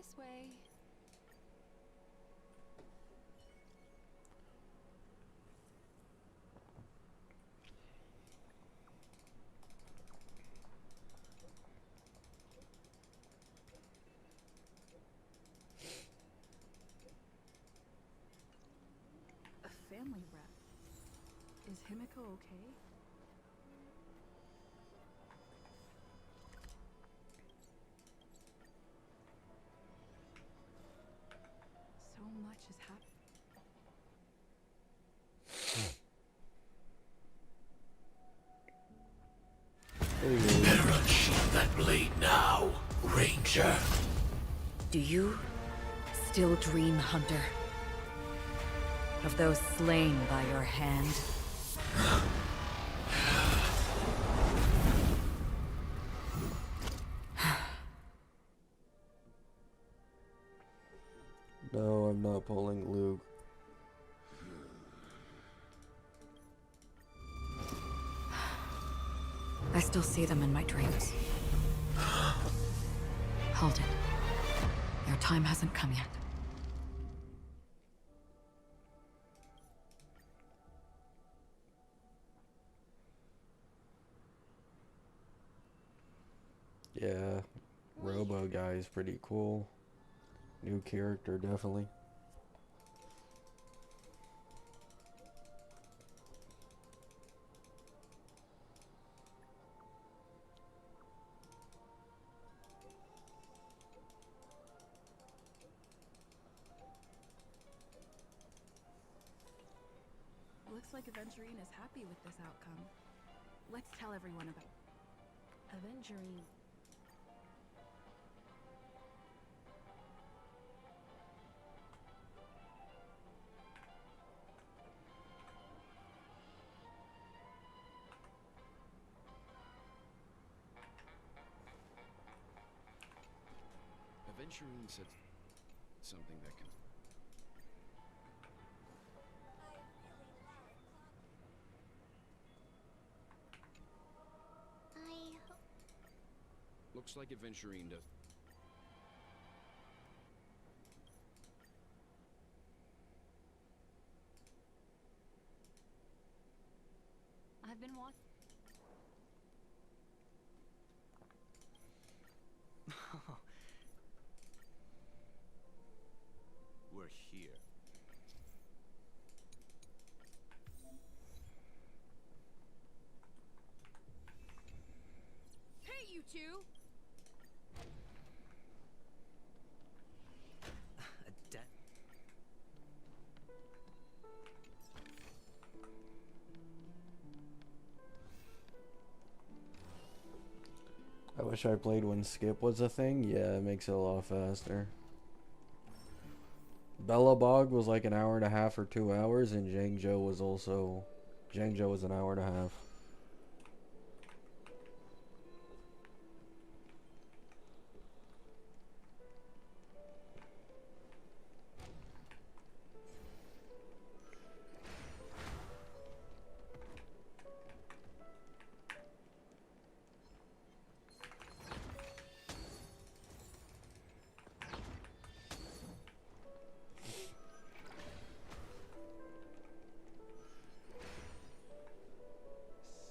This way. A family rep. Is Himiko okay? So much has happened. Better unsheath that blade now, Ranger. Do you still dream, Hunter? Of those slain by your hand? No, I'm not pulling Luke. I still see them in my dreams. Hold it. Your time hasn't come yet. Yeah, Robo guy is pretty cool. New character, definitely. Looks like Aventurine is happy with this outcome. Let's tell everyone about Aventurine. Aventurine said something that can... Looks like Aventurine does. I've been watching. We're here. Hey, you two! I wish I played when skip was a thing. Yeah, it makes it a lot faster. Bellabog was like an hour and a half or 2 hours, and Zhangzhou was also... Zhangzhou was an hour and a half.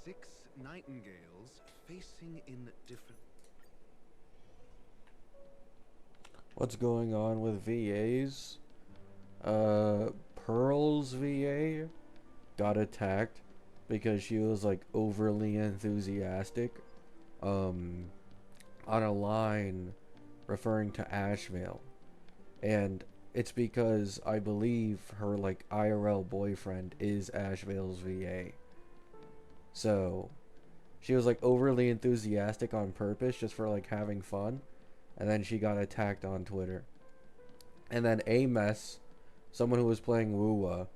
Six nightingales facing in different... What's going on with VAs? Pearl's VA got attacked because she was like overly enthusiastic on a line referring to Ashvale, and it's because I believe her like IRL boyfriend is Ashvale's VA. So she was like overly enthusiastic on purpose just for like having fun, and then she got attacked on Twitter. And then Ames, someone who was playing Wuwa,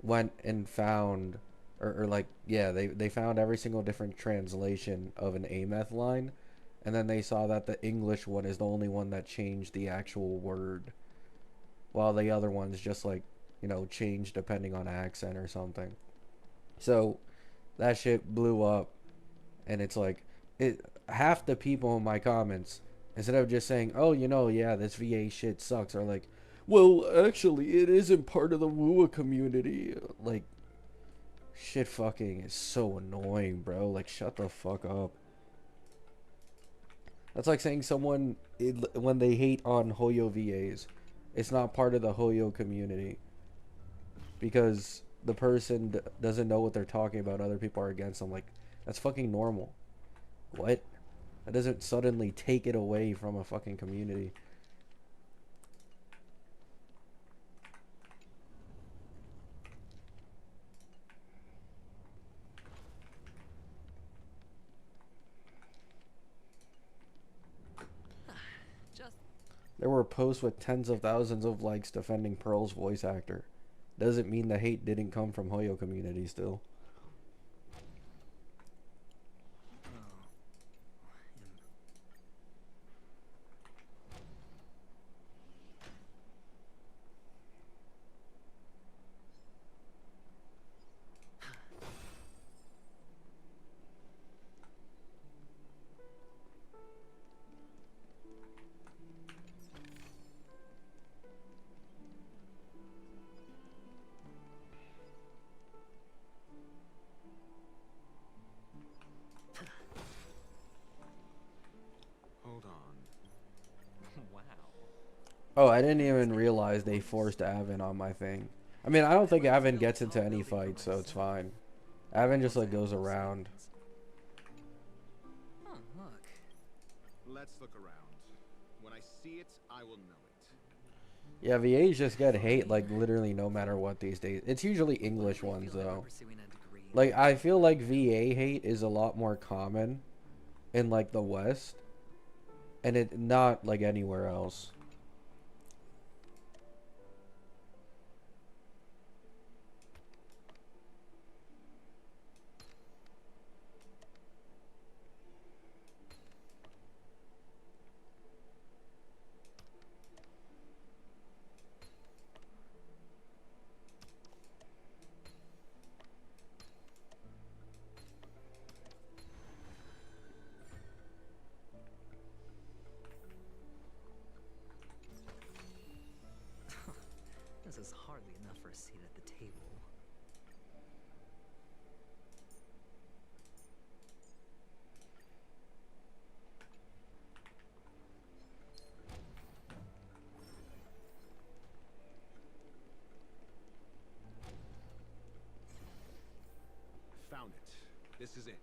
went and found, or like, yeah, they found every single different translation of an Ameth line, and then they saw that the English one is the only one that changed the actual word, while the other ones just like, you know, changed depending on accent or something. So that shit blew up, and it's like, half the people in my comments Instead of just saying, oh, you know, yeah, this VA shit sucks, or like, well, actually, it isn't part of the WUA community. Like, shit fucking is so annoying, bro. Like, shut the fuck up. That's like saying someone, when they hate on Hoyo VAs, it's not part of the Hoyo community. Because the person doesn't know what they're talking about, other people are against them. Like, that's fucking normal. What? That doesn't suddenly take it away from a fucking community. Just There were posts with tens of thousands of likes defending Pearl's voice actor. Doesn't mean the hate didn't come from Hoyo community still. Hold on. Wow. Oh, I didn't even realize they forced Avin on my thing. I mean, I don't think Avin gets into any fights, so it's fine. Avin just like goes around. Oh, look. Let's look around. When I see it, I will know it. Yeah, VAs just get hate like literally no matter what these days. It's usually English ones though. Like, I feel like VA hate is a lot more common in like the West, and it not like anywhere else. This is hardly enough for a seat at the table. Found it. This is it.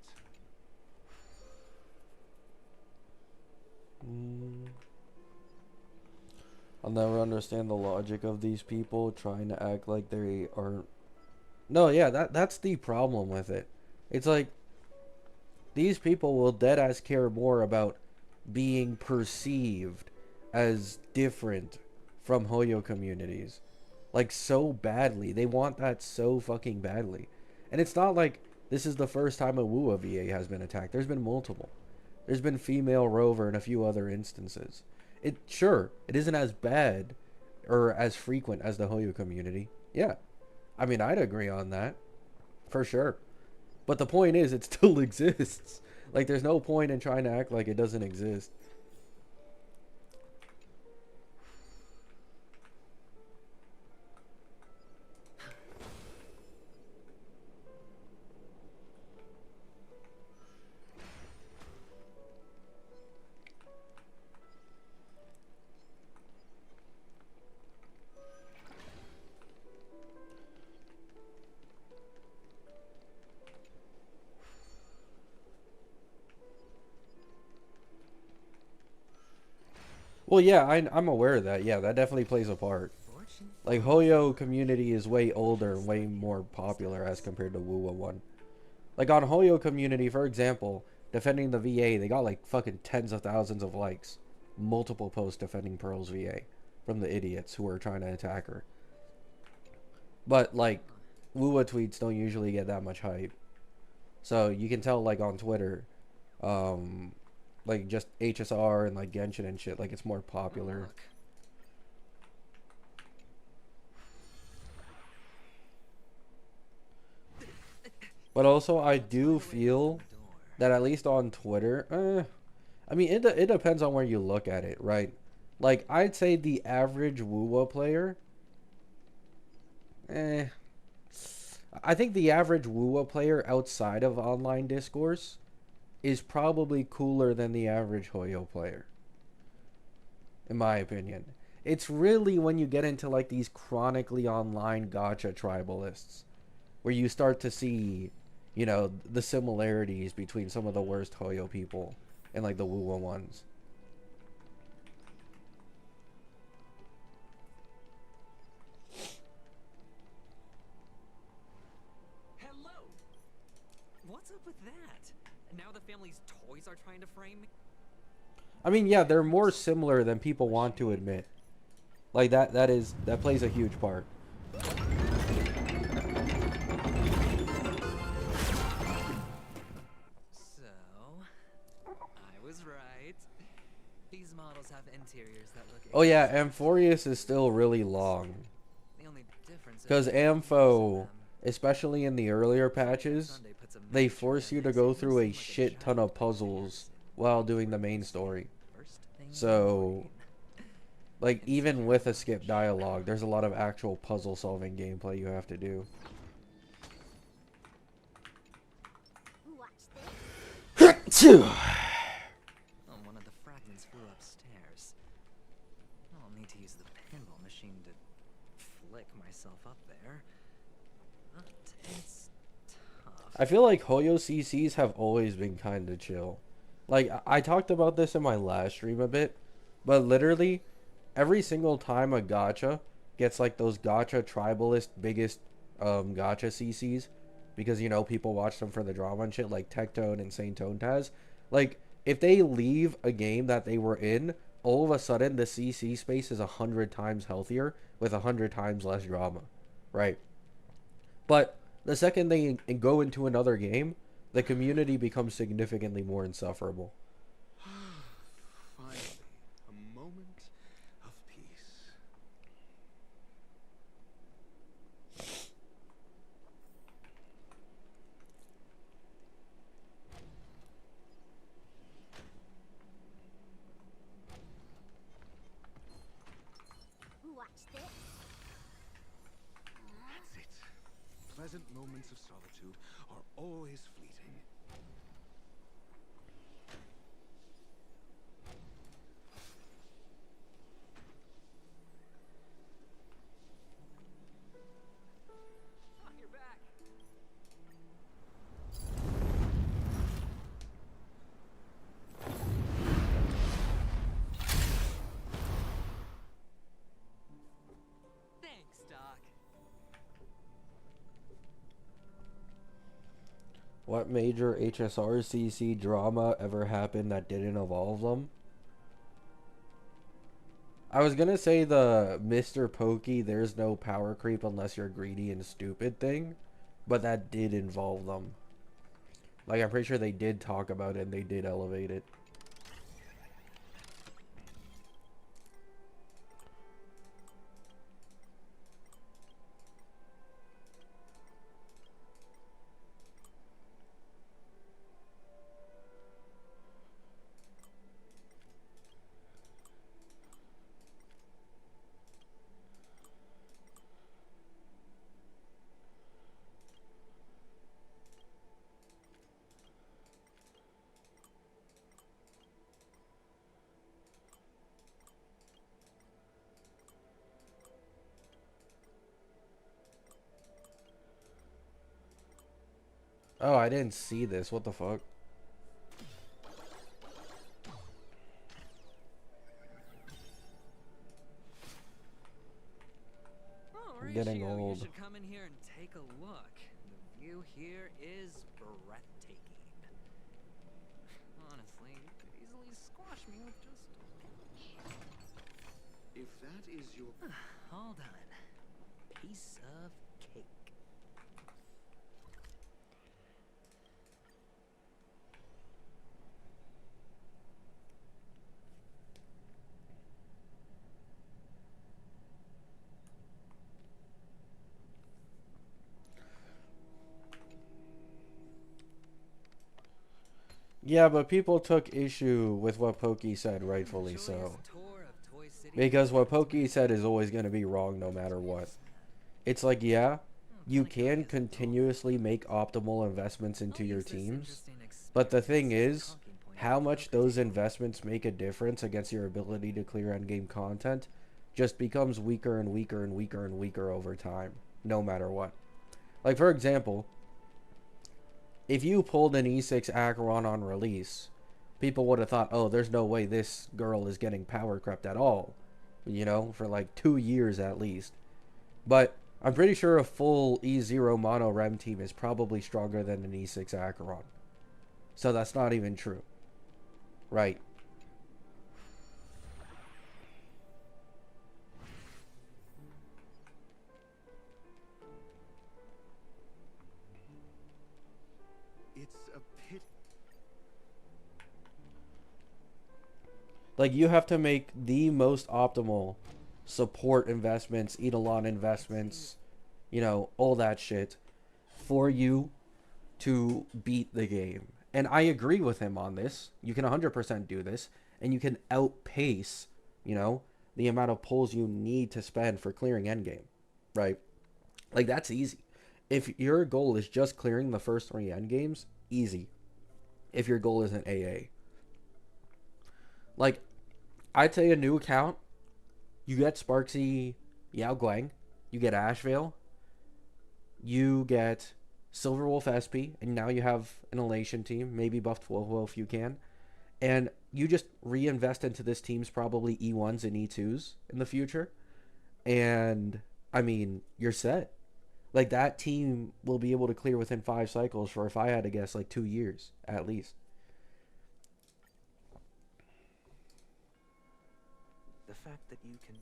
I'll never understand the logic of these people trying to act like they are. No, yeah, that's the problem with it. It's like these people will deadass care more about being perceived as different from Hoyo communities. Like, so badly. They want that so fucking badly. And it's not like this is the first time a WUA VA has been attacked. There's been multiple. There's been female Rover and a few other instances. It isn't as bad or as frequent as the Hoyo community. Yeah. I mean, I'd agree on that. For sure. But the point is, it still exists. Like, there's no point in trying to act like it doesn't exist. Well, yeah, I'm aware of that. Yeah, that definitely plays a part. Like, Hoyo community is way older and way more popular as compared to WUA one. Like, on Hoyo community, for example, defending the VA, they got like fucking tens of thousands of likes. Multiple posts defending Pearl's VA from the idiots who were trying to attack her. But, like, WUA tweets don't usually get that much hype. So, you can tell, like, on Twitter, like, just HSR and, like, Genshin and shit, like, it's more popular. But also, I do feel that at least on Twitter, I mean, it depends on where you look at it, right? Like, I'd say the average Wuwa player, eh, I think the average Wuwa player outside of online discourse is probably cooler than the average Hoyo player, in my opinion. It's really when you get into like these chronically online gacha tribalists where you start to see, you know, the similarities between some of the worst Hoyo people and like the Wuwa ones. Hello! What's up with that? Now the family's toys are trying to frame me? I mean, yeah, they're more similar than people want to admit. Like that plays a huge part. So, I was right. These models have interiors that look Oh yeah, Amphorius is still really long. The only difference Because is Ampho, especially in the earlier patches, they force you to go through a shit ton of puzzles while doing the main story. So, like, even with a skip dialogue, there's a lot of actual puzzle solving gameplay you have to do. One of the fragments flew upstairs. I'll need to use the pinball machine to flick myself up there. But it's tough. I feel like Hoyo CCs have always been kind of chill. Like, I talked about this in my last stream a bit, but literally, every single time a gacha gets like those gacha tribalist biggest gacha CCs, because, you know, people watch them for the drama and shit, like Tectone and Saint Taz, like, if they leave a game that they were in, all of a sudden the CC space is 100 times healthier with 100 times less drama, right? But the second they go into another game, the community becomes significantly more insufferable. Finally, a moment of peace. That's it. Pleasant moments of solitude are always fleeting. Oh, you're back. Thanks, Doc. What major HSRCC drama ever happened that didn't involve them? I was gonna say the Mr. Pokey, there's no power creep unless you're greedy and stupid thing, but that did involve them. Like, I'm pretty sure they did talk about it and they did elevate it. Oh, I didn't see this. What the fuck? I'm getting Horatio, old. You should come in here and take a look. The view here is breathtaking. Honestly, you could easily squash me with just If that is your... hold on. Piece of cake. Yeah, but people took issue with what Pokey said, rightfully so. Because what Pokey said is always going to be wrong no matter what. It's like, yeah, you can continuously make optimal investments into your teams, but the thing is, how much those investments make a difference against your ability to clear endgame content just becomes weaker and weaker and weaker and weaker over time, no matter what. Like, for example, if you pulled an E6 Acheron on release, people would have thought, oh, there's no way this girl is getting power crept at all, you know, for like 2 years at least. But I'm pretty sure a full E0 mono rem team is probably stronger than an E6 Acheron. So that's not even true. Right. It's a pit. Like, you have to make the most optimal support investments, Eidolon investments, you know, all that shit for you to beat the game. And I agree with him on this. You can 100% do this, and you can outpace, you know, the amount of pulls you need to spend for clearing endgame, right? Like, that's easy. If your goal is just clearing the first 3 endgames, easy. If your goal isn't AA. Like, I'd say a new account, you get Sparksy Yao Guang, you get Ashvale, you get Silverwolf SP, and now you have an Elation team, maybe buffed Full if you can, and you just reinvest into this team's probably E1s and E2s in the future, and, I mean, you're set. Like, that team will be able to clear within 5 cycles for, if I had to guess, like 2 years, at least. The fact that you can...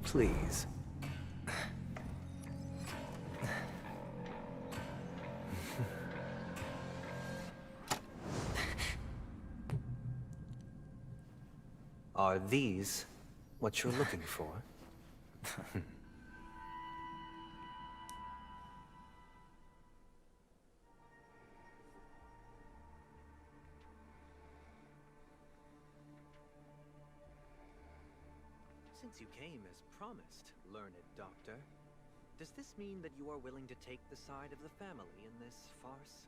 Please. Are these what you're looking for? Since you came as promised, learned doctor, does this mean that you are willing to take the side of the family in this farce?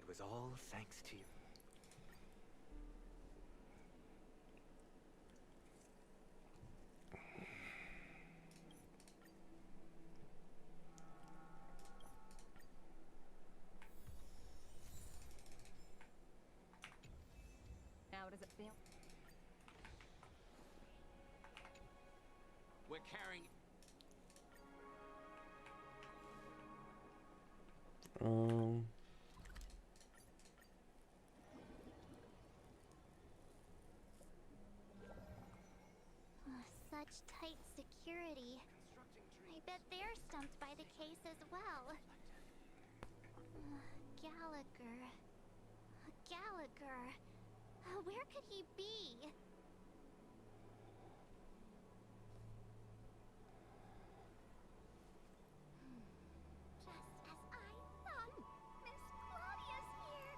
It was all thanks to you. Now does it feel? We're carrying. Such tight security. I bet they're stumped by the case as well. Gallagher. Gallagher. Where could he be? Just as I thought, Miss Claudia's here.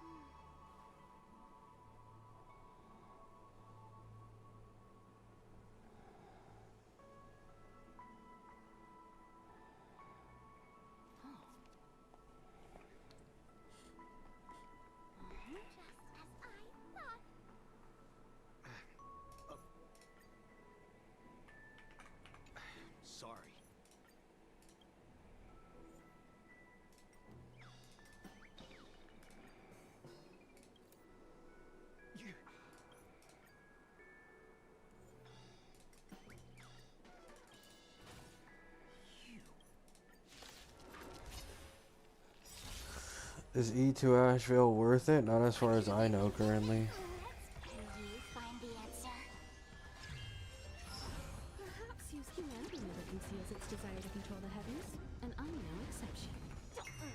sorry. Is E to Asheville worth it? Not as far as I know currently. Let's you find the answer. Perhaps use humanity never conceals its desire to control the heavens, and I'm no exception. You're silly?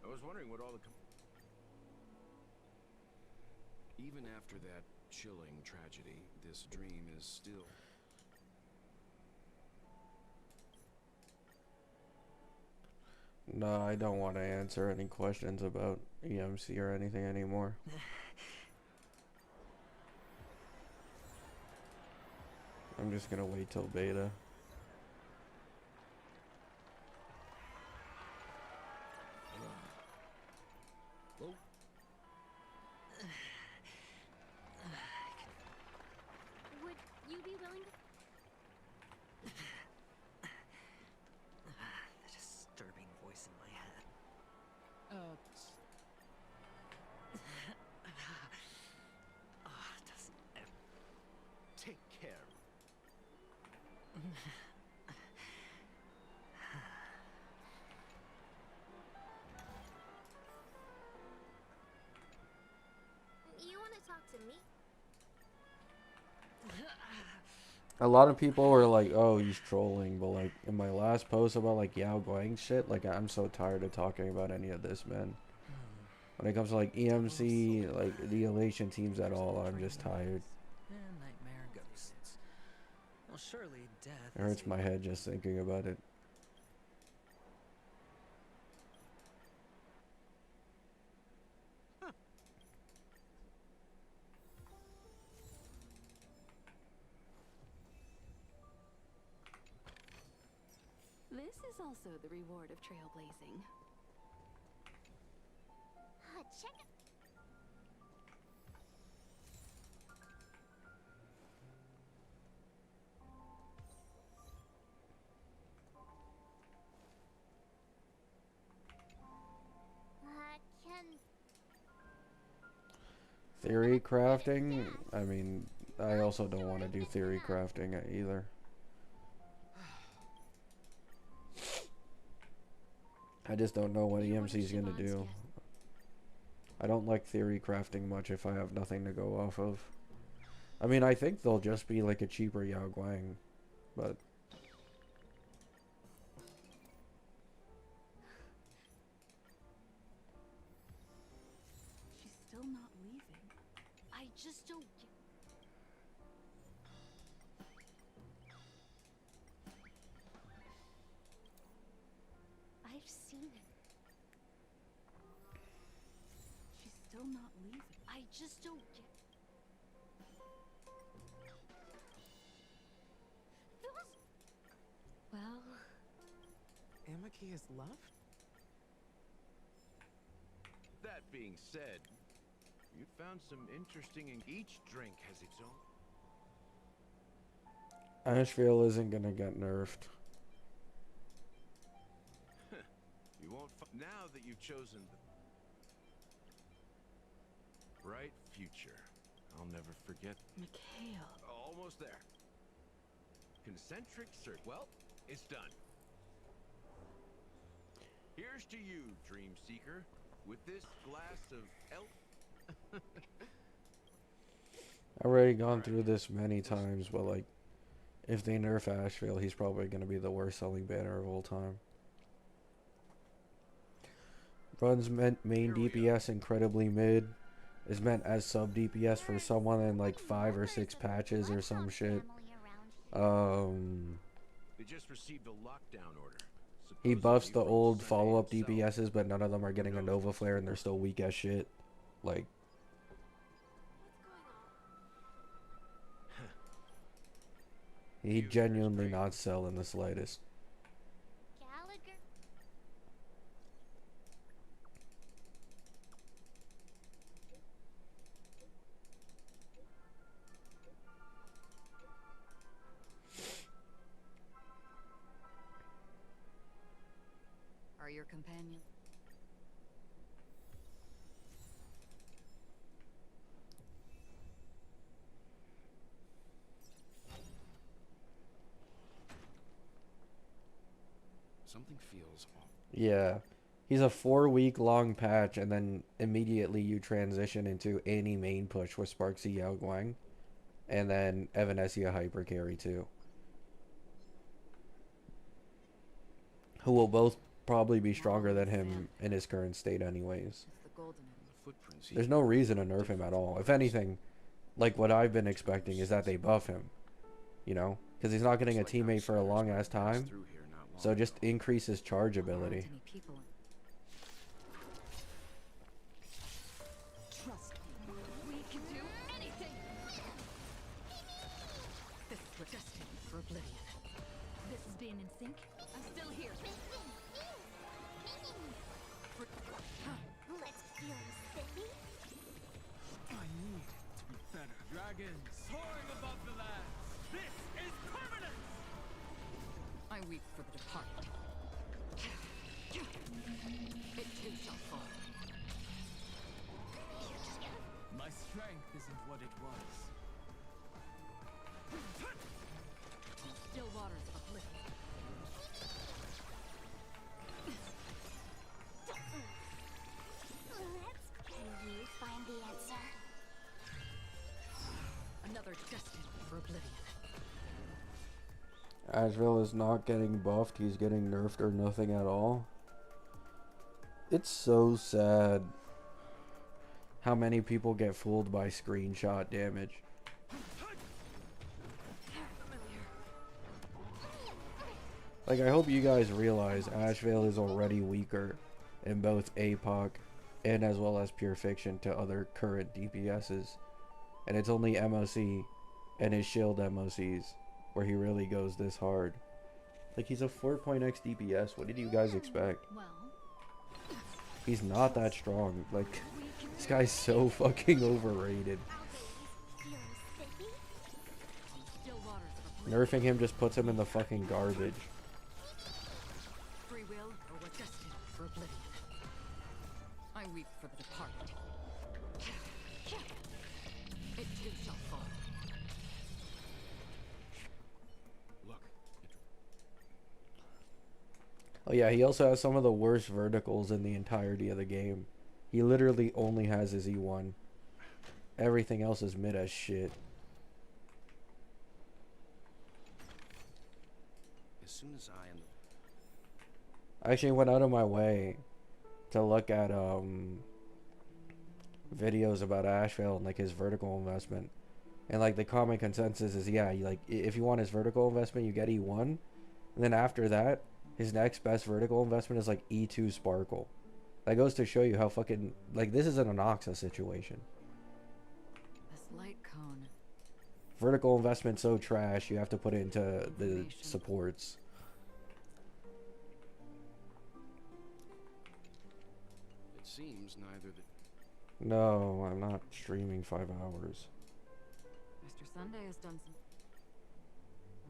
I was wondering what all the even after that chilling tragedy, this dream is still... No, I don't want to answer any questions about EMC or anything anymore. I'm just gonna wait till beta. Would you be willing to... The disturbing voice in my head. Doesn't Take care. You want to talk to me? A lot of people were like, "Oh, he's trolling," but like in my last post about like Yao Guang shit, like I'm so tired of talking about any of this, man. When it comes to like EMC, like the Elation teams at all, I'm just tired. And nightmare ghosts. Well, surely death. It hurts my head just thinking about it. This is also the reward of trailblazing. Check it. Can... Theory crafting? I mean, I also don't want to do theory crafting either. I just don't know what EMC is going to do. I don't like theory crafting much if I have nothing to go off of. I mean, I think they'll just be like a cheaper Yao Guang, but... She's still not leaving. I just don't get... I've seen it. She's still not leaving. I just don't get... Well... Amaki has left? That being said, you found some interesting... Each drink has its own... Asheville isn't going to get nerfed. You won't now that you've chosen the bright future. I'll never forget. Mikhail. Almost there. Concentric circle. Well, it's done. Here's to you, Dream Seeker, with this glass of elf. I've already gone through this many times, but like, if they nerf Asheville, he's probably going to be the worst selling banner of all time. Runs main DPS incredibly mid. is meant as sub DPS for someone in like 5 or 6 patches or some shit. They just received a lockdown order. He buffs the Supposedly from old Sunday follow-up himself. DPSs, but none of them are getting a Nova Flare and they're still weak as shit. Like, he genuinely not sell in the slightest. Gallagher. Are your companions? Something feels off. Yeah. He's a 4-week long patch, and then immediately you transition into any main push with Sparksy Yao Guang, and then Evanesia Hyper Carry too. Who will both probably be stronger than him in his current state anyways. There's no reason to nerf him at all. If anything, like what I've been expecting is that they buff him. You know? Because he's not getting a teammate for a long ass time. So just increase his charge ability. Trust me. We can do anything. This was destined for oblivion. This is being in sync. I'm still here. Let's feel silly. I need to be better. Dragons soaring above the lands. This is permanent. I weep for the departed. It too shall fall. My strength isn't what it was. Still waters of oblivion. Can you find the answer? Another destined for oblivion. Asheville is not getting buffed. He's getting nerfed or nothing at all. It's so sad how many people get fooled by screenshot damage. Like, I hope you guys realize Asheville is already weaker in both APOC and as well as Pure Fiction to other current DPSs. And it's only MOC and his shield MOCs where he really goes this hard. Like, he's a 4.x DPS. What did you guys expect? He's not that strong. Like, this guy's so fucking overrated. Nerfing him just puts him in the fucking garbage. Free will or we're destined for oblivion. I weep for the departed. It too shall fall. Look. Oh yeah, he also has some of the worst verticals in the entirety of the game. He literally only has his E1. Everything else is mid as shit. As soon as I am. I actually went out of my way to look at videos about Asheville and like his vertical investment. And like the common consensus is, yeah, you, like, if you want his vertical investment, you get E1. And then after that, his next best vertical investment is like E2 Sparkle. That goes to show you how fucking, like, this is an Anoxa situation. This light cone. Vertical investment so trash, you have to put it into the supports. It seems neither the. No, I'm not streaming 5 hours. Mr. Sunday has done some.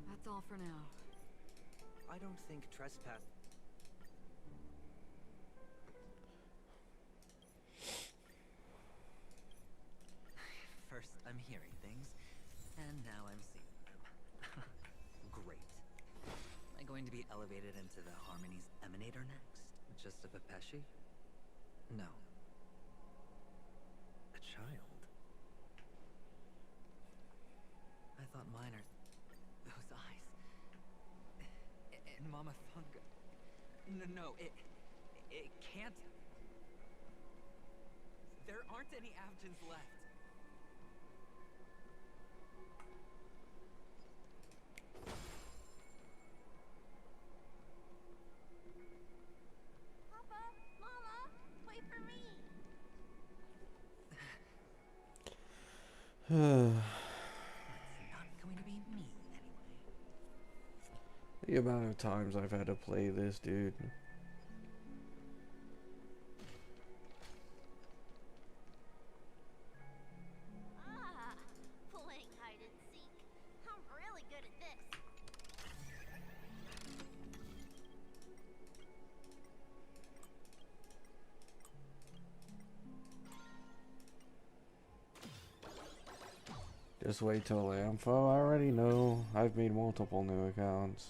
That's all for now. I don't think trespass. First, I'm hearing things, and now I'm seeing them. Great. Am I going to be elevated into the Harmony's Emanator next? Just a Pepeshi? No. A child? I thought mine are those eyes. And Mama Funga. No, it can't. there aren't any Avgens left. Papa, Mama, wait for me. It's not going to be me anyway. The amount of times I've had to play this, dude. Ah, playing hide and seek. I'm really good at this. Just wait till Ampho. I already know. I've made multiple new accounts.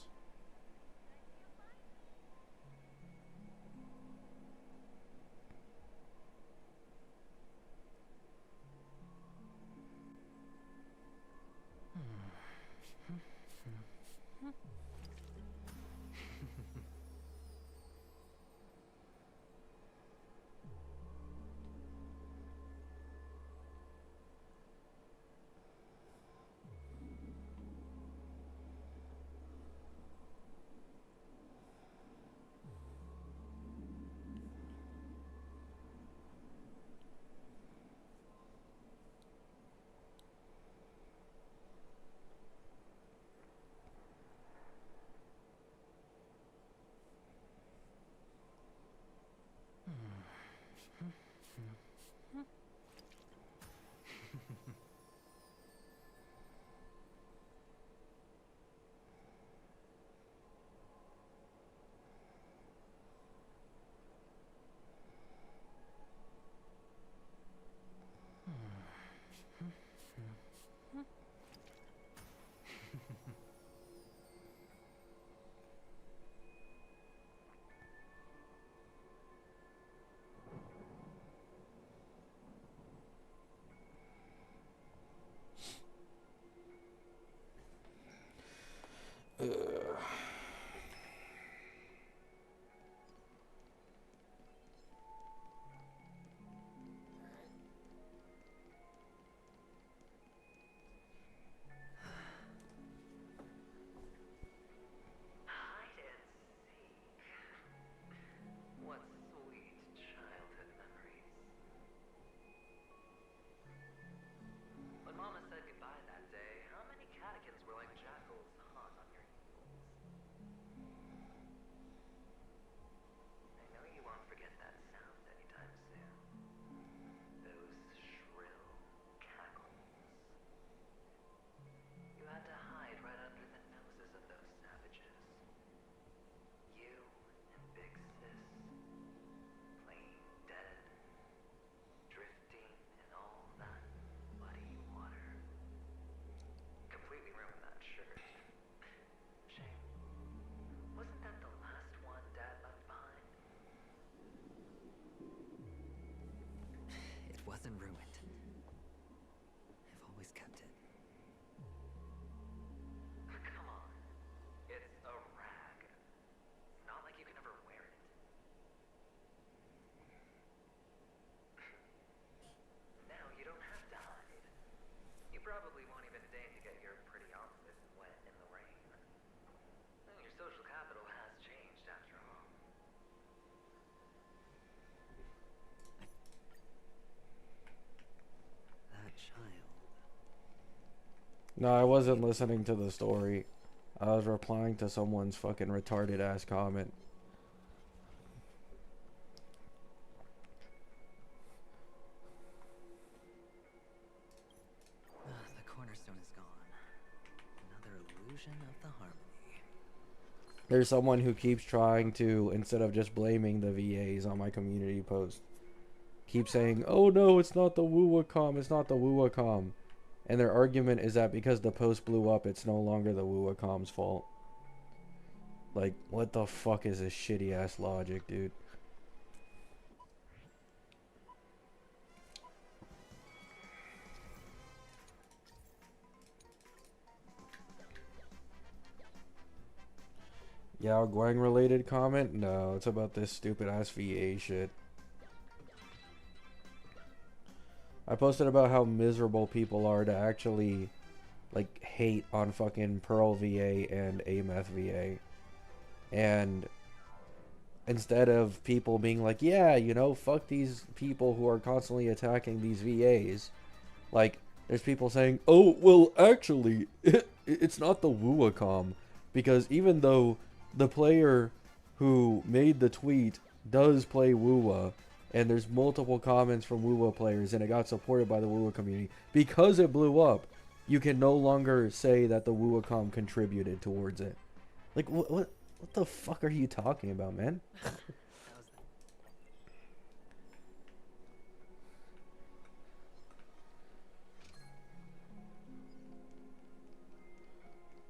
Hide and seek. What sweet childhood memories. When Mama said goodbye that day, how many catechins were like jackals hot on your heels? I know you won't forget that sound anytime soon. Those shrill cackles. You had to hide right under the noses of those savages. You and Big Sis, playing dead, drifting in all that muddy water. Completely ruined that shirt. Shame. Wasn't that the last one Dad left behind? It wasn't ruined. I've always kept it. Come on. It's a rag. Not like you can ever wear it. Now you don't have to hide. You probably won't even deign to get your pretty outfit wet in the rain. Your social capital has changed after all. That child. No, I wasn't listening to the story. I was replying to someone's fucking retarded ass comment. The cornerstone is gone. Another illusion of the harmony. There's someone who keeps trying to, instead of just blaming the VAs on my community post, keep saying, oh no, it's not the Wooacom, it's not the Wooacom. And their argument is that because the post blew up, it's no longer the Wooacom's fault. Like, what the fuck is this shitty ass logic, dude? Yao Guang related comment? No, it's about this stupid ass VA shit. I posted about how miserable people are to actually like hate on fucking Pearl VA and Ameth VA. And instead of people being like, yeah, you know, fuck these people who are constantly attacking these VAs, like, there's people saying, oh, well, actually, it's not the Wooacom. Because even though the player who made the tweet does play Wooa, and there's multiple comments from Wooa players, and it got supported by the Wooa community, because it blew up, you can no longer say that the Wooacom contributed towards it. Like, what the fuck are you talking about, man?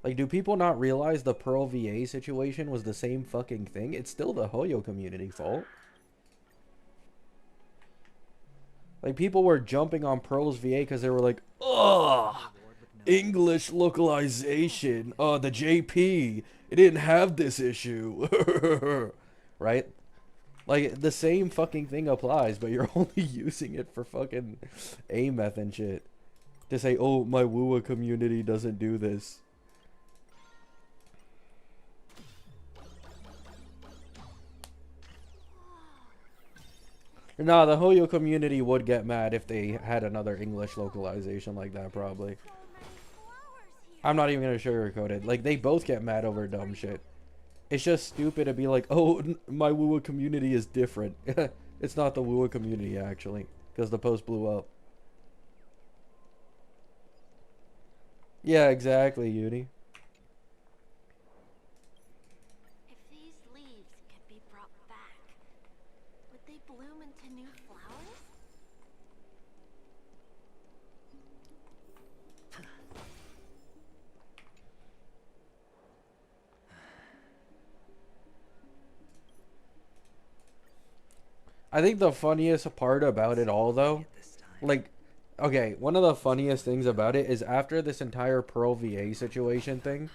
Like, do people not realize the Pearl VA situation was the same fucking thing? It's still the Hoyo community fault. Like, people were jumping on Pearl's VA because they were like, ugh, English localization. The JP, it didn't have this issue. Right? Like, the same fucking thing applies, but you're only using it for fucking Ameth and shit. To say, oh, my Wooa community doesn't do this. Nah, the Hoyo community would get mad if they had another English localization like that, probably. I'm not even gonna sugarcoat it. Like, they both get mad over dumb shit. It's just stupid to be like, oh, my Wooa community is different. It's not the Wooa community, actually. Because the post blew up. Yeah, exactly, Uni. If these leaves could be brought back, would they bloom into new flowers? I think the funniest part about it all, though, like, okay, one of the funniest things about it is after this entire Pearl VA situation thing,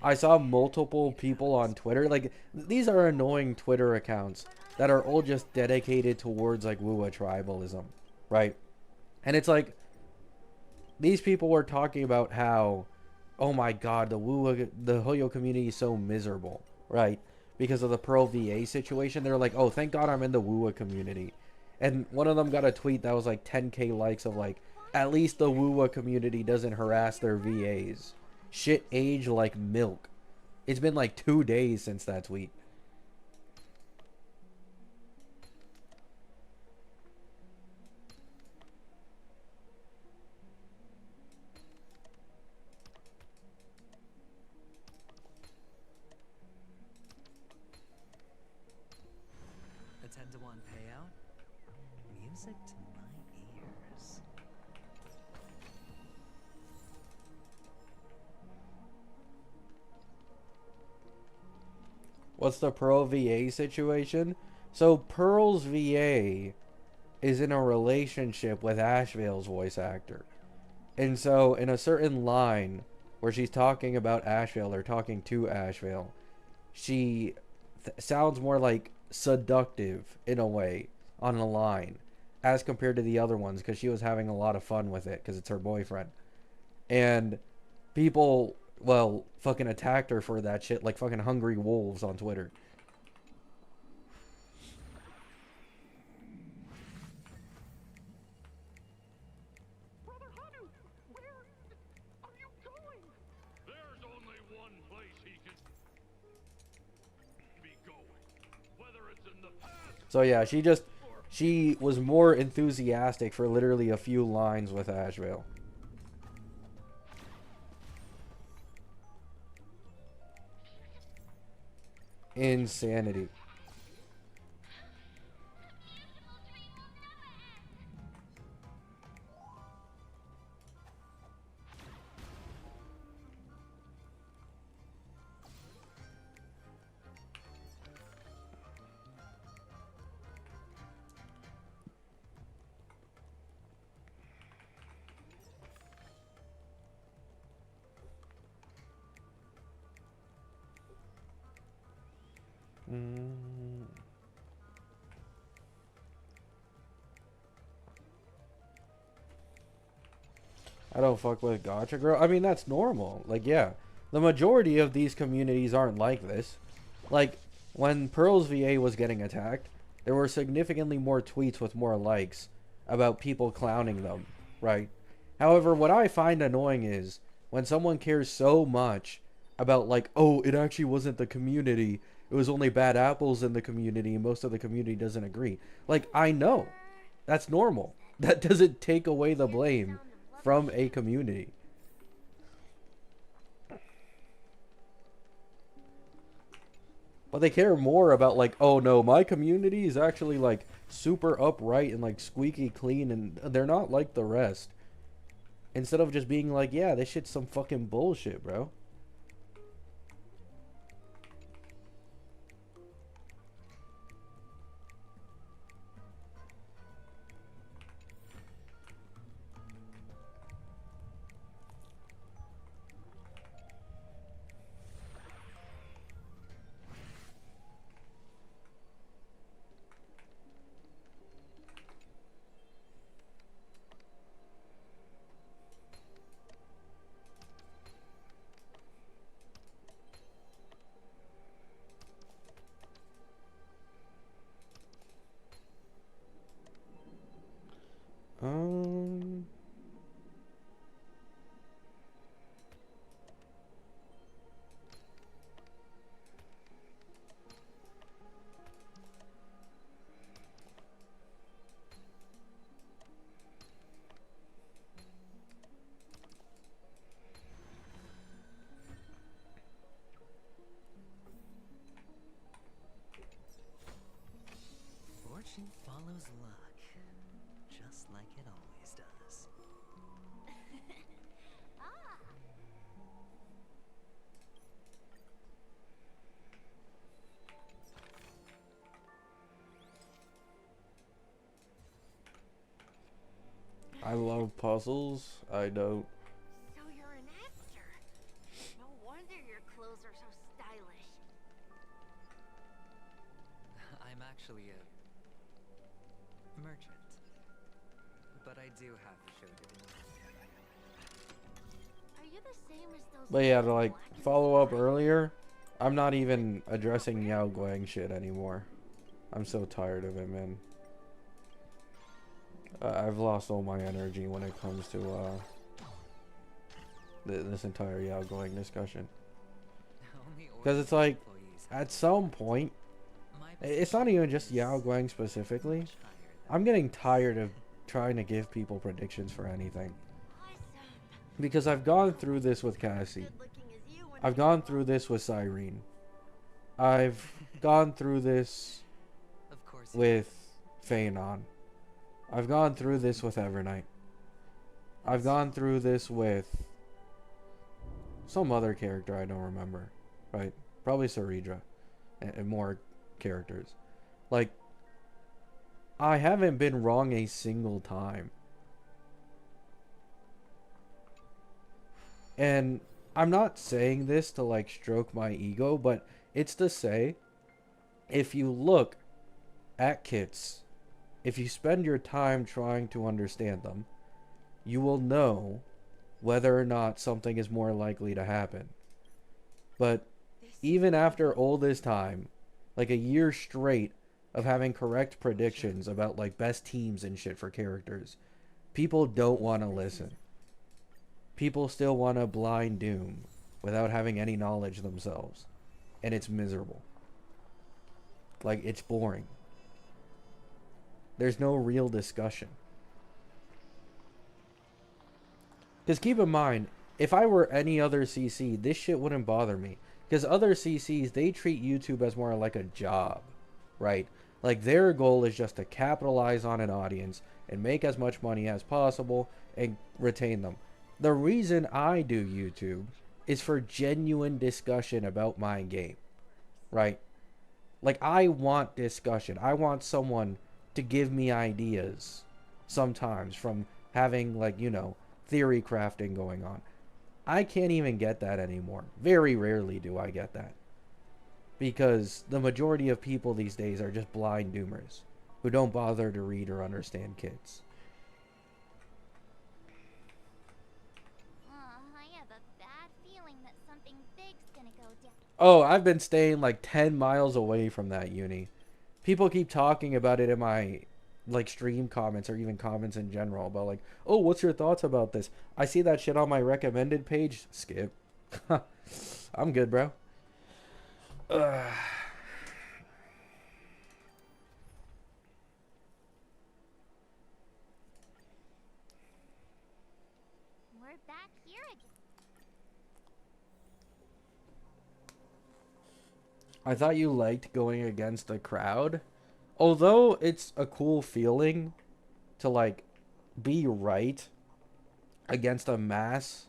I saw multiple people on Twitter, like, these are annoying Twitter accounts that are all just dedicated towards, like, Wooa tribalism, right? And it's like, these people were talking about how, oh my god, the Hoyo community is so miserable, right? Because of the Pearl VA situation. They're like, oh, thank god I'm in the Wooa community. And one of them got a tweet that was like 10k likes of like, at least the Wooa community doesn't harass their VAs. Shit age like milk. It's been like 2 days since that tweet. A 10-to-1 payout? Music to my ears. What's the Pearl VA situation? So Pearl's VA is in a relationship with Ashvale's voice actor. And so in a certain line where she's talking about Ashvale or talking to Ashvale, she sounds more like seductive in a way on a line as compared to the other ones because she was having a lot of fun with it because it's her boyfriend. And people, well, fucking attacked her for that shit like fucking hungry wolves on Twitter. Brother Hanu, where are you going? There's only one place he can be going. Whether it's in the past. So yeah, she was more enthusiastic for literally a few lines with Ashvale. Insanity. Mm. I don't fuck with Gotcha Girl. I mean, that's normal. Like, yeah. The majority of these communities aren't like this. Like, when Pearl's VA was getting attacked, there were significantly more tweets with more likes about people clowning them, right? However, what I find annoying is when someone cares so much about, like, oh, it actually wasn't the community. It was only bad apples in the community. Most of the community doesn't agree. Like, I know. That's normal. That doesn't take away the blame from a community. But they care more about, like, oh no, my community is actually, like, super upright and, like, squeaky clean, and they're not like the rest. Instead of just being like, yeah, this shit's some fucking bullshit, bro. Um... Fortune follows luck, just like it always does. I love puzzles. I don't. So you're an actor. No wonder your clothes are so stylish. I'm actually a merchant, but I do have the show to do. Are you the same as those? But yeah, to, people like, in black and follow up white? earlier, I'm not even addressing Yao Guang shit anymore. I'm so tired of it, man. I've lost all my energy when it comes to this entire Yao Guang discussion. Because it's like, at some point, it's not even just Yao Guang specifically. I'm getting tired of trying to give people predictions for anything. Because I've gone through this with Cassie. I've gone through this with Cyrene. I've gone through this with Phaenon. I've gone through this with Evernight. I've gone through this with some other character I don't remember. Right? Probably Saridra. And more characters. Like, I haven't been wrong a single time. And I'm not saying this to, like, stroke my ego, but it's to say, if you look at kits, if you spend your time trying to understand them, you will know whether or not something is more likely to happen. But even after all this time, like a year straight of having correct predictions about, like, best teams and shit for characters, people don't want to listen. People still want to blind doom without having any knowledge themselves. And it's miserable. Like, it's boring. There's no real discussion. Because keep in mind, if I were any other CC, this shit wouldn't bother me. Because other CCs, they treat YouTube as more like a job, right? Like, their goal is just to capitalize on an audience and make as much money as possible and retain them. The reason I do YouTube is for genuine discussion about my game, right? Like, I want discussion. I want someone to give me ideas sometimes from having, like, you know, theory crafting going on. I can't even get that anymore. Very rarely do I get that. Because the majority of people these days are just blind doomers who don't bother to read or understand kids. something big's gonna go down. Oh, I've been staying like 10 miles away from that uni. People keep talking about it in my like stream comments or even comments in general about like, oh, what's your thoughts about this? I see that shit on my recommended page. Skip. I'm good, bro. Ugh. We're back here again. I thought you liked going against the crowd. Although it's a cool feeling to like be right against a mass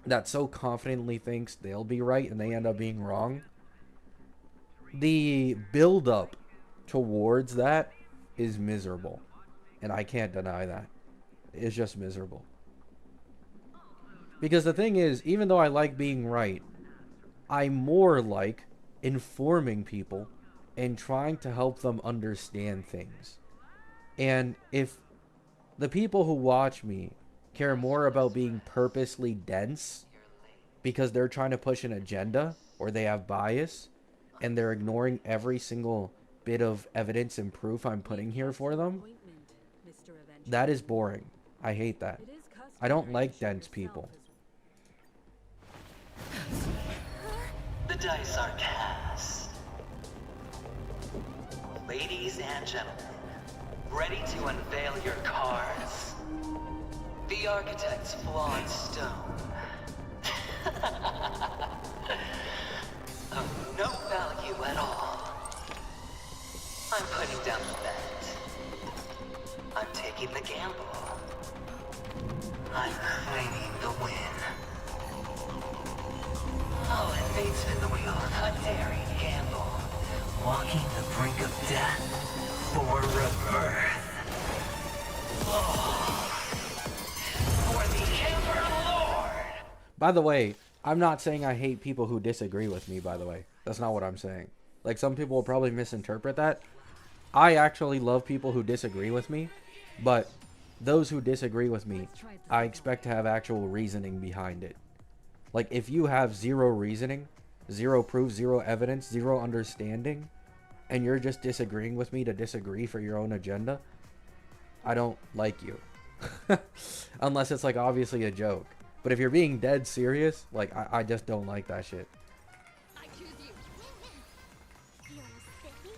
that so confidently thinks they'll be right and they end up being wrong. The build up towards that is miserable. And I can't deny that. It's just miserable. Because the thing is, even though I like being right, I more like informing people and trying to help them understand things. And if the people who watch me care more about being purposely dense because they're trying to push an agenda or they have bias and they're ignoring every single bit of evidence and proof I'm putting here for them, that is boring. I hate that. I don't like dense people. The dice are cast. Ladies and gentlemen, ready to unveil your cards. The architect's flawed stone. Of no value at all. I'm putting down the bet. I'm taking the gamble. I'm claiming the win. I'll invade spin the wheel on a daring gamble. Walking the brink of death for rebirth. Oh. For the Emperor Lord! By the way, I'm not saying I hate people who disagree with me, by the way. That's not what I'm saying. Like, some people will probably misinterpret that. I actually love people who disagree with me, but those who disagree with me, I expect to have actual reasoning behind it. Like, if you have zero reasoning, zero proof, zero evidence, zero understanding, and you're just disagreeing with me to disagree for your own agenda, I don't like you. Unless it's, like, obviously a joke. But if you're being dead serious, like, I just don't like that shit. I choose you. Feel spiffy?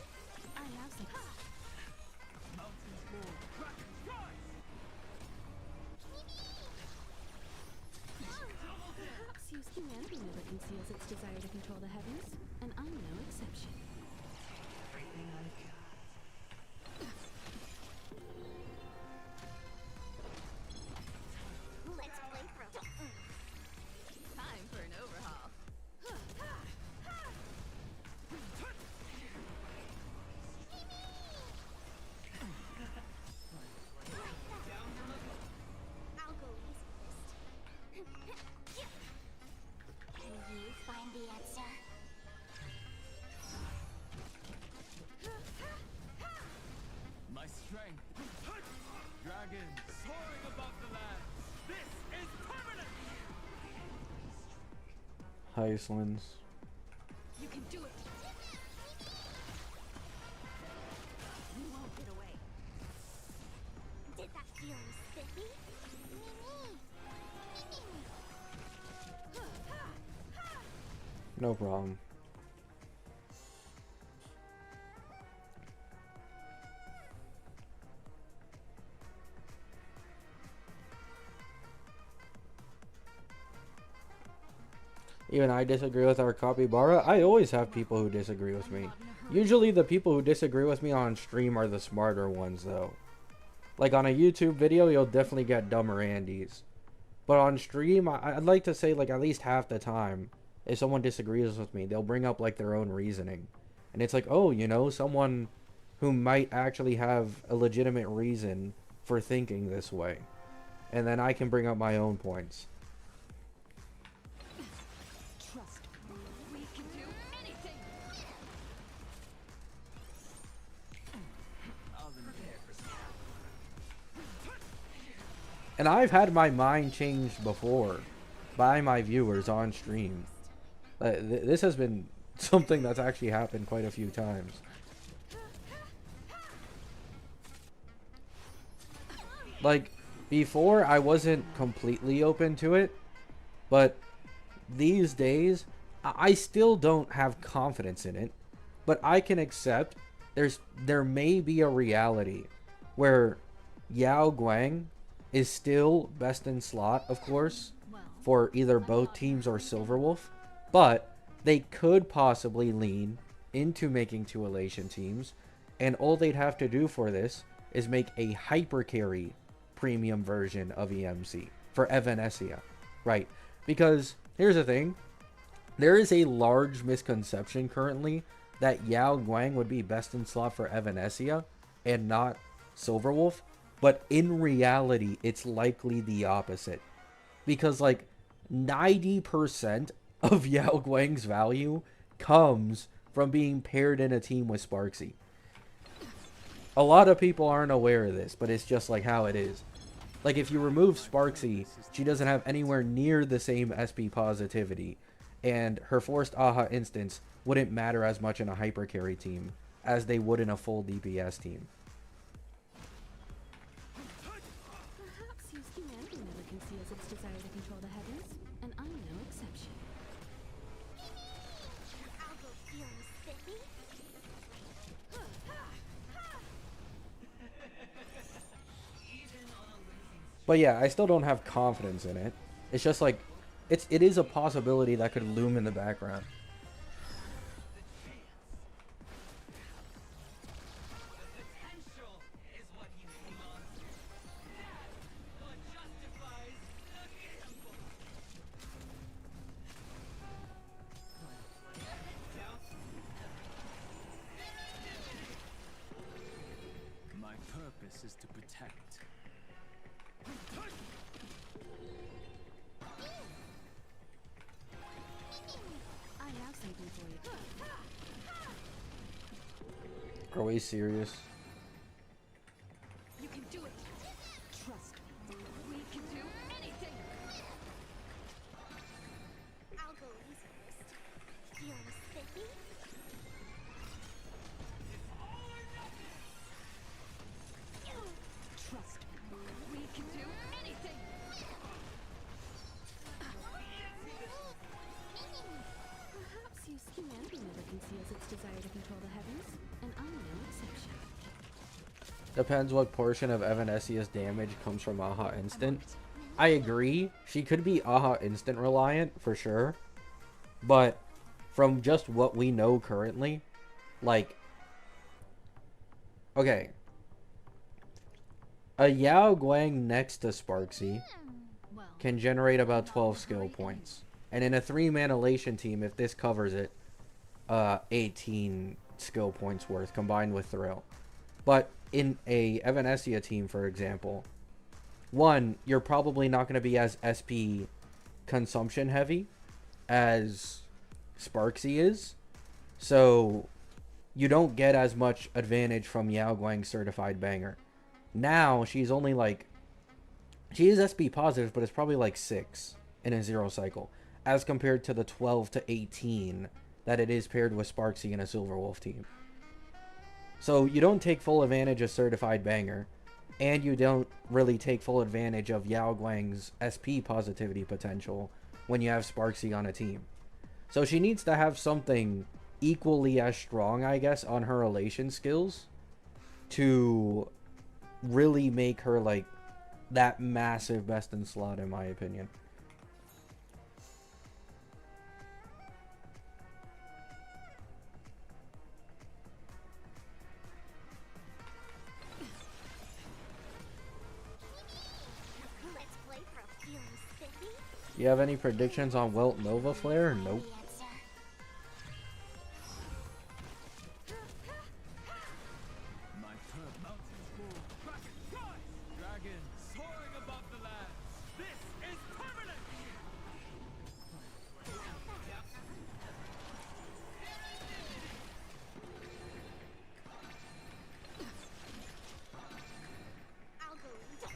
I have some. Seems humanity never conceals its desire to control the heavens, and I'm no exception. Everything I got. Let's play throw. Time for an overhaul. I'll go easy first. Can you find the answer? My strength. Dragon soaring above the land. This is permanent. Icelands. You can do it. You won't get away. Did that feel spiffy? No problem. Even I disagree with our capybara. I always have people who disagree with me. Usually the people who disagree with me on stream are the smarter ones, though. Like, on a YouTube video, you'll definitely get dumber Andes. But on stream, I'd like to say, like, at least half the time, if someone disagrees with me, they'll bring up, like, their own reasoning. And it's like, oh, you know, someone who might actually have a legitimate reason for thinking this way. And then I can bring up my own points. Trust me. We can do anything. And I've had my mind changed before. by my viewers on stream. This has been something that's actually happened quite a few times. Like, before I wasn't completely open to it, but these days I still don't have confidence in it, but I can accept there may be a reality where Yao Guang is still best in slot, of course, for either both teams or Silverwolf, but they could possibly lean into making two elation teams, and all they'd have to do for this is make a hyper carry premium version of EMC for Evanescia, right? Because here's the thing, there is a large misconception currently that Yao Guang would be best in slot for Evanescia and not Silverwolf, but in reality it's likely the opposite, because like 90% of Yao Guang's value comes from being paired in a team with Sparksy. A lot of people aren't aware of this, but it's just like how it is. Like, if you remove Sparksy, she doesn't have anywhere near the same SP positivity, and her forced AHA instance wouldn't matter as much in a hyper carry team as they would in a full DPS team. Perhaps used humanity never conceals its desire to control the heavens, and I'm no exception. I'll go feeling spiffy. But yeah, I still don't have confidence in it. It's just like, it is a possibility that could loom in the background. My purpose is to protect. I have something for you. Are we serious? You can do it. Trust me. We can do anything. I'll go easy first. Feeling spiffy. Trust me. We can do anything. Perhaps used humanity never conceals its desire to control the heavens, and I'm no exception. Depends what portion of Evanescia's damage comes from AHA instant. I agree, she could be AHA instant reliant for sure, but from just what we know currently, like, okay, a Yao Guang next to Sparksy can generate about 12 skill points, and in a 3-man elation team, if this covers it, 18 skill points worth combined with Thrill. But in a Evanescia team, for example, one, you're probably not going to be as SP consumption heavy as Sparksy is, so you don't get as much advantage from Yao Guang's certified banger. Now she's only like, she is SP positive, but it's probably like 6 in a 0 cycle, as compared to the 12 to 18 that it is paired with Sparksy in a Silverwolf team. So you don't take full advantage of certified banger, and you don't really take full advantage of Yao Guang's SP positivity potential when you have Sparksy on a team. So she needs to have something equally as strong, I guess, on her elation skills to really make her like that massive best in slot, in my opinion. Let's play for a feeling spiffy. You have any predictions on Welt Nova Flare? Nope. My purpose. Dragon soaring above the land. This is permanent. I'll go easy.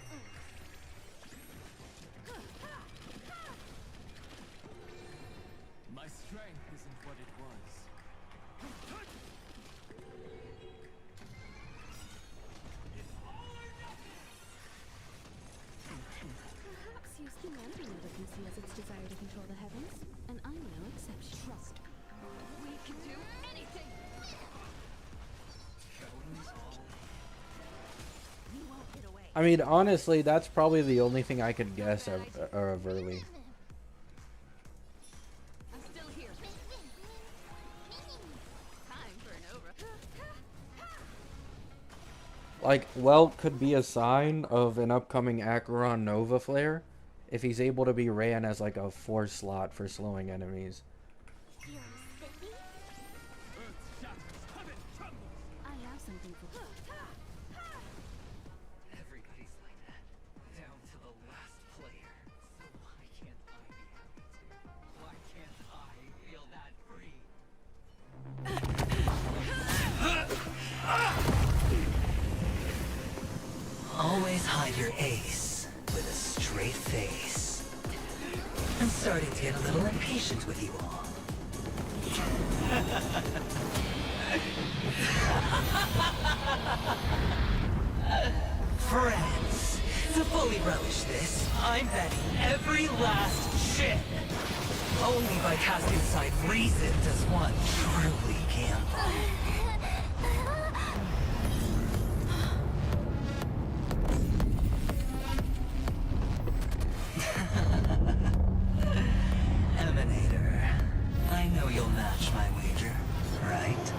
Perhaps humanity never conceals its desire to control the heavens, and I'm no exception. Trust. We can do anything! I mean, honestly, that's probably the only thing I could guess of early. I'm still here. Time for an over. Like, Welt could be a sign of an upcoming Acheron Nova Flare if he's able to be ran as like a force slot for slowing enemies. I have something for Everybody's like that, down to the last player. So why can't I be happy too? Why can't I feel that free? Always hide your ace with a straight face. I'm starting to get a little impatient with you all. Friends, to fully relish this, I'm betting every last chip. Only by casting aside reason does one truly gamble. Emanator, I know you'll match my wager, right?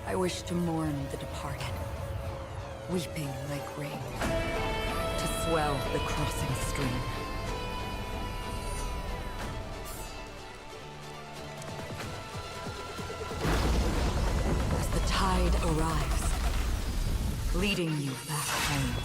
I wish to mourn the departed, weeping like rain, to swell the crossing stream. As the tide arrives, leading you back home.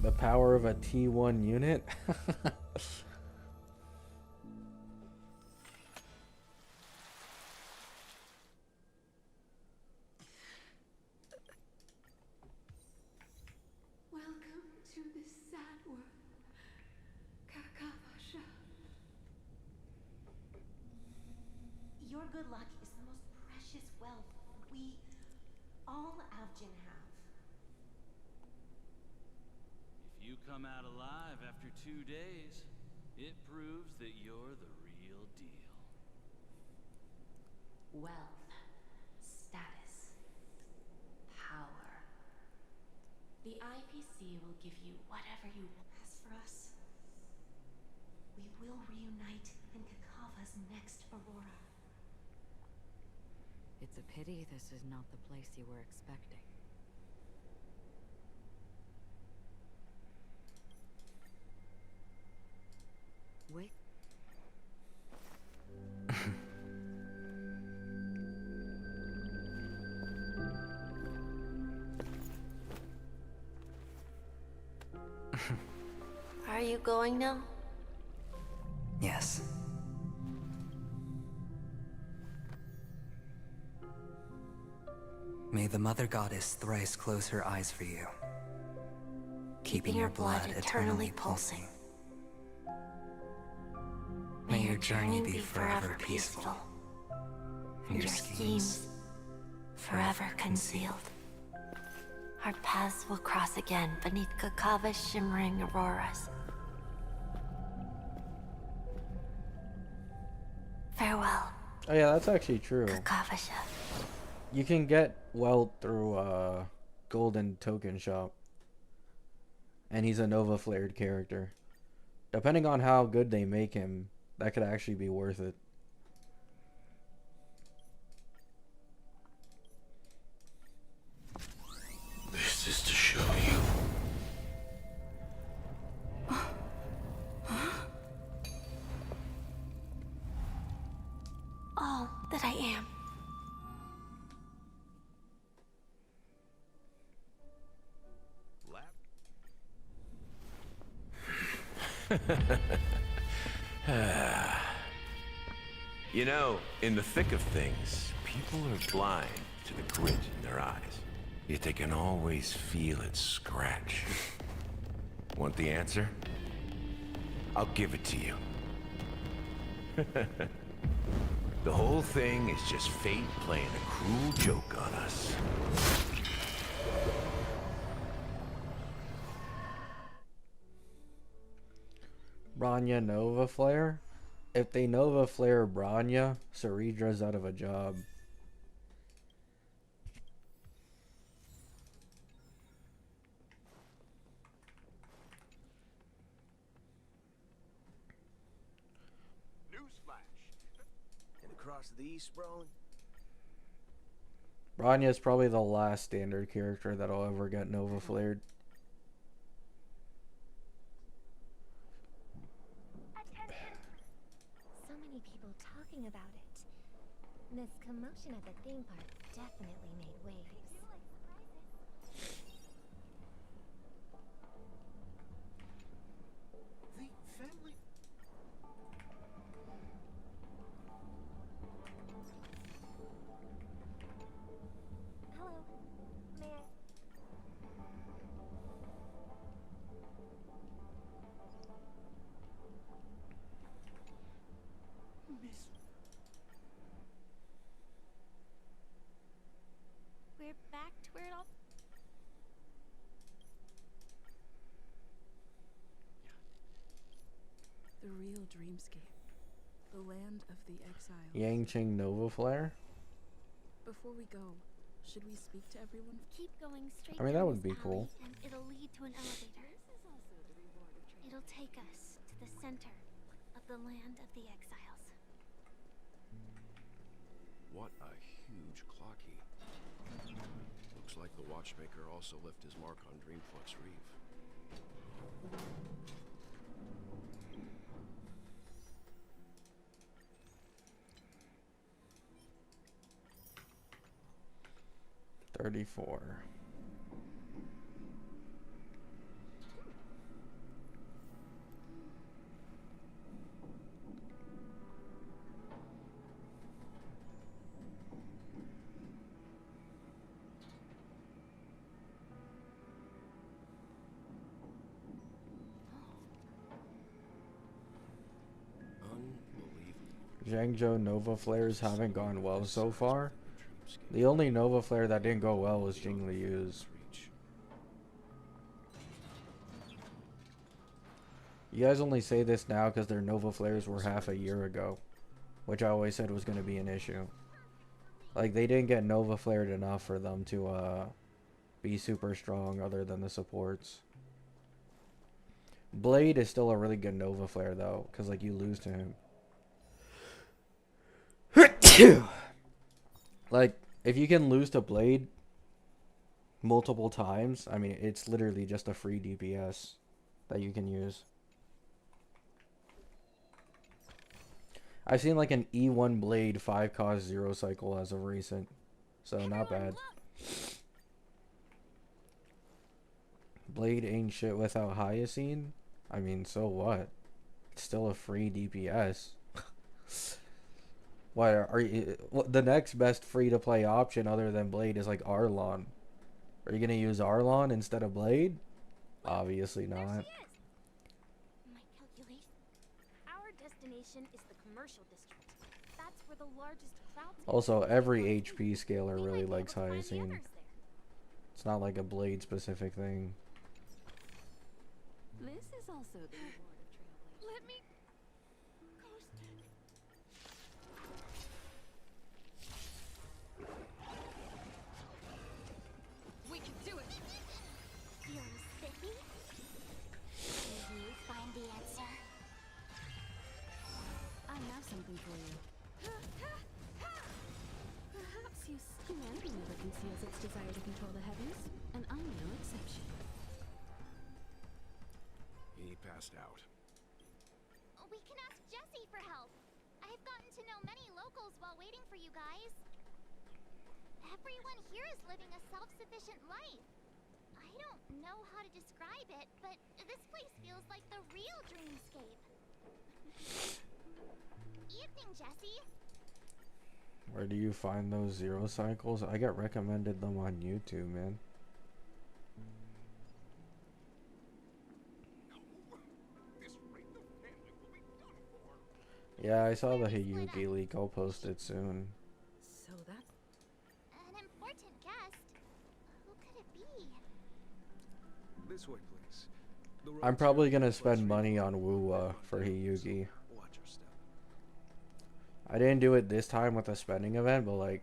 The power of a T1 unit? Welcome to this sad world, Kakavasha. Your good luck is the most precious wealth we, all Avgin, have. If you come out alive after 2 days, it proves that you're the real deal. Wealth, status, power. The IPC will give you whatever you want. As for us, we will reunite in Kakava's next Aurora. It's a pity this is not the place you were expecting. Wait. Are you going now? Yes. May the Mother Goddess thrice close her eyes for you, keeping your blood eternally pulsing. May your journey be forever peaceful, and your schemes forever concealed. Our paths will cross again beneath Kakava's shimmering auroras. Farewell, Oh yeah, that's actually true. Kakavasha. You can get Welt through Golden Token Shop. And he's a Nova Flared character. Depending on how good they make him, that could actually be worth it. This is to show you. You know, in the thick of things, people are blind to the grit in their eyes. Yet they can always feel it scratch. Want the answer? I'll give it to you. The whole thing is just fate playing a cruel joke on us. Branya Nova Flare? If they Nova Flare Branya, Ceredra's out of a job. And across these sprawling? Branya's probably the last standard character that'll ever get Nova Flared. So many people talking about it. This commotion at the theme park definitely made waves. The family... Hello. May I... Miss... We're back to where it all... The real Dreamscape. The land of the exiles. Yangqing Nova Flare? Before we go, should we speak to everyone? Keep going straight I mean, that down would this be cool. alley, and it'll lead to an elevator. It'll take us to the center of the land of the exiles. What a huge Clockie. Looks like the watchmaker also left his mark on Dreamflux Reef. $34. Zhangzhou Nova Flares haven't gone well so far. The only Nova Flare that didn't go well was Jingliu's. You guys only say this now because their Nova Flares were half a year ago, which I always said was going to be an issue. Like, they didn't get Nova Flared enough for them to be super strong other than the supports. Blade is still a really good Nova Flare though, because like you lose to him. Like, if you can lose to Blade multiple times, I mean, it's literally just a free DPS that you can use. I've seen like an E1 Blade 5 cost 0 cycle as of recent, so not bad. Blade ain't shit without Hyacine. I mean, so what? It's still a free DPS. Why are you? The next best free-to-play option other than Blade is like Arlon. Are you gonna use Arlon instead of Blade? Obviously not. My calculation. Our destination is the commercial district. That's where the largest crowds. Also, every HP scaler really likes Hyacine. It's not like a Blade specific thing. This is also the reward of trailblazing. Let me. We can do it. Feeling spiffy? Did you find the answer? I have something for you. Perhaps humanity never conceals its desire to control the heavens, and I'm no exception. He passed out. We can ask Jessie for help. I've gotten to know many locals while waiting for you guys. Everyone here is living a self-sufficient life. I don't know how to describe it, but this place feels like the real Dreamscape. Dreamscape. Evening, Jesse. Where do you find those zero cycles? I got recommended them on YouTube, man. Yeah, I saw the Hiyugi leak. I'll post it soon. So that's An important guest. Who could it be? This way, please. The I'm road's probably here. gonna Let's spend read money the on Woo for Hiyugi. Watch your step. I didn't do it this time with a spending event, but like,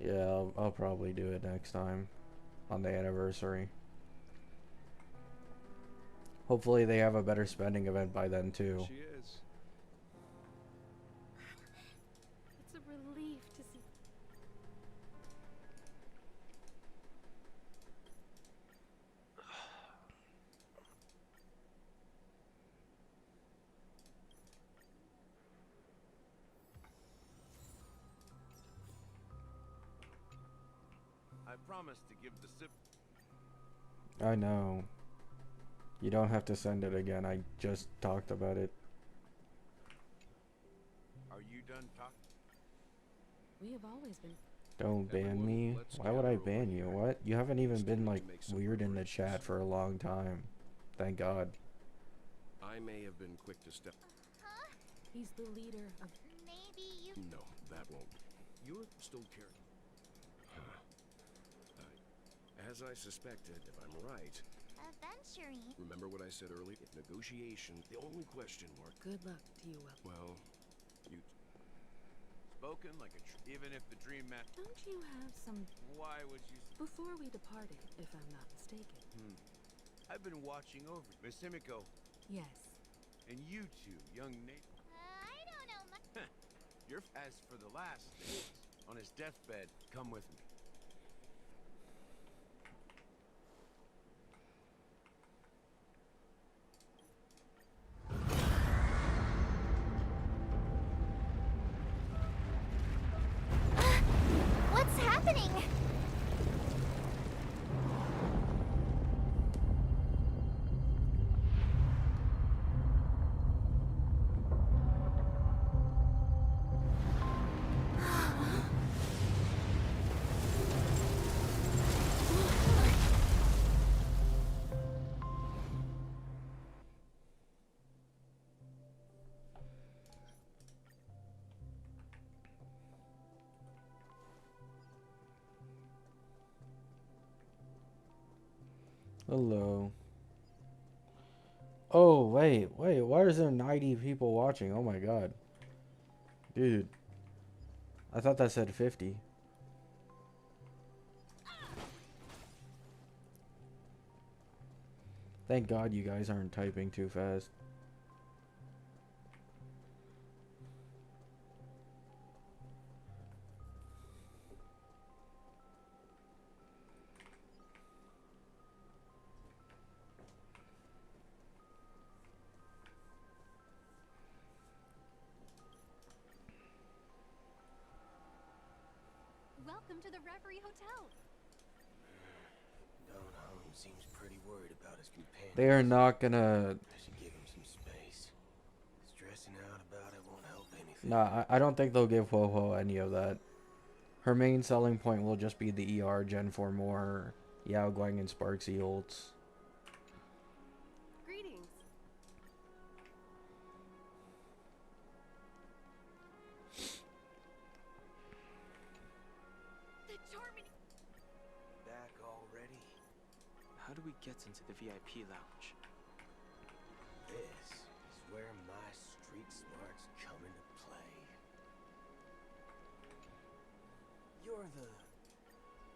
yeah, I'll probably do it next time on the anniversary. Hopefully they have a better spending event by then too. She is. it's a relief to see. I promised to give the sip. I know. You don't have to send it again. I just talked about it. Are you done talking? We have always been. Don't ban me. Why would I ban you? What? You haven't even been like weird in the chat for a long time. Thank God. I may have been quick to step. Huh? He's the leader of. Maybe you. No, that won't. You're still carrying. As I suspected, if I'm right. Aventurine. Remember what I said earlier? If negotiation, the only question mark. Good luck to you, Will. Well, you. Spoken like a even if the dream match. Don't you have some? Why would you? Before we departed, if I'm not mistaken. I've been watching over Miss Himiko Yes. and you two, young Nate. I don't know much. You're as for the last days on his deathbed. Come with me. What's happening? Hello. Oh, wait. Why is there 90 people watching? Oh my God. Dude. I thought that said 50. Thank God you guys aren't typing too fast. Welcome to the Reverie Hotel. Don Hanu seems pretty worried about his companion. They are not gonna. I should give him some space. Stressing out about it won't help anything. Nah, I don't think they'll give Ho-Ho any of that. Her main selling point will just be the ER gen for more Yao Guang and Sparksy ults. Greetings. The charming. Back already? How do we get into the VIP lounge? This is where my street smarts come into play. You're the...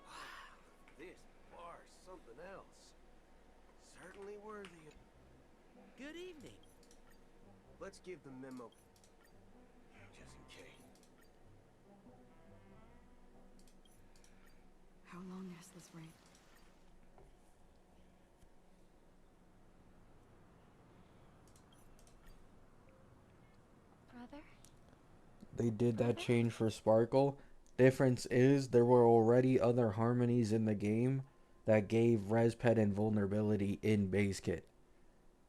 Wow, this bar's something else. Certainly worthy of... Good evening. Let's give the memo... just in case. How long has this reign? Brother? They did that change for Sparkle. Difference is there were already other harmonies in the game that gave Respet invulnerability in base kit.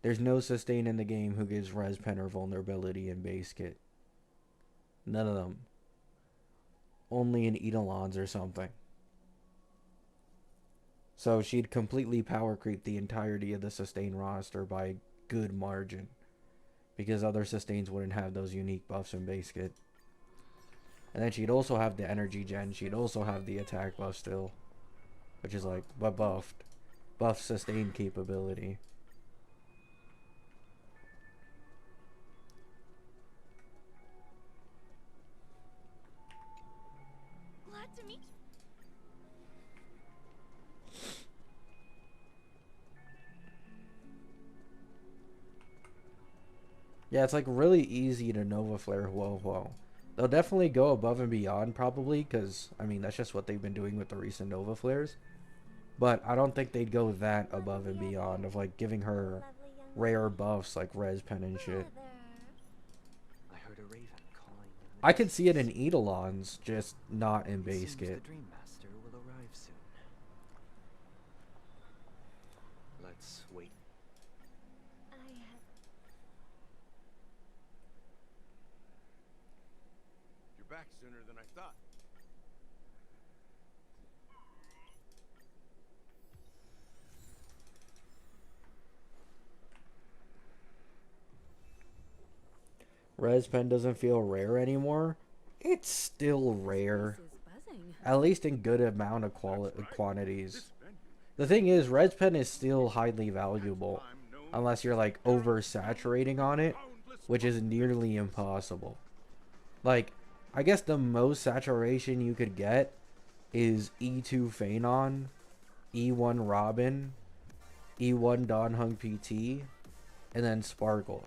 There's no sustain in the game who gives res pen or vulnerability in base kit. None of them. Only in Eidolons or something. So she'd completely power creep the entirety of the sustain roster by a good margin. Because other sustains wouldn't have those unique buffs in base kit. And then she'd also have the energy gen. She'd also have the attack buff still. Which is like, but buffed. Buff sustain capability. Glad to meet you. Yeah, it's like really easy to Nova Flare Whoa. They'll definitely go above and beyond probably, because, I mean, that's just what they've been doing with the recent Nova Flares. But I don't think they'd go that above and beyond of, like, giving her rare buffs like Res Pen and shit. I heard a raven calling. I could see it in Eidolons, just not in base Seems kit. the Dream Master will arrive soon. Let's wait. You're back sooner than I thought. Res Pen doesn't feel rare anymore. It's still rare. At least in good amount of quantities. The thing is, Res Pen is still highly valuable. Unless you're like oversaturating on it. Which is nearly impossible. Like, I guess the most saturation you could get is E2 Phanon, E1 Robin, E1 Don Hung PT, and then Sparkle.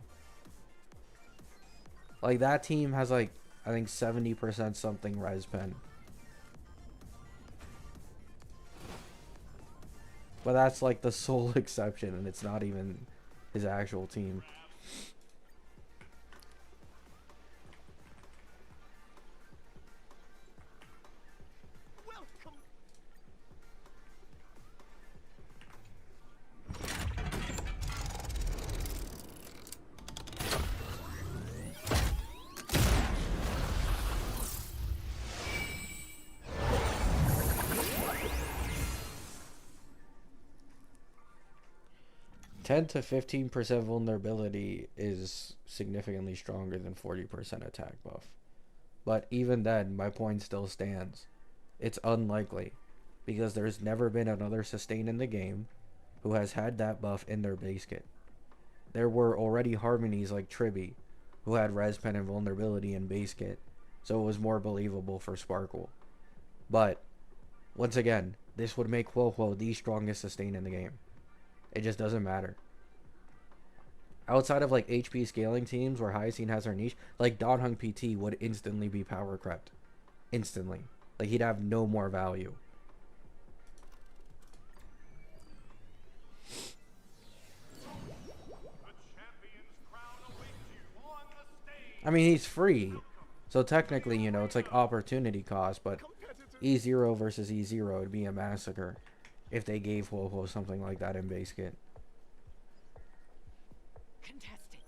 Like, that team has, like, I think 70% something res pen. But that's, like, the sole exception, and it's not even his actual team. To 15% vulnerability is significantly stronger than 40% attack buff. But even then, my point still stands. It's unlikely, because there's never been another sustain in the game who has had that buff in their base kit. There were already harmonies like Tribby, who had res pen and vulnerability in base kit, so it was more believable for Sparkle. But, once again, this would make Huohuo the strongest sustain in the game. It just doesn't matter. Outside of like HP scaling teams where Hyacine has her niche, like Don Hung PT would instantly be power crept. Instantly. Like he'd have no more value. I mean, he's free. So technically, you know, it's like opportunity cost, but E0 versus E0 would be a massacre if they gave Huohuo something like that in base kit. Contesting.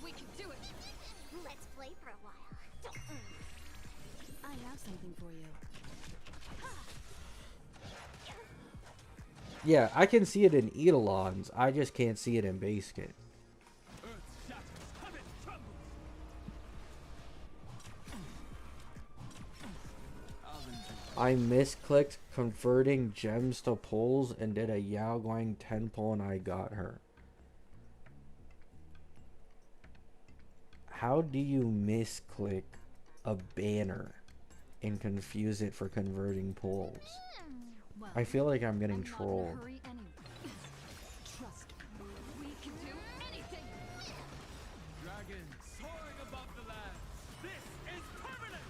We can do it. Let's play for a while. I have something for you. Yeah, I can see it in Eidolons. I just can't see it in base kit. I misclicked converting gems to poles and did a Yao Guang 10 pull and I got her. How do you misclick a banner and confuse it for converting poles? I feel like I'm getting trolled. Trust me, we can do anything. Dragon soaring above the land. This is permanent.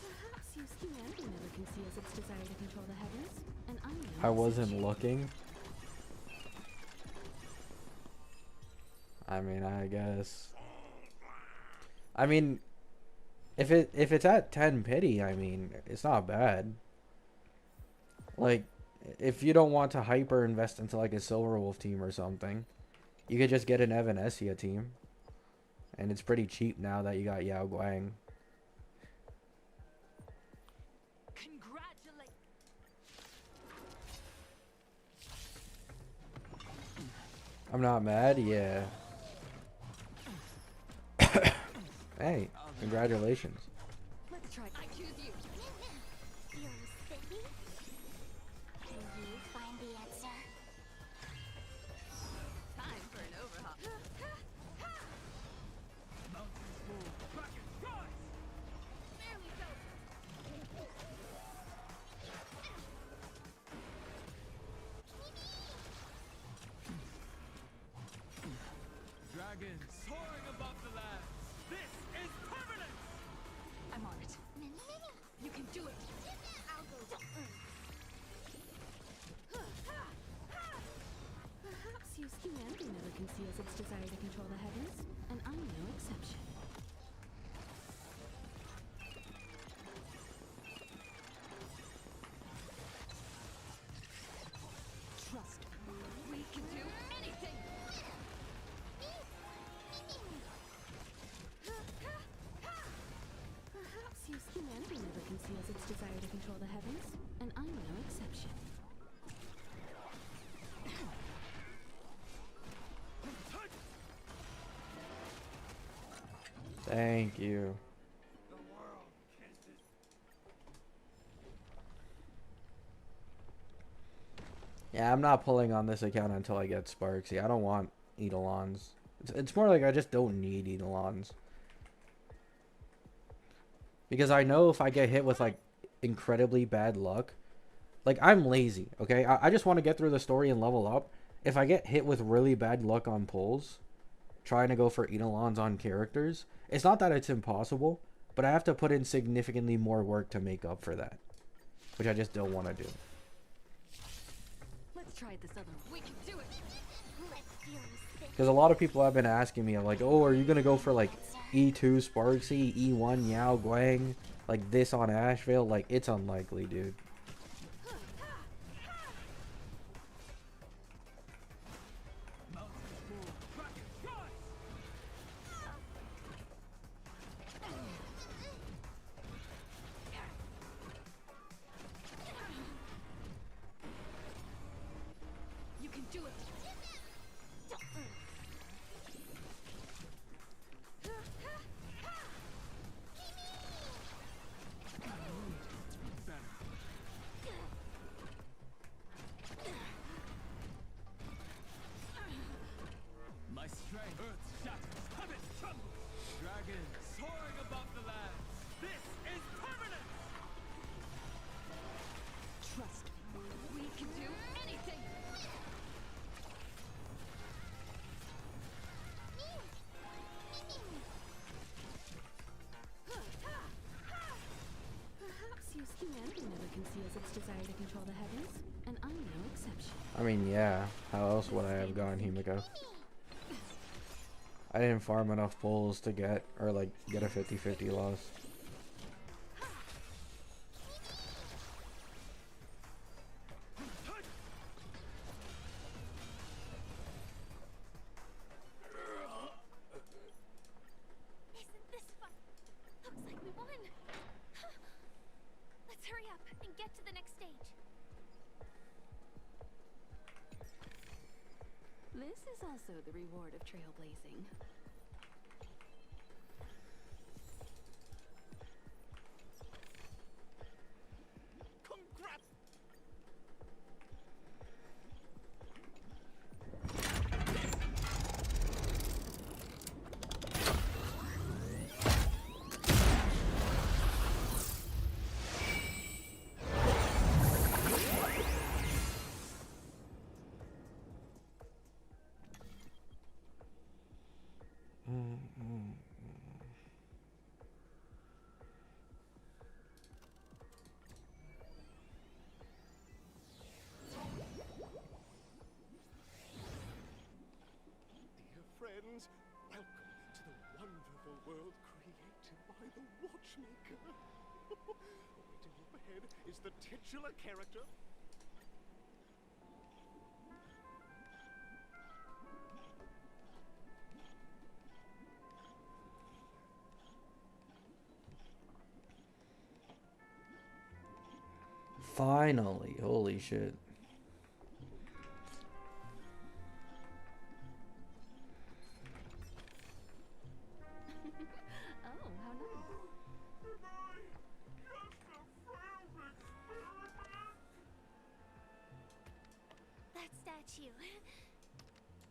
Perhaps Yusuke Mango never conceals its desire to control the heavens, and I know I wasn't looking. I mean, I guess. I mean, if it's at 10 pity, I mean, it's not bad. Like, if you don't want to hyper invest into like a Silver Wolf team or something, you could just get an Evanescia team. And it's pretty cheap now that you got Yao Guang. I'm not mad, yeah. Hey, congratulations. Let's try. I choose you. Feeling sticky? Can you find the answer? Time for an overhaul. Mountains move. Rocket, rise! There we go. Dragons soaring above the land. This is permanent! I'm on it. You can do it. I'll go. Perhaps use humanity never conceals its desire to control the heavens, and I'm no exception. Trust me. We can do anything! Perhaps use humanity never conceals its desire to control the heavens, and I'm no exception. Thank you. Yeah, I'm not pulling on this account until I get Sparksy. I don't want Eidolons. It's more like I just don't need Eidolons. Because I know if I get hit with, like, incredibly bad luck... Like, I'm lazy, okay? I just want to get through the story and level up. If I get hit with really bad luck on pulls, trying to go for Eidolons on characters, it's not that it's impossible, but I have to put in significantly more work to make up for that. Which I just don't want to do. Let's try this other one. We can do it! Because a lot of people have been asking me, I'm like, oh, are you going to go for, like, E2 Sparksy, E1 Yao Guang, like this on Asheville? Like, it's unlikely, dude. You can do it! My strength, earth shatters, heaven trembles. Dragons soaring above the land. This is permanent! Trust me. We can do anything! Perhaps use humanity never conceals its desire to control the heavens, and I'm no exception. I mean, yeah. How else would I have gone Himiko? I didn't farm enough pulls to get, or like, get a 50-50 loss. Isn't this fun? Looks like we won. Let's hurry up and get to the next stage. This is also the reward of trailblazing. Congrats! friends. Welcome to the wonderful world created by the Watchmaker. Waiting up ahead is the titular character. Finally, holy shit. Oh, how nice. That statue.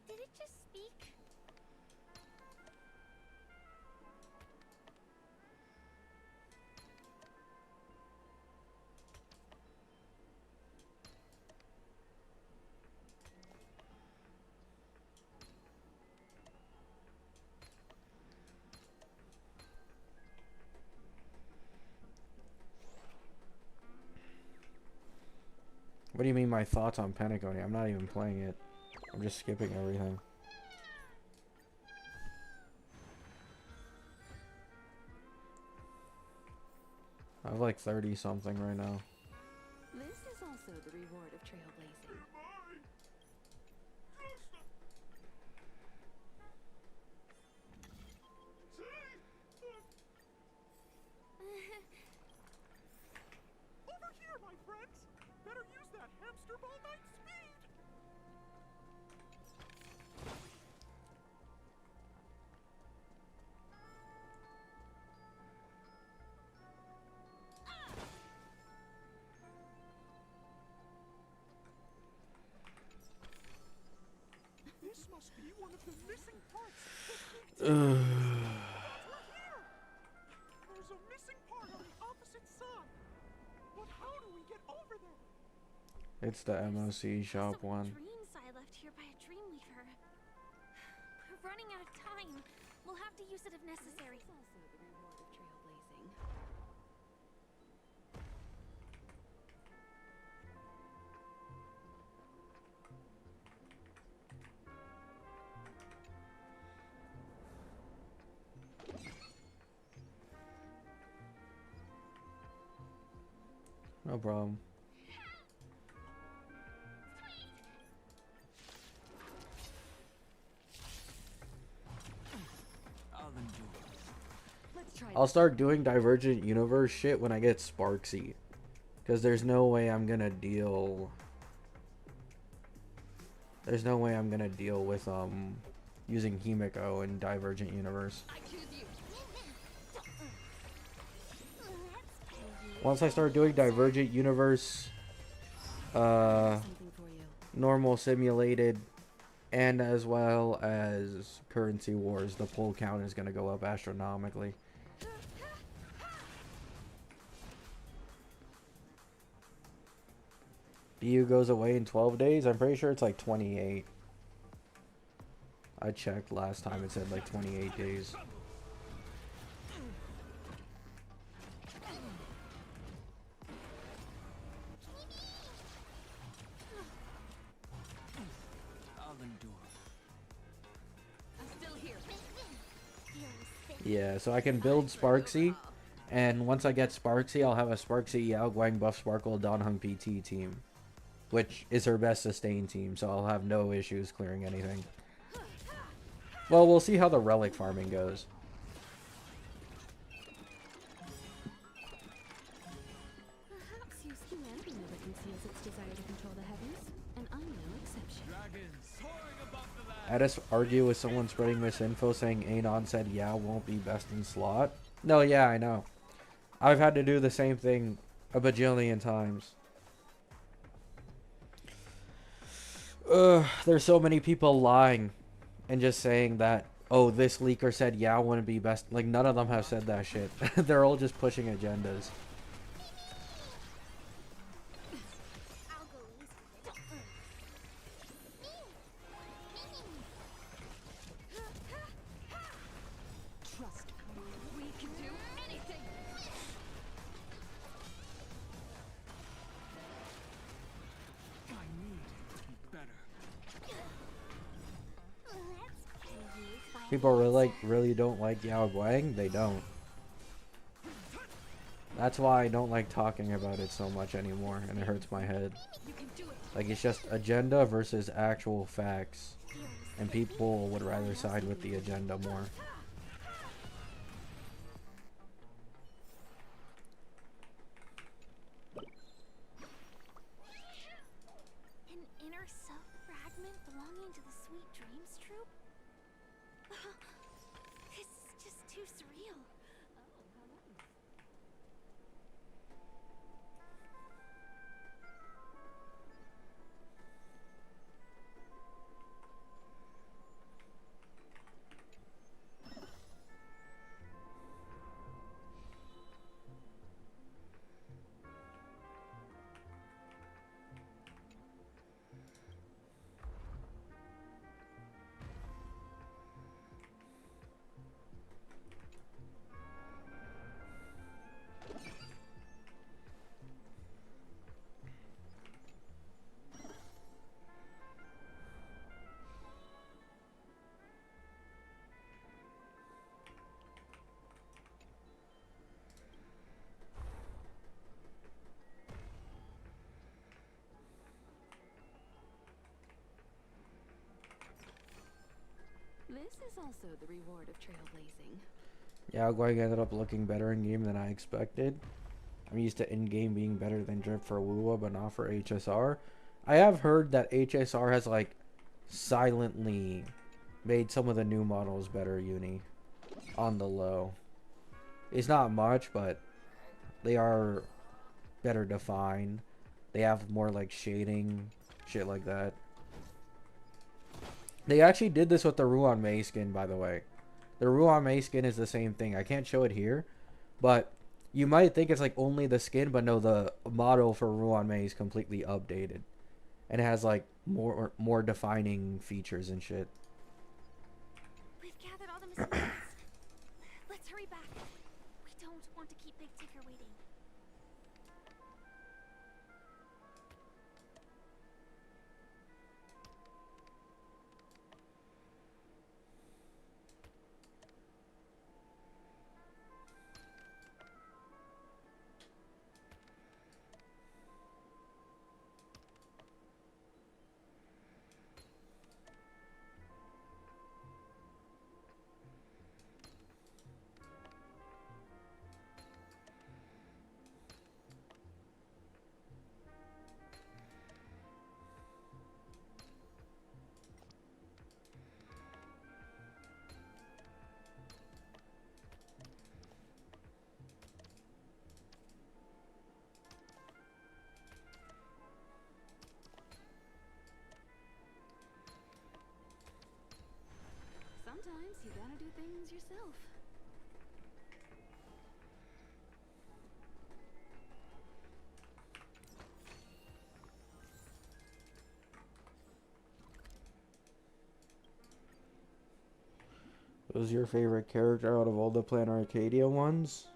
Did it just speak? What do you mean my thoughts on Pentagon? I'm not even playing it. I'm just skipping everything. I have like 30 something right now. This is also the reward of trailblazing. Over here, my friends! Better use that hamster ball night speed! This must be one of the missing parts. We're here! There's a missing part on the opposite side. But how do we get over there? It's the MOC shop one. Dreams I left here by a Dreamweaver. We're running out of time. We'll have to use it if necessary. This is also the reward of trailblazing. No problem. I'll start doing Divergent Universe shit when I get Sparksy. Because there's no way I'm gonna deal... There's no way I'm gonna deal with, using Himiko in Divergent Universe. Once I start doing Divergent Universe, normal simulated, and as well as Currency Wars, the pull count is gonna go up astronomically. BU goes away in 12 days? I'm pretty sure it's like 28. I checked last time, it said like 28 days. Yeah, so I can build Sparksy, and once I get Sparksy, I'll have a Sparksy, Yao Guang, Buff Sparkle, Donhung PT team, which is her best sustain team, so I'll have no issues clearing anything. Well, we'll see how the relic farming goes. Perhaps humanity never conceals its desire to control the heavens, and I'm no exception. I just argue with someone spreading misinfo saying Anon said Yao won't be best in slot. No, yeah, I know. I've had to do the same thing a bajillion times. There's so many people lying and just saying that, oh, this leaker said Yao wouldn't be best. Like, none of them have said that shit. They're all just pushing agendas. People really don't like Yao Guang. They don't. That's why I don't like talking about it so much anymore, and it hurts my head. Like, it's just agenda versus actual facts, and people would rather side with the agenda more. An inner self fragment belonging to the Sweet Dreams troupe? This is just too surreal. This is also the reward of trailblazing. Yao Guang ended up looking better in game than I expected. I'm used to in-game being better than drip for Wuwa, but not for HSR. I have heard that HSR has like silently made some of the new models better uni on the low. It's not much, but they are better defined. They have more like shading, shit like that. They actually did this with the Ruan Mei skin, by the way. The Ruan Mei skin is the same thing. I can't show it here, but you might think it's like only the skin, but no, the model for Ruan Mei is completely updated. And it has like more defining features and shit. We've gathered all the missing parts. Let's hurry back. We don't want to keep Big Ticker waiting. Sometimes you gotta do things yourself. Who's your favorite character out of all the Plan Arcadia ones?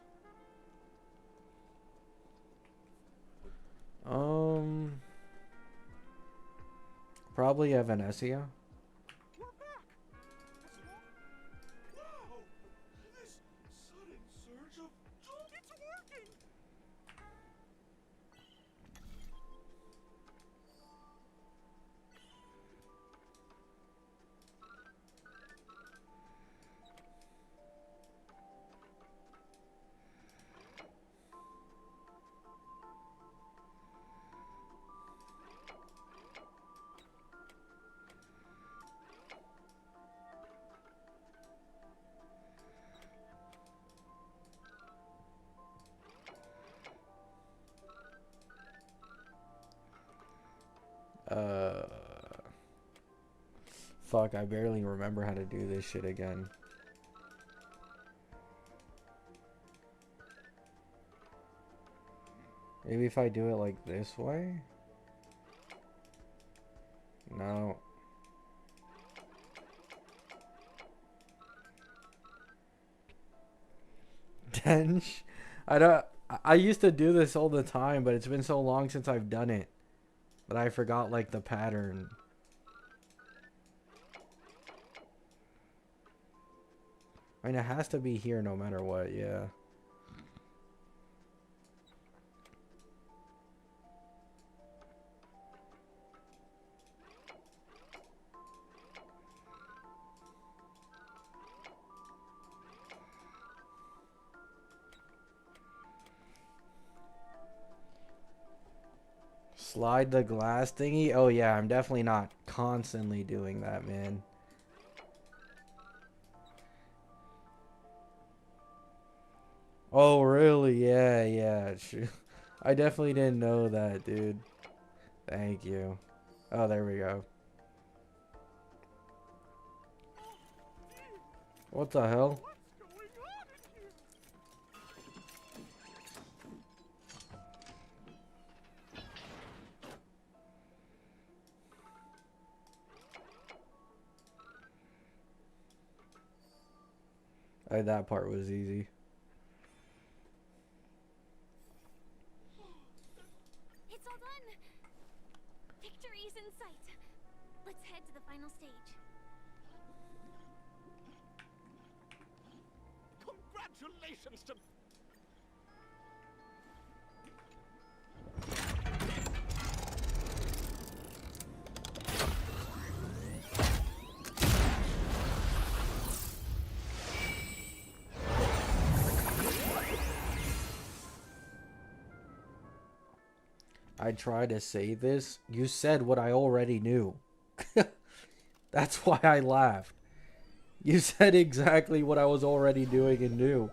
Probably Evanesia. We're back. Wow! This sudden surge of it's working. Fuck, I barely remember how to do this shit again. Maybe if I do it like this way? No. Dench? I used to do this all the time, but it's been so long since I've done it that I forgot like the pattern. I mean, it has to be here no matter what, yeah. Slide the glass thingy? Oh yeah, I'm definitely not constantly doing that, man. Oh really? Yeah, yeah. I definitely didn't know that, dude. Thank you. Oh, there we go. What the hell? That part was easy. It's all done. Victory's in sight. Let's head to the final stage. Congratulations to... I tried to say this. You said what I already knew. That's why I laughed. You said exactly what I was already doing and knew.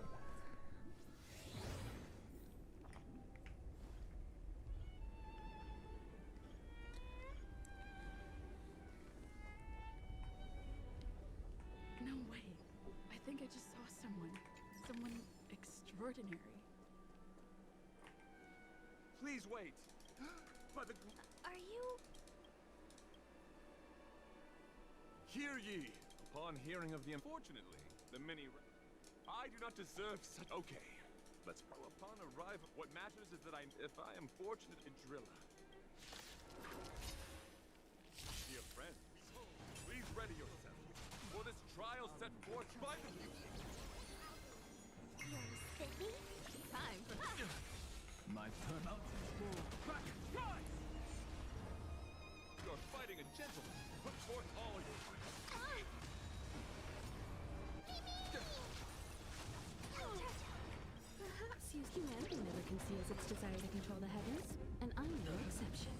No way. I think I just saw someone. Someone extraordinary. Please wait. By the... Are you... Hear ye! Upon hearing of the... Unfortunately, the many... I do not deserve such... Okay. Let's go upon arrival. What matters is that if I am fortunate in Drilla. Dear friends, please ready yourself for this trial set forth by the... You're spiffy? Time for... My turn out. Rise! You're fighting a gentleman. Put forth all your might. Perhaps used humanity never conceals its desire to control the heavens, and I'm no exception.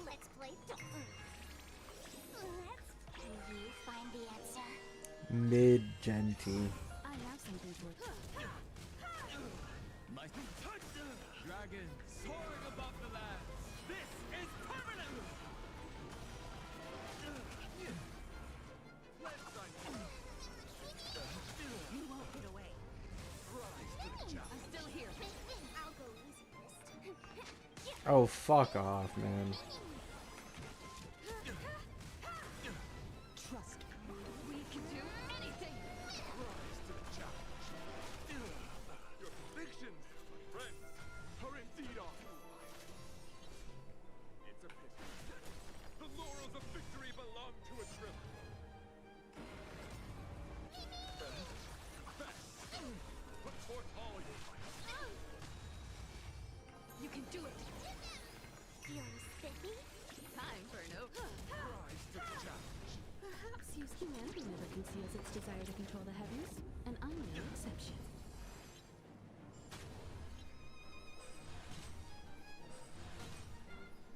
Let's play Can you find the answer? Mid-genty. I have something to look. My dragon soaring above the land. This is permanent. You won't get away. I'm still here. I'll go easy first. Oh, fuck off, man. Trust me. We can do anything. Rise to the challenge. Your convictions, my friends, are indeed awful. It's a pity. The laurels of victory belong to a driller. Put forth all your might. You can do it. You're spiffy? Time for an open. Rise to the challenge. Perhaps used humanity never conceals its desire to control the heavens, and I'm no exception.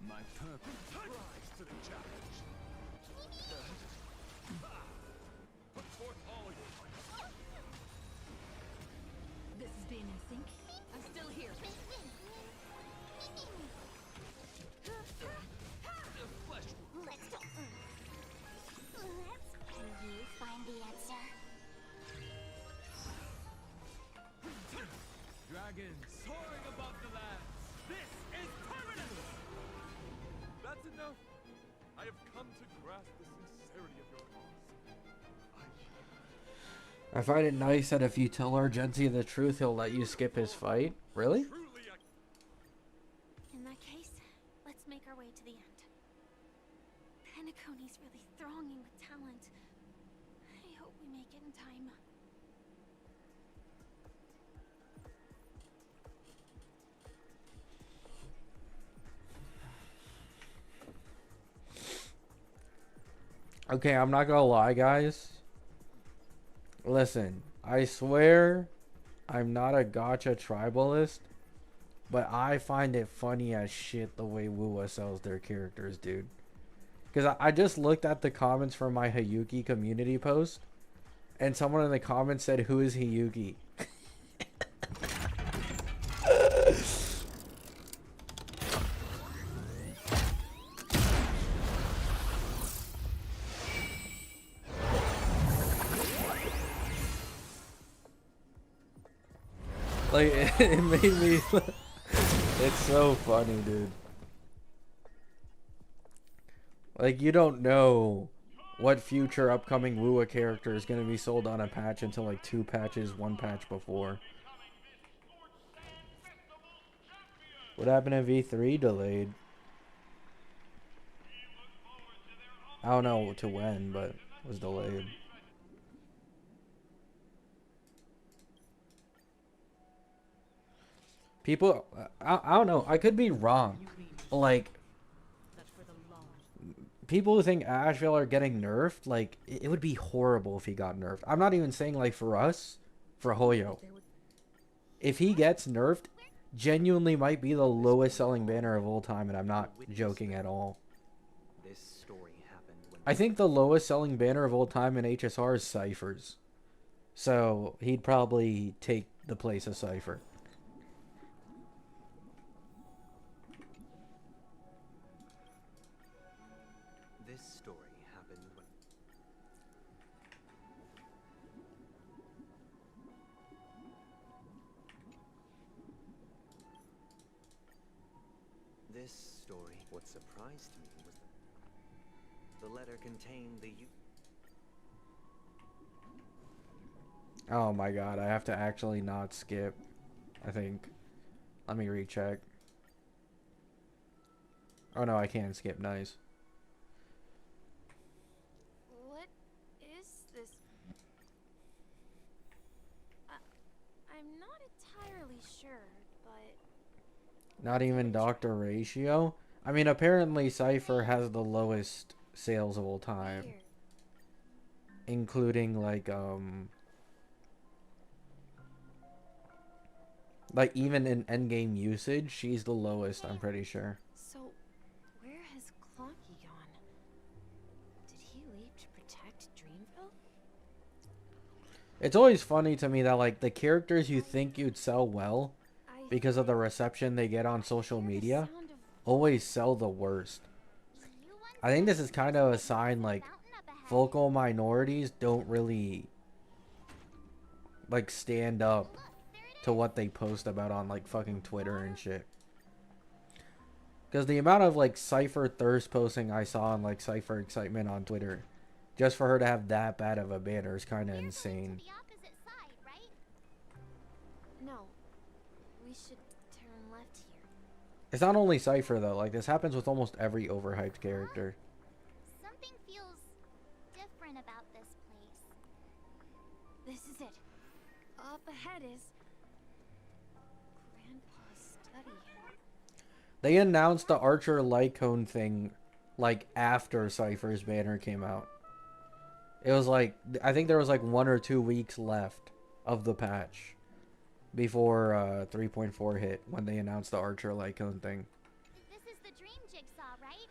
My purpose. Rise to the challenge. Put forth all your might. This is being in sync. I'm still here. Flesh. Let's go. Can you find the answer? Dragon soaring above the lands. This is permanent. That's enough. I have come to grasp the sincerity of your cause. I find it nice that if you tell Argenti the truth, he'll let you skip his fight. Really? Truly, In that case, let's make our way to the end. Penacony's really thronging with talent. I hope we make it in time. Okay, I'm not gonna lie, guys. Listen, I swear I'm not a gacha tribalist, but I find it funny as shit the way Wuwa sells their characters, dude. Because I just looked at the comments from my Hayuki community post, and someone in the comments said, "Who is Hayuki?" Like, it made me... It's so funny, dude. Like, you don't know what future upcoming Wuwa character is going to be sold on a patch until like 2 patches, 1 patch before. What happened to V3 delayed? I don't know to when, but it was delayed. People, I don't know, I could be wrong. Like, people who think Asheville are getting nerfed, like, it would be horrible if he got nerfed. I'm not even saying, like, for us, for Hoyo. If he gets nerfed, genuinely might be the lowest selling banner of all time, and I'm not joking at all. I think the lowest selling banner of all time in HSR is Cypher's. So, he'd probably take the place of Cypher. This story, what surprised me was the letter contained the Oh my god, I have to actually not skip, I think. Let me recheck. Oh no, I can't skip, nice. What is this? I'm not entirely sure, but... Not even Dr. Ratio? I mean, apparently Cypher has the lowest sales of all time. Including, like even in endgame usage, she's the lowest, I'm pretty sure. So, where has Clockie gone? Did he leave to protect Dreamville? It's always funny to me that, like, the characters you think you'd sell well because of the reception they get on social media always sell the worst. I think this is kind of a sign, like, vocal minorities don't really, like, stand up to what they post about on, like, fucking Twitter and shit. Because the amount of, like, Cypher thirst posting I saw on, like, Cypher excitement on Twitter, just for her to have that bad of a banner is kind of insane. No. We should turn left here. It's not only Cypher, though. Like, this happens with almost every overhyped character. Something feels different about this place. This is it. Up ahead is... Grandpa's study. They announced the Archer Lycone thing, like, after Cypher's banner came out. It was like, I think there was like 1 or 2 weeks left of the patch before 3.4 hit when they announced the Archer Lycone thing. This is the dream Jigsaw, right?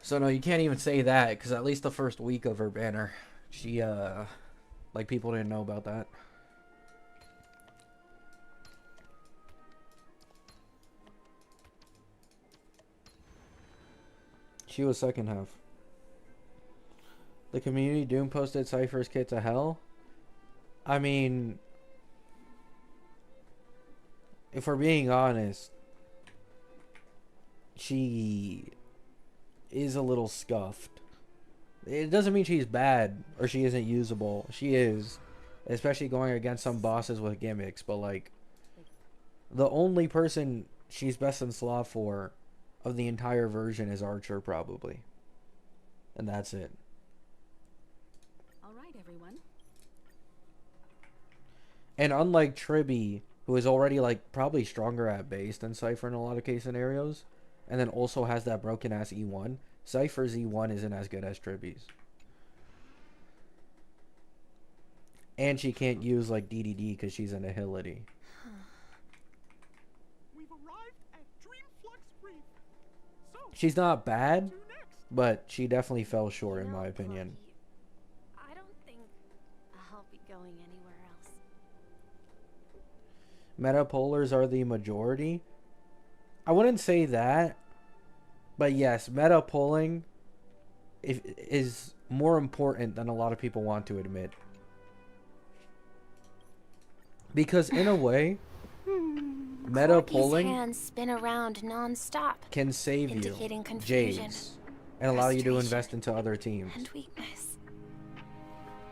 So no, you can't even say that, because at least the first week of her banner, she, like, people didn't know about that. She was second half. The community Doom posted Cypher's kit to hell. I mean, if we're being honest, she is a little scuffed. It doesn't mean she's bad or she isn't usable. She is, especially going against some bosses with gimmicks. But, like, the only person she's best in slot for of the entire version is Archer, probably. And that's it. All right, everyone. And unlike Tribby, who is already like probably stronger at base than Cypher in a lot of case scenarios, and then also has that broken ass E1, Cypher's E1 isn't as good as Tribby's. And she can't use like DDD because she's an Ahility. We've arrived at Dreamflux Reef. So, She's not bad, but she definitely fell short in my opinion. I don't think I'll be going anywhere else. Metapolars are the majority. I wouldn't say that, but yes, metapolling is more important than a lot of people want to admit. Because in a way, metapolling hands spin around non-stop, can save you indicating confusion, Jades and allow you to invest into other teams. and weakness.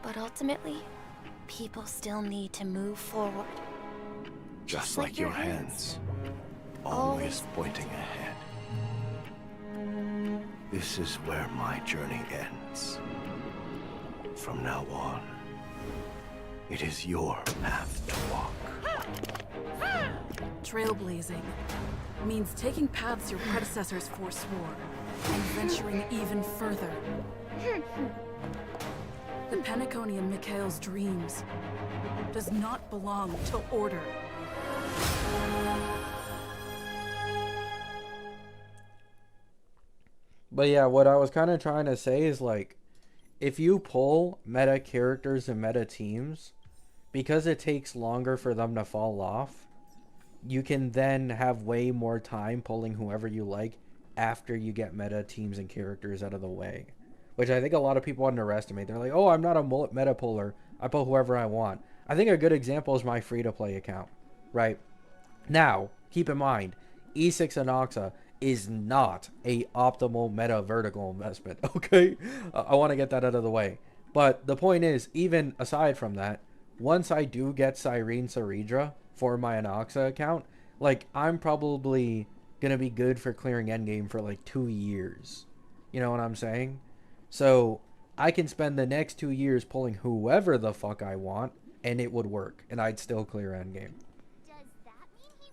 But ultimately, people still need to move forward. Just like your hands, always pointing ahead. This is where my journey ends. From now on, it is your path to walk. Trailblazing means taking paths your predecessors forswore and venturing even further. The Penaconian Mikhail's dreams does not belong to Order. But yeah, what I was kind of trying to say is like, if you pull meta characters and meta teams, because it takes longer for them to fall off, you can then have way more time pulling whoever you like after you get meta teams and characters out of the way. Which I think a lot of people underestimate. They're like, oh, I'm not a meta puller. I pull whoever I want. I think a good example is my free-to-play account, right? Now, keep in mind, E6 Anoxa is not a optimal meta vertical investment, okay? I want to get that out of the way. But the point is, even aside from that, once I do get Cyrene Ceridra for my Anoxa account, like, I'm probably going to be good for clearing endgame for like 2 years. You know what I'm saying? So, I can spend the next 2 years pulling whoever the fuck I want, and it would work, and I'd still clear endgame. Does that mean he's...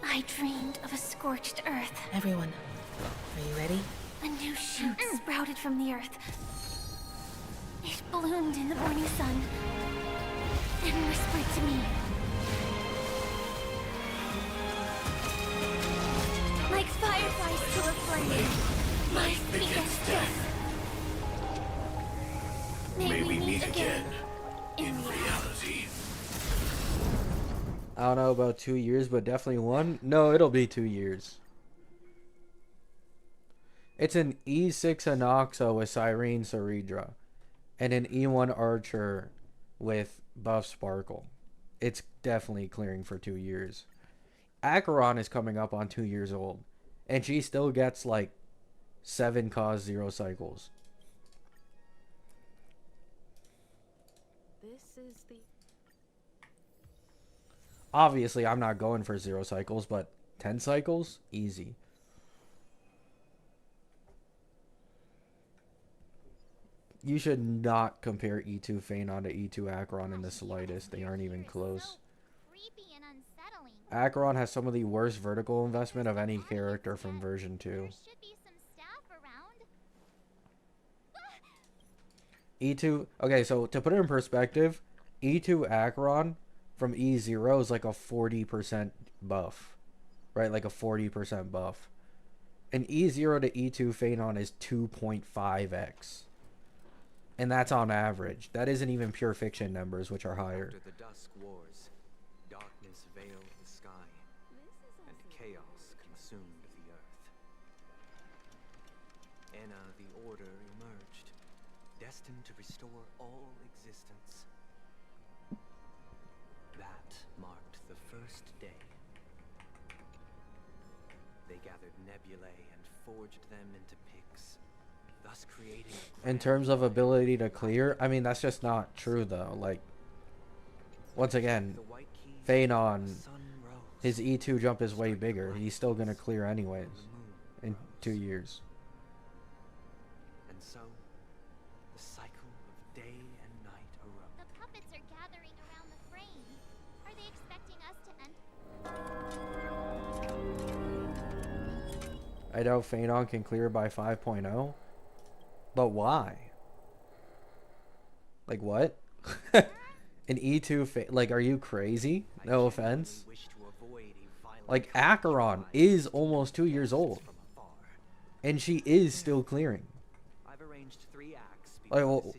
I dreamed of a scorched earth. Everyone, are you ready? A new shoot sprouted from the earth. It bloomed in the morning sun and whispered to me. Like fireflies to a flame, life begets death. May we meet again in reality. I don't know about 2 years, but definitely one. No, it'll be 2 years. It's an E6 Anoxa with Cyrene Ceridra. And an E1 Archer with Buff Sparkle. It's definitely clearing for 2 years. Acheron is coming up on 2 years old. And she still gets like 7 cause 0 cycles. This is the... Obviously, I'm not going for 0 cycles, but 10 cycles? Easy. You should not compare E2 Phanon to E2 Acheron in the slightest. They aren't even close. Creepy and unsettling. Acheron has some of the worst vertical investment of any character from version 2. There should be some staff around. E2, okay, so to put it in perspective, E2 Acheron from E0 is like a 40% buff, right? Like a 40% buff. And E0 to E2 Phanon is 2.5x. And that's on average. That isn't even pure fiction numbers, which are higher. After the dusk wars, darkness veiled the sky, and chaos consumed the earth. Enna, the Order, emerged, destined to restore all existence. That marked the first day. They gathered nebulae and forged them into pigs, thus creating a In terms of ability to clear, I mean, that's just not true, though. Like, once again, Phanon, his E2 jump is way bigger. He's still gonna clear anyways in 2 years. And so, the cycle of day and night arose. The puppets are gathering around the frame. Are they expecting us to enter? I know Phanon can clear by 5.0, but why? Like what? An E2 like, are you crazy? No offense. Like, Acheron is almost 2 years old, and she is still clearing. Like, well,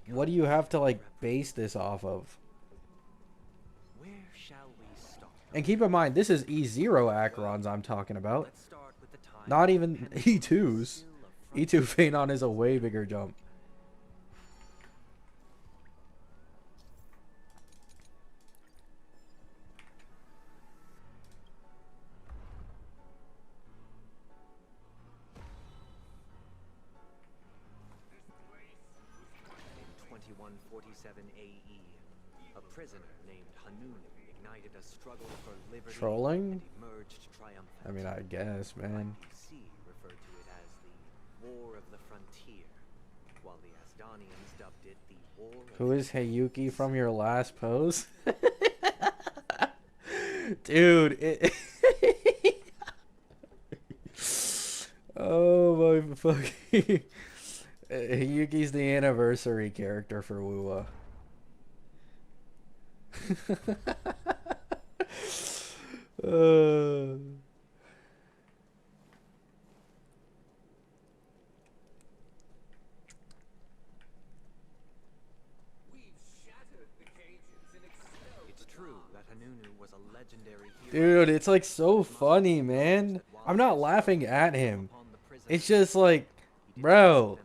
what do you have to like base this off of? And keep in mind, this is E0 Acherons I'm talking about. Not even E2s. E2 Phanon is a way bigger jump. In 2147 AE, a prisoner named Hanu ignited a struggle for liberty. Trolling? And emerged triumphant. I mean, I guess, man. YPC referred to it as the War of the Frontier, while the Asdanians dubbed it the War of Who is Heyuki from your last pose? Dude, oh my fucking... Heyuki's the anniversary character for Wuwa. It's true that Hanu was a legendary hero. Dude, it's like so funny, man. I'm not laughing at him. It's just like, bro,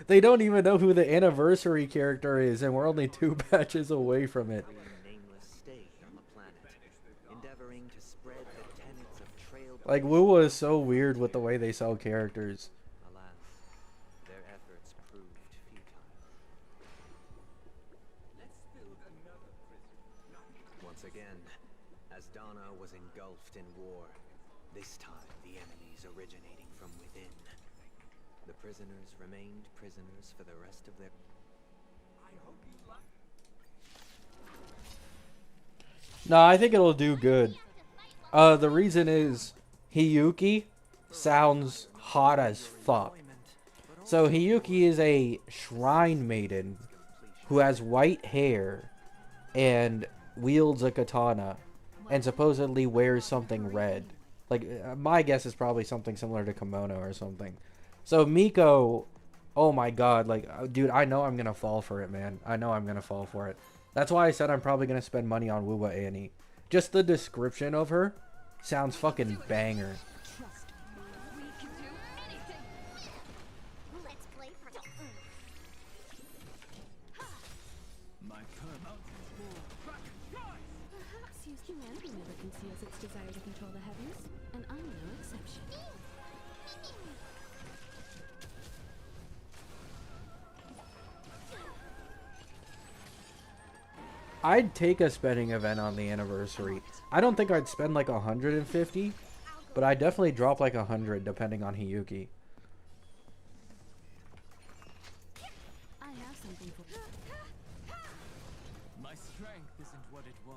they don't even know who the anniversary character is, and we're only 2 patches away from it. Like, Wuwa is so weird with the way they sell characters. Alas, their efforts proved futile. Once again, Asdana was engulfed in war. This time, the enemies originating from within. The prisoners remained prisoners for the rest of their... No, I think it'll do good. The reason is Heyuki sounds hot as fuck. So Heyuki is a shrine maiden who has white hair and wields a katana and supposedly wears something red. Like, my guess is probably something similar to kimono or something. So Miko, oh my god, like, dude, I know I'm gonna fall for it, man. I know I'm gonna fall for it. That's why I said I'm probably gonna spend money on Wuwa Annie. Just the description of her sounds fucking banger. Perhaps used humanity never conceals its desire to control the heavens, and I'm no exception. I'd take a spending event on the anniversary. I don't think I'd spend like 150, but I'd definitely drop like 100 depending on Heyuki. I have something for My strength isn't what it was.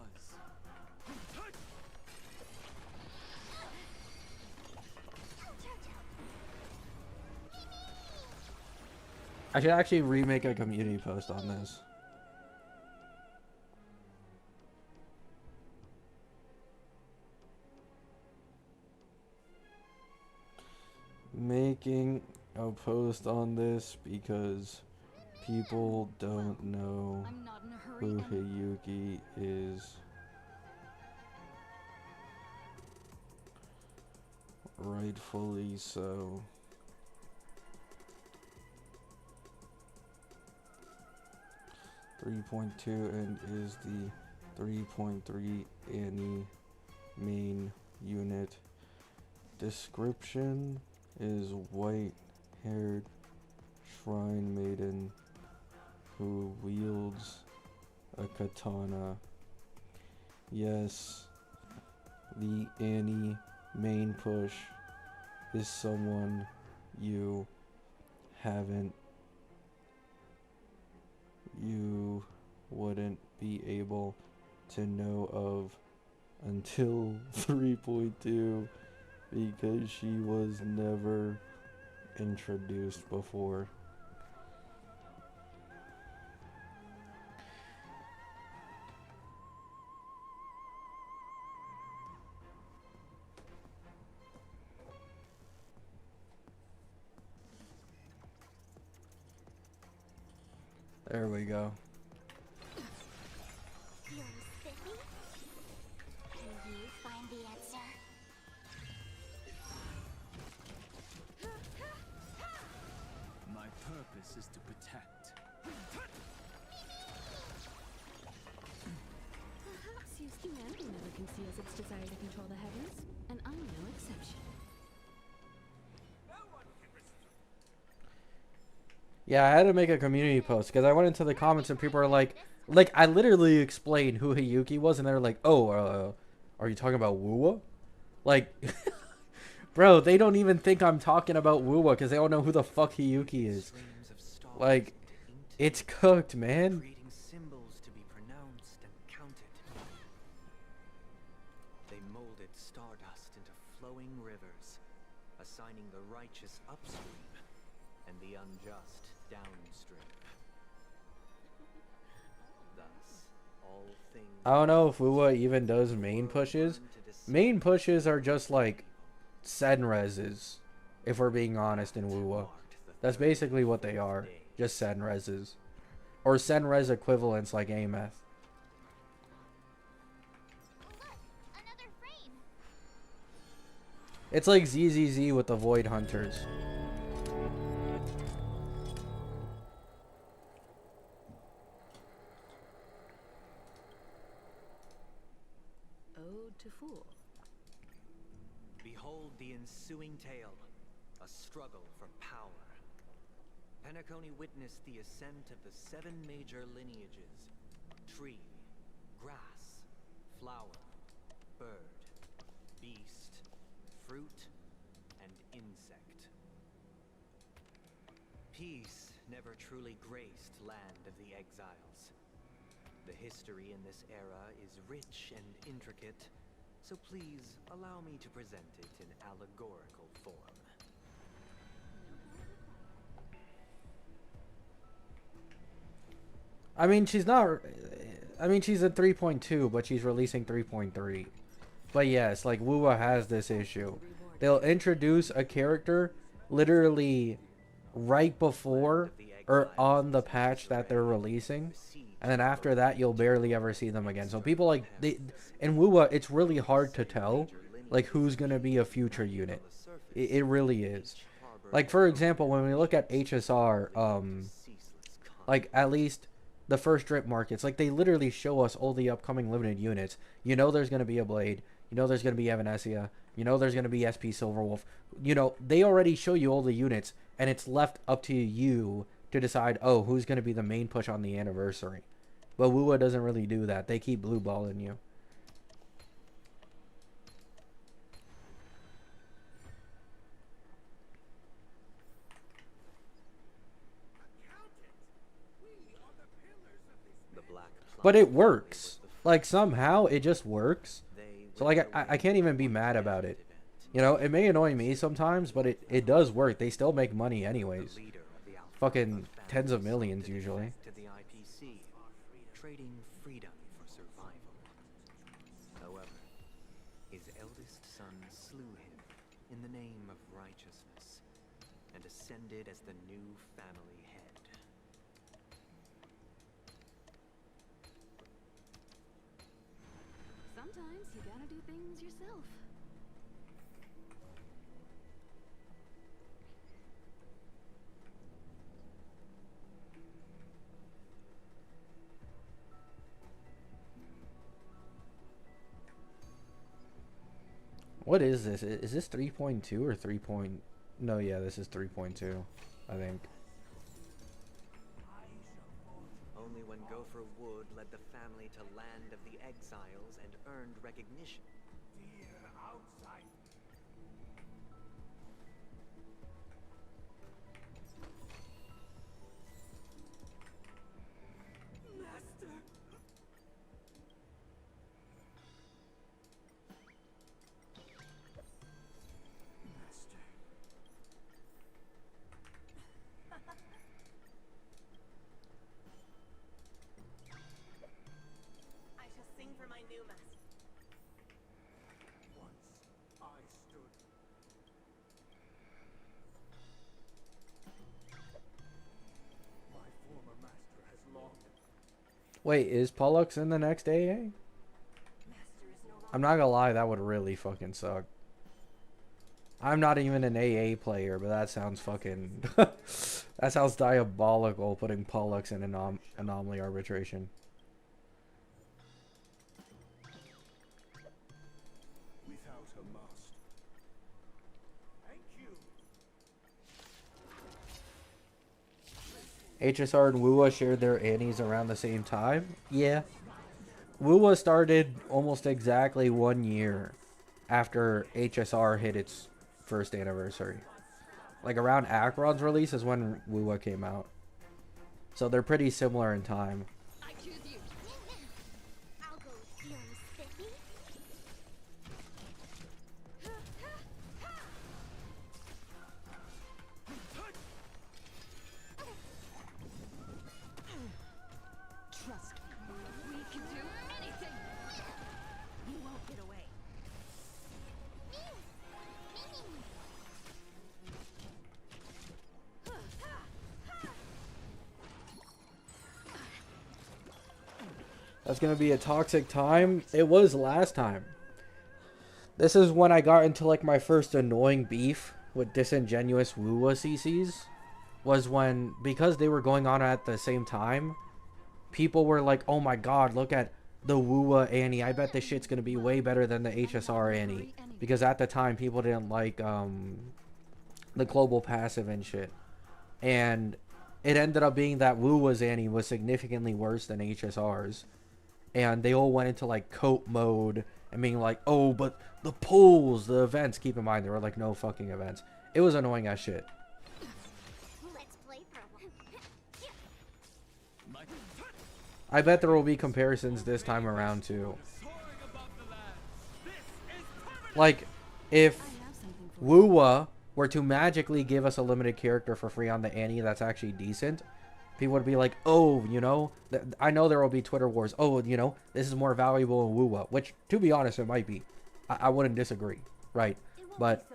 I should actually remake a community post on this. Making a post on this because people don't know who Heyuki is. Rightfully so. .2 and is the 3.3 Annie main unit. Description is white-haired shrine maiden who wields a katana Yes, the Annie main push is someone you wouldn't be able to know of until 3.2 because she was never introduced before. There we go. Feeling spiffy? Can you find the answer? My purpose is to protect. Perhaps used humanity never conceals its desire to control the heavens, and I'm no exception. Yeah, I had to make a community post because I went into the comments and people are like I literally explained who Hiyuki was and they're like, oh, are you talking about Wuwa? Like, bro, they don't even think I'm talking about Wuwa because they don't know who the fuck Hiyuki is. Like, it's cooked, man. Creating symbols to be pronounced and counted. They molded stardust into flowing rivers, assigning the righteous upstream and the unjust downstream. Thus, all things I don't know if Wuwa even does main pushes. Main pushes are just like Senreses, if we're being honest in Wuwa. That's basically what they are. Just Senreses. Or Senres equivalents like Ameth. It's like ZZZ with the Void Hunters. Ode to Fool. Behold the ensuing tale, a struggle for power. Penacony witnessed the ascent of the 7 major lineages: tree, grass, flower, bird, beast, fruit, and insect. Peace never truly graced land of the exiles. The history in this era is rich and intricate, so please allow me to present it in allegorical form. I mean, she's not... I mean, she's at 3.2, but she's releasing 3.3. But yes, like, Wuwa has this issue. They'll introduce a character literally right before or on the patch that they're releasing. And then after that, you'll barely ever see them again. So people like... in Wuwa, it's really hard to tell, like, who's going to be a future unit. It really is. Like, for example, when we look at HSR, like, at least... the first drip markets, like, they literally show us all the upcoming limited units. You know there's going to be a Blade. You know there's going to be Evanescia. You know there's going to be SP Silverwolf. You know, they already show you all the units, and it's left up to you to decide, oh, who's going to be the main push on the anniversary. But Wuwa doesn't really do that. They keep blue balling you. But it works. Like, somehow it just works. So, like, I can't even be mad about it. You know, it may annoy me sometimes, but it does work. They still make money anyways. Fucking tens of millions usually. To the IPC, trading freedom for survival. However, his eldest son slew him in the name of righteousness and ascended as the new family head. Sometimes you gotta do things yourself. What is this? Is this 3.2 or 3. No, yeah, this is 3.2, I think. Only when Gopher Wood led the family to Land of the Exiles and earned recognition. Dear outside. Master. I shall sing for my new master. Once I stood. My former master has long. Wait, is Pollux in the next AA? I'm not gonna lie, that would really fucking suck. I'm not even an AA player, but that sounds fucking... that sounds diabolical, putting Pollux in anomaly arbitration. Without a master. Thank you. HSR and WUA shared their Annies around the same time? Yeah. WUA started almost exactly 1 year after HSR hit its first anniversary. Like around Akron's release is when WUA came out. So they're pretty similar in time. I choose you. I'll go feeling spiffy. Trust me. We can do anything. You won't get away. That's gonna be a toxic time. It was last time. This is when I got into like my first annoying beef with disingenuous WUA CCs. Was when, because they were going on at the same time, people were like, oh my god, look at the WUA Annie. I bet this shit's gonna be way better than the HSR Annie. Because at the time, people didn't like the global passive and shit. And it ended up being that WUA's Annie was significantly worse than HSR's. And they all went into like cope mode and being like, oh, but the pulls, the events, keep in mind, there were like no fucking events. It was annoying as shit. Let's play for a while. I bet there will be comparisons this time around too. Like, if WUA were to magically give us a limited character for free on the Annie that's actually decent, people would be like, oh, you know, I know there will be Twitter wars. Oh, you know, this is more valuable in WUA, which, to be honest, it might be. I wouldn't disagree, right? But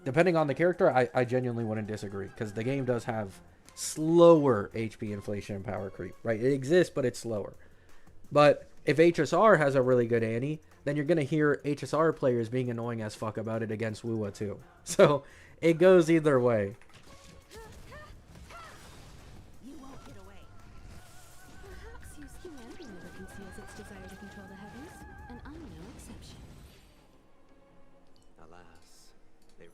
depending on the character, I genuinely wouldn't disagree, because the game does have slower HP inflation and power creep, right? It exists, but it's slower. But if HSR has a really good Annie, then you're going to hear HSR players being annoying as fuck about it against WUA too. So it goes either way. You won't get away. Perhaps use humanity never conceals its desire to control the heavens, and I'm no exception. Alas, they...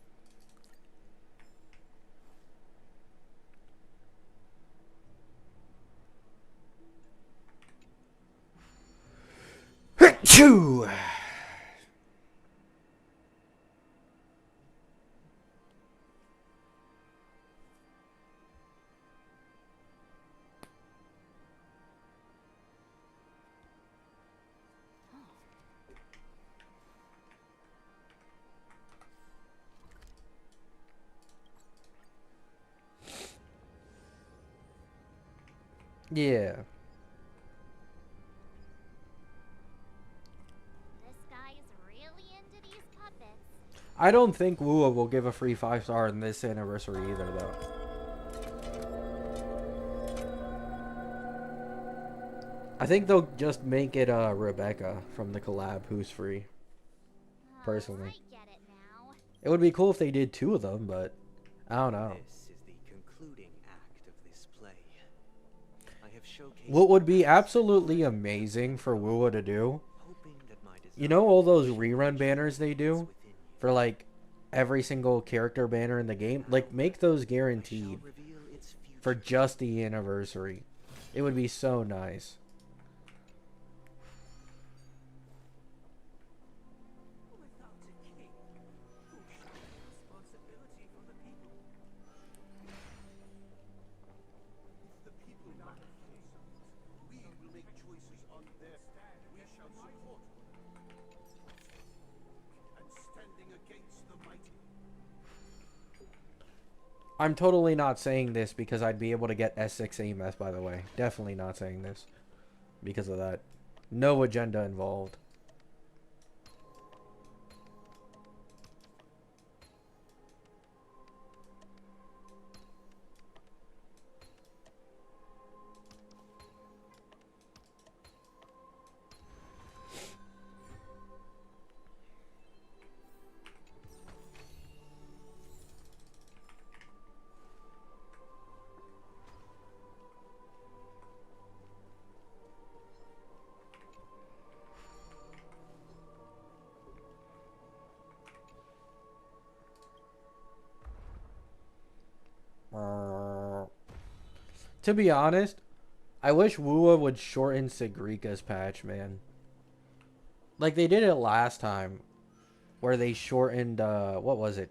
Achoo! Yeah. This guy is really into these puppets. I don't think WUA will give a free 5-star in this anniversary either, though. I think they'll just make it Rebecca from the collab who's free. Personally. I get it now. It would be cool if they did 2 of them, but I don't know. This is the concluding act of this play. I have showcased... What would be absolutely amazing for WUA to do, you know all those rerun banners they do for like every single character banner in the game? Like, make those guaranteed for just the anniversary. It would be so nice. I'm totally not saying this because I'd be able to get S6 AMS, by the way. Definitely not saying this because of that. No agenda involved. To be honest, I wish Wua would shorten Sigrika's patch, man. Like they did it last time, where they shortened what was it?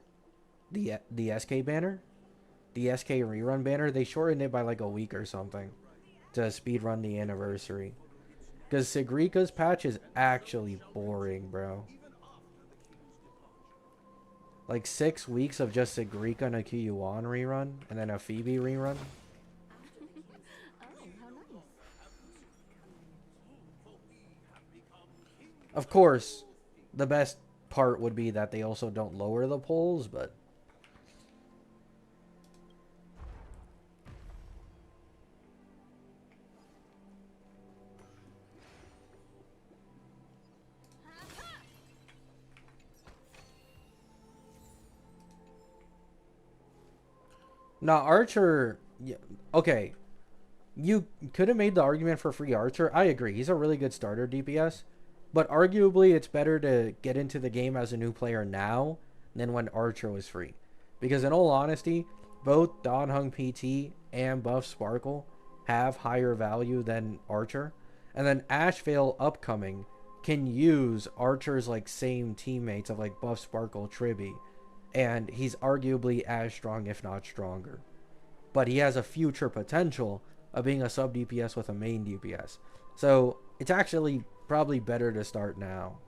The SK banner, the SK rerun banner. They shortened it by like a week or something to speedrun the anniversary. Because Sigrika's patch is actually boring, bro. Like 6 weeks of just Sigrika and a Kiyuan rerun, and then a Phoebe rerun. Of course, the best part would be that they also don't lower the polls, but... Now, Archer... Yeah, okay. You could have made the argument for free Archer. I agree. He's a really good starter DPS. But arguably, it's better to get into the game as a new player now than when Archer was free. Because in all honesty, both Don Hung PT and Buff Sparkle have higher value than Archer. And then Ashvale upcoming can use Archer's like same teammates of like Buff Sparkle Tribby. And he's arguably as strong, if not stronger. But he has a future potential of being a sub DPS with a main DPS. So it's actually probably better to start now.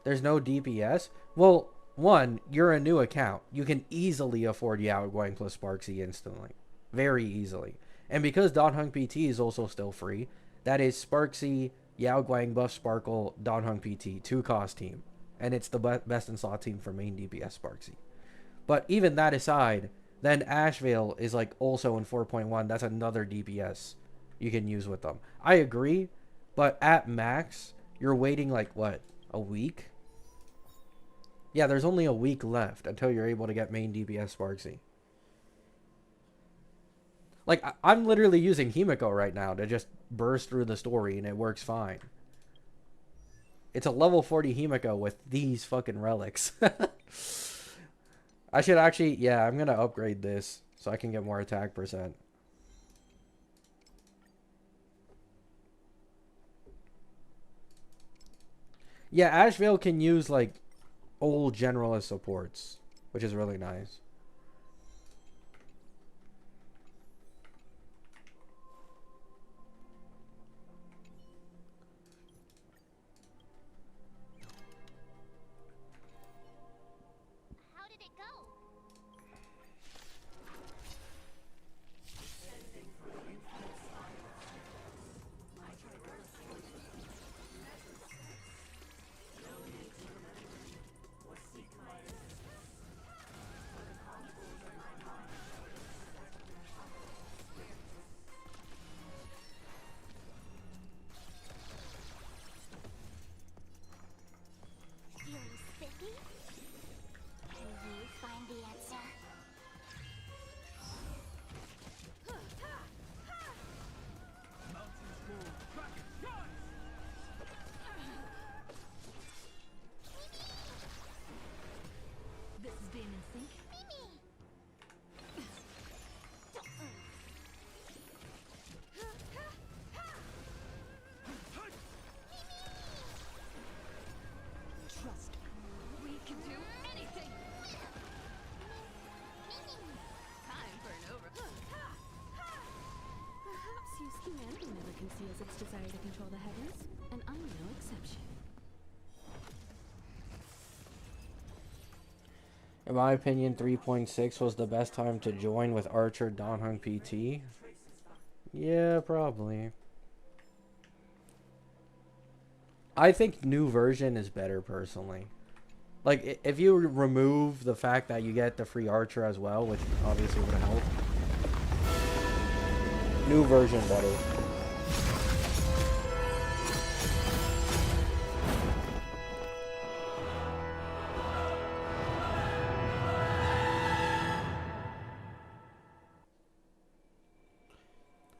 There's no DPS? Well, one, you're a new account. You can easily afford Yao Guang plus Sparksy instantly. Very easily. And because Don Hung PT is also still free, that is Sparksy, Yao Guang, Buff Sparkle, Don Hung PT, 2-cost team. And it's the best in slot team for main DPS Sparksy. But even that aside, then Ashvale is like also in 4.1. That's another DPS you can use with them. I agree, but at max, you're waiting like what, a week? Yeah, there's only a week left until you're able to get main DPS Sparksy. Like, I'm literally using Himiko right now to just burst through the story, and it works fine. It's a level 40 Himiko with these fucking relics. I should actually, yeah, I'm going to upgrade this so I can get more attack percent. Yeah, Ashvale can use, like, old generalist supports, which is really nice. Humanity never conceals its desire to control the heavens, and I'm no exception. In my opinion, 3.6 was the best time to join with Archer, Donhung PT. Yeah, probably. I think new version is better personally. Like, if you remove the fact that you get the free Archer as well, which obviously would help. New version better.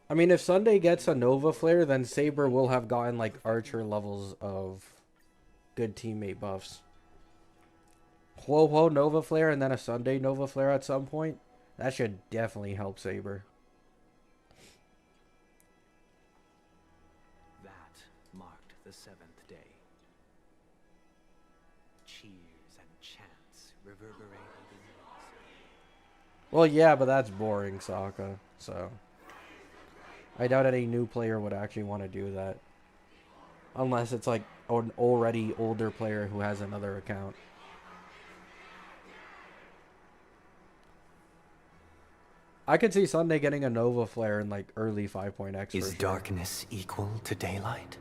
I mean, if Sunday gets a Nova Flare, then Saber will have gotten, like, Archer levels of good teammate buffs. Whoa, Nova Flare, and then a Sunday Nova Flare at some point. That should definitely help Saber. That marked the 7th day. Cheers and chants reverberated in the hills. Well, yeah, but that's boring, Sokka, so... I doubt any new player would actually want to do that. Unless it's like an already older player who has another account. I could see Sunday getting a Nova Flare in like early 5.x. Is darkness equal to daylight?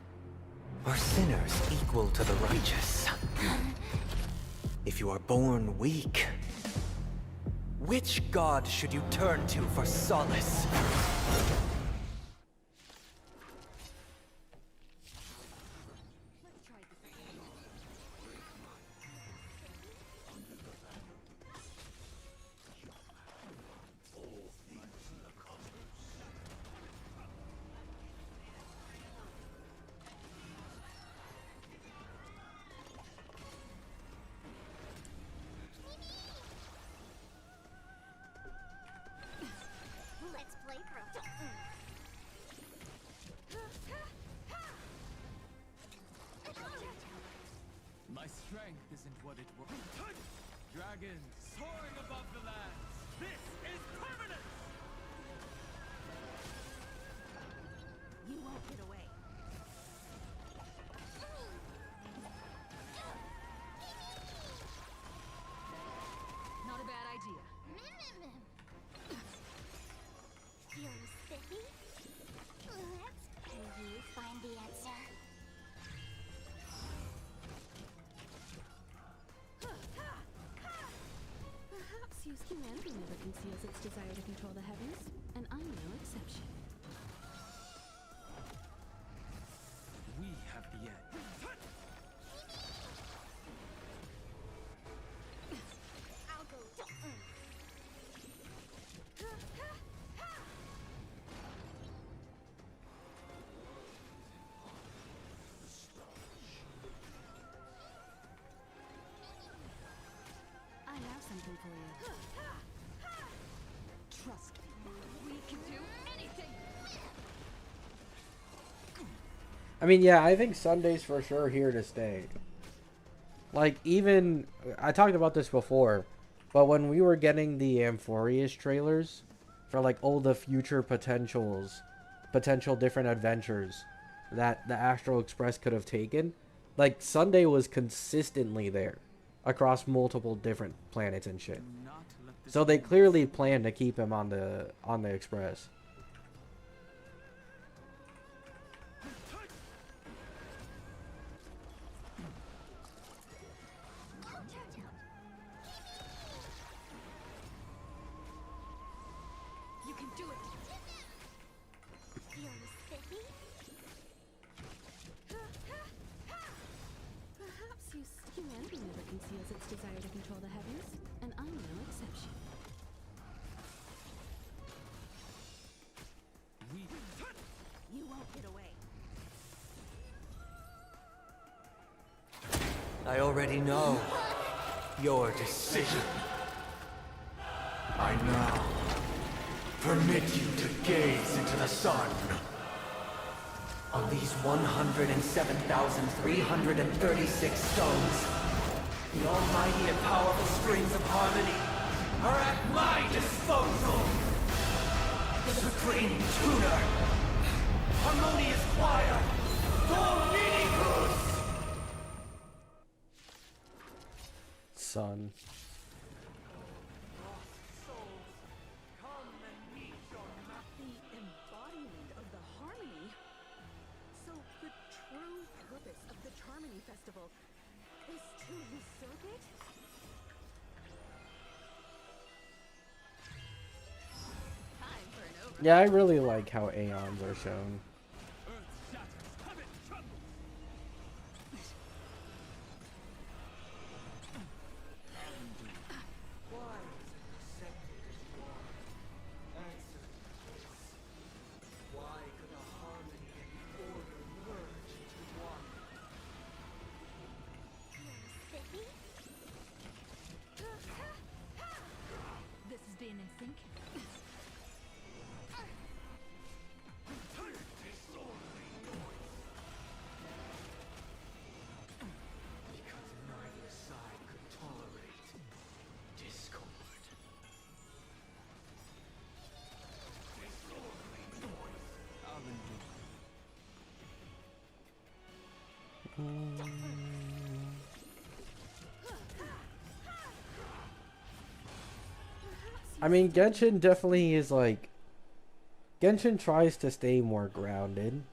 Are sinners equal to the righteous? If you are born weak, which god should you turn to for solace? Humanity never conceals its desire to control the heavens, and I'm no exception. We have the edge. I'll go. I have something for you. Trust me, we can do anything. I mean, yeah, I think Sunday's for sure here to stay. Like, even... I talked about this before, but when we were getting the Amphorius trailers for, like, all the future potential different adventures that the Astral Express could have taken, like, Sunday was consistently there across multiple different planets and shit. So they clearly planned to keep him on the Express. You can do it. Feel spiffy? Perhaps humanity never conceals its desire to control the heavens, and I'm no exception. You won't get away. I already know your decision. I now permit you to gaze into the sun. On these 107,336 stones, the almighty and powerful strings of harmony are at my disposal. The supreme tuner, harmonious choir, Dominicus! Sun. Yeah, I really like how Aeons are shown. This is being in sync. Because neither side could tolerate discord. I mean, Genshin definitely is like... Genshin tries to stay more grounded.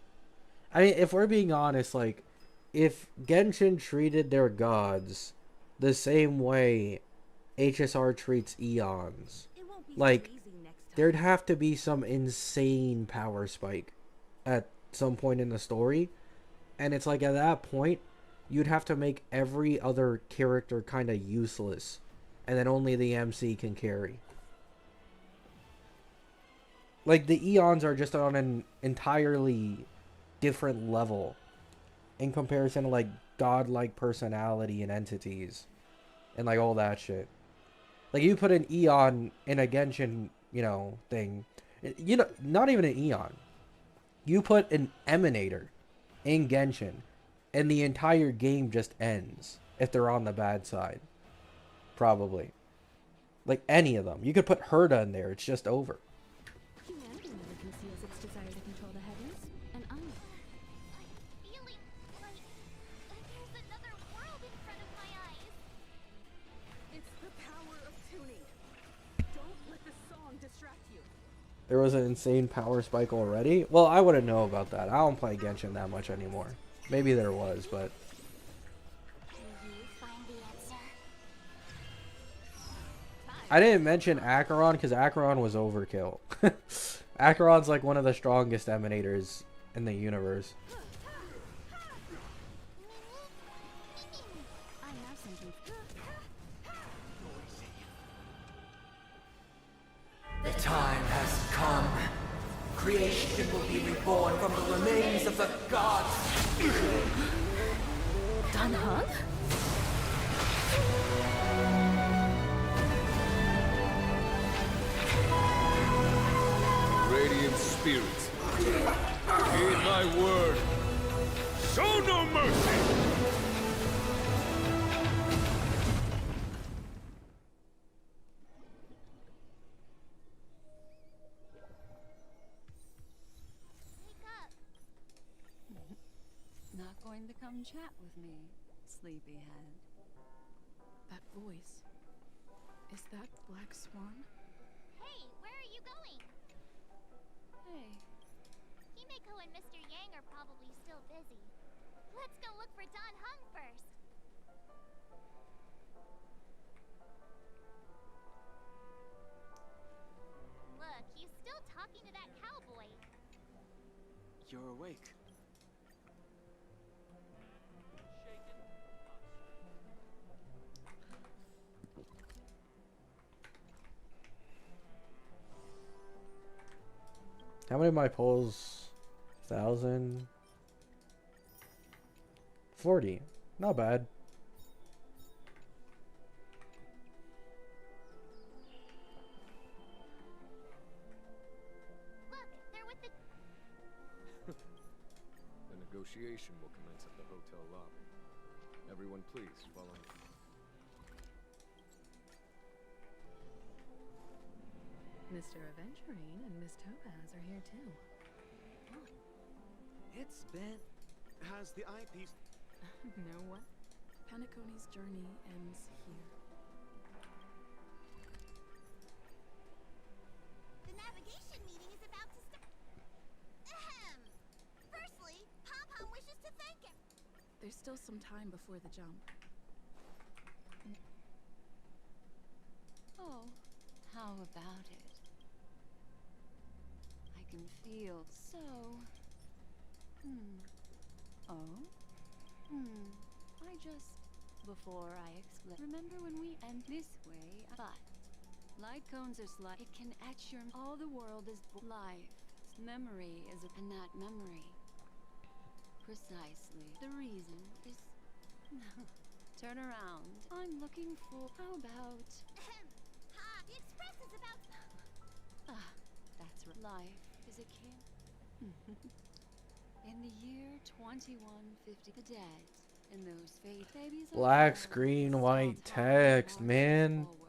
I mean, if we're being honest, like, if Genshin treated their gods the same way HSR treats Eons, like, there'd have to be some insane power spike at some point in the story. And it's like, at that point, you'd have to make every other character kind of useless. And then only the MC can carry. Like, the Eons are just on an entirely different level in comparison to, like, godlike personality and entities. And, like, all that shit. Like, you put an Eon in a Genshin, you know, thing. You know, not even an Eon. You put an Emanator in Genshin, and the entire game just ends if they're on the bad side. Probably. Like, any of them. You could put Herda in there. It's just over. Humanity never conceals its desire to control the heavens, and I'm feeling like there's another world in front of my eyes. it's the power of tuning. Don't let the song distract you. There was an insane power spike already? Well, I wouldn't know about that. I don't play Genshin that much anymore. Maybe there was, but... Can you find the answer? I didn't mention Acheron because Acheron was overkill. Acheron's like one of the strongest emanators in the universe. I have something. The time has come. Creation will be reborn from the remains of the gods. Danhun? Radiant spirits, heed my word. Show no mercy! Not going to come chat with me, sleepyhead. That voice. Is that Black Swan? Hey, where are you going? Hey, Himeko and Mr. Yang are probably still busy. Let's go look for Don Hung first. Look, he's still talking to that cowboy. You're awake. How many of my polls? 1,000? 40. Not bad. Look, they're with the... The negotiation will commence at the hotel lobby. Everyone please, follow me. Mr. Aventurine and Miss Topaz are here too. It's been... Has the eyepiece... Know what? Panacone's journey ends here. The navigation meeting is about to start. Ahem! Firstly, Pom-Pom wishes to thank him. There's still some time before the jump. Oh, how about it? can feel. So, oh, I just, before I explain, remember when we end this way, but light cones are slight. It can etch your, all the world is life. Memory is, and that memory, precisely, the reason is, turn around. I'm looking for, how about, The Express is about... that's right. Life is a king. In the year 2150, the dead and those fate babies are Black born, screen, white starts walking text, marches man. forward.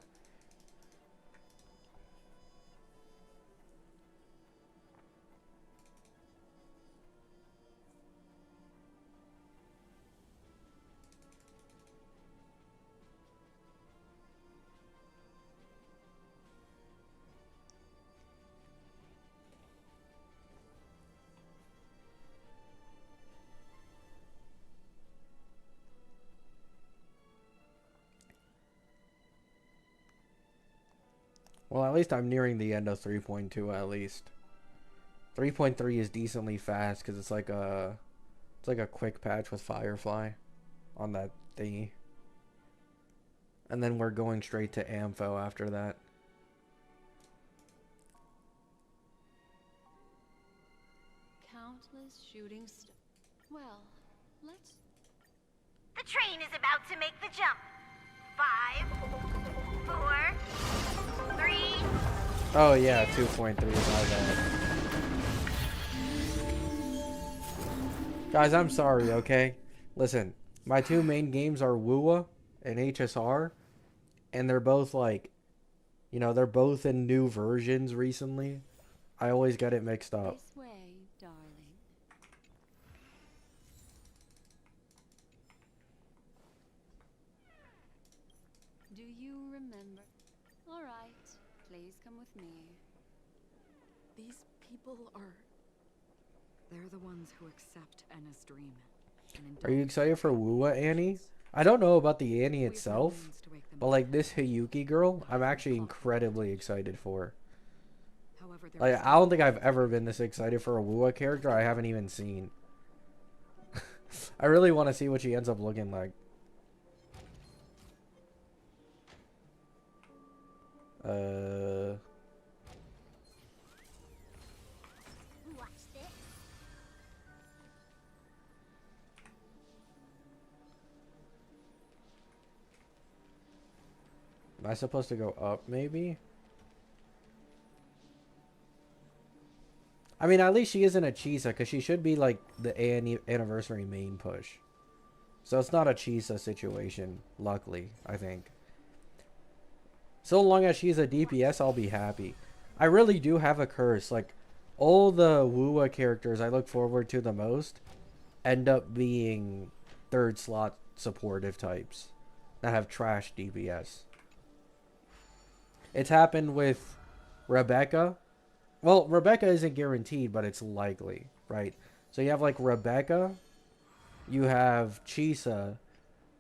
Well, at least I'm nearing the end of 3.2 at least. 3.3 is decently fast because it's like a quick patch with Firefly on that thingy. And then we're going straight to Ampho after that. Countless shooting well, let's... The train is about to make the jump. 5, 4, 3. Oh yeah, 2.3 is my bad. Guys, I'm sorry, okay? Listen, my two main games are WUA and HSR, and they're both like, you know, they're both in new versions recently. I always get it mixed up. This way, darling. Do you remember? All right, please come with me. These people are... They're the ones who accept Enna's dream. Are you excited for WUA Annie? I don't know about the Annie itself, but like this Hiyuki girl, I'm actually incredibly excited for. Like, I don't think I've ever been this excited for a WUA character I haven't even seen. I really want to see what she ends up looking like. Watch this. Am I supposed to go up, maybe? I mean, at least she isn't a Chisa, because she should be, like, the anniversary main push. So it's not a Chisa situation, luckily, I think. So long as she's a DPS, I'll be happy. I really do have a curse. Like, all the WUA characters I look forward to the most end up being third slot supportive types that have trash DPS. It's happened with Rebecca. Well, Rebecca isn't guaranteed, but it's likely, right? So you have like Rebecca, you have Chisa,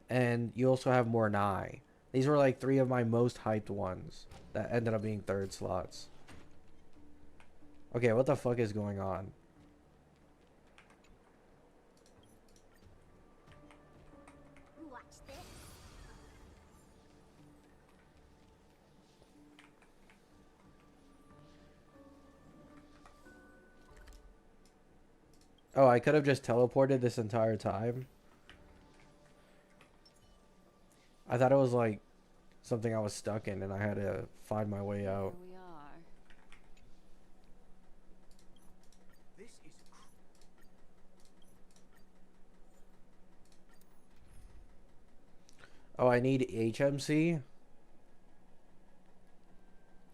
and you also have Mornai. These were like three of my most hyped ones that ended up being third slots. Okay, what the fuck is going on? Watch this. Oh, I could have just teleported this entire time. I thought it was like something I was stuck in and I had to find my way out. Here we are. This is Oh, I need HMC?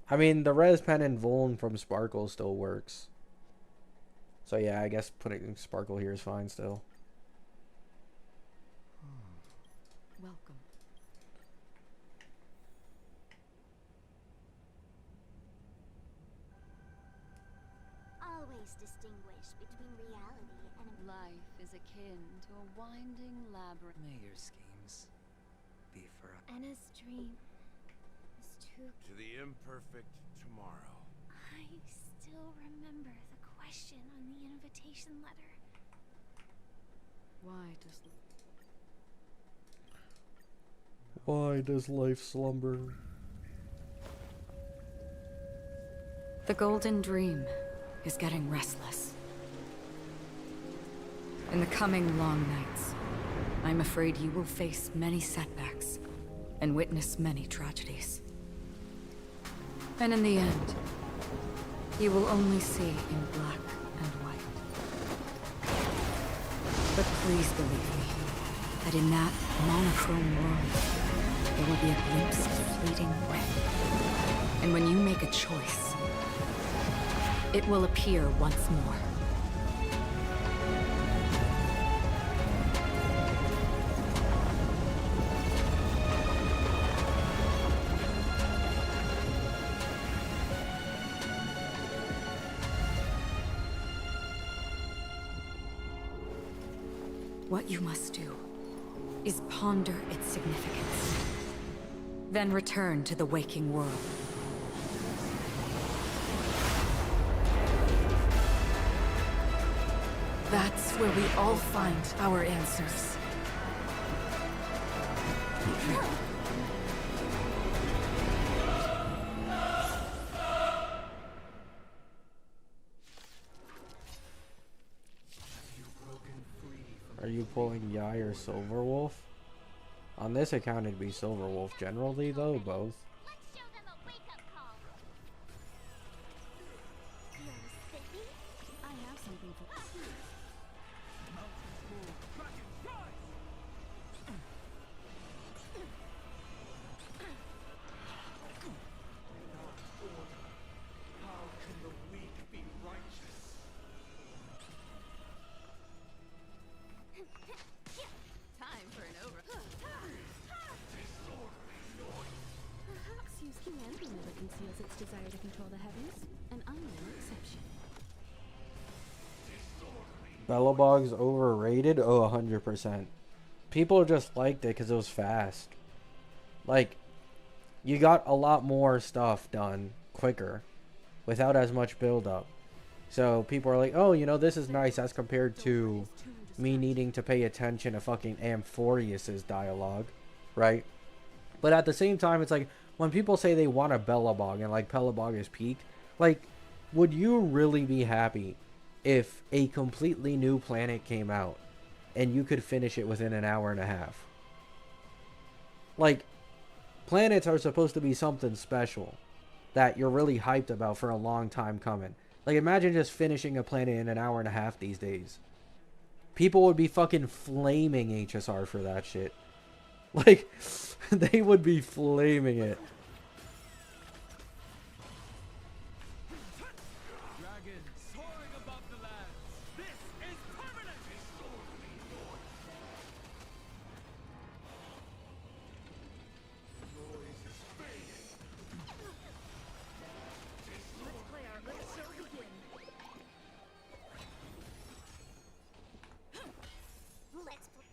I mean, the res pen and Vuln from Sparkle still works. So yeah, I guess putting Sparkle here is fine still. Welcome. Always distinguish between reality and... Life is akin to a winding labyrinth. May your schemes be for us. Anna's dream is too... To the imperfect tomorrow. I still remember the question on the invitation letter. Why does life slumber? The Golden Dream is getting restless. In the coming long nights, I'm afraid you will face many setbacks and witness many tragedies. And in the end, you will only see in black and white. But please believe me, that in that monochrome world, there will be a glimpse of fleeting red. And when you make a choice, it will appear once more. What you must do is ponder its significance, then return to the waking world. That's where we all find our answers. Are you pulling Yai or Silverwolf? On this account it'd be Silverwolf. Generally though, both. I have something for How can the weak be righteous? time for an over. Excuse humanity never conceals its desire to control the heavens, and I'm no exception. Bellabog's overrated? Oh, 100%. People just liked it because it was fast. Like, you got a lot more stuff done quicker without as much build-up. So people are like, oh, you know, this is nice as compared to me needing to pay attention to fucking Amphorius's dialogue, right? But at the same time, it's like, when people say they want a Bellabog and like Bellabog is peaked, like, would you really be happy if a completely new planet came out and you could finish it within an hour and a half? Like, planets are supposed to be something special that you're really hyped about for a long time coming. Like, imagine just finishing a planet in an hour and a half these days. People would be fucking flaming HSR for that shit. Like, they would be flaming it. Dragon soaring above the lands. This is permanent. Let's play our little show begin. Let's play.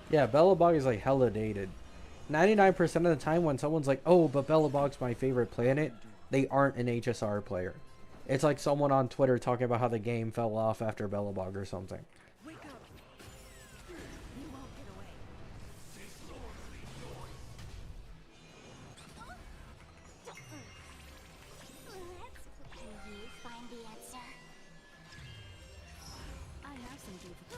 Yeah, Bellabog is like hella dated. 99% of the time when someone's like, oh, but Bellabog's my favorite planet, they aren't an HSR player. It's like someone on Twitter talking about how the game fell off after Bellabog or something. Wake up. You won't get away. Can you find the answer? I have something for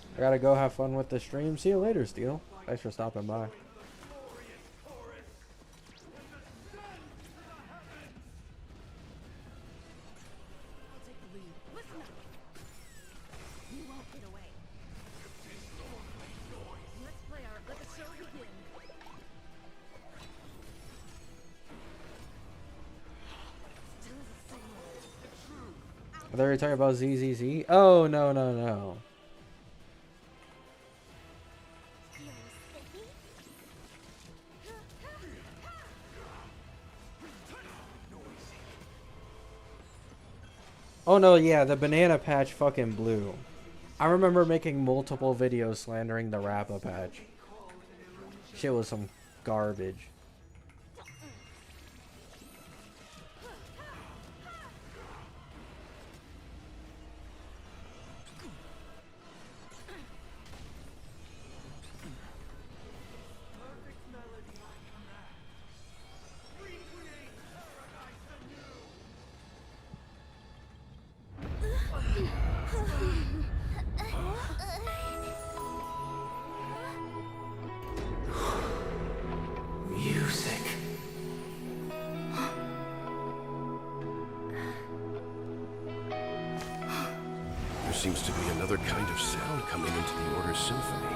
I gotta go have fun with the stream. See you later, Steel. Thanks for stopping by. You won't get away. Let's play our let the show begin. Still the same. Are they talking about ZZZ? Oh, no, no, no. Oh no, yeah, the banana patch fucking blew. I remember making multiple videos slandering the Rappa patch. Shit was some garbage. Music. There seems to be another kind of sound coming into the Order's symphony.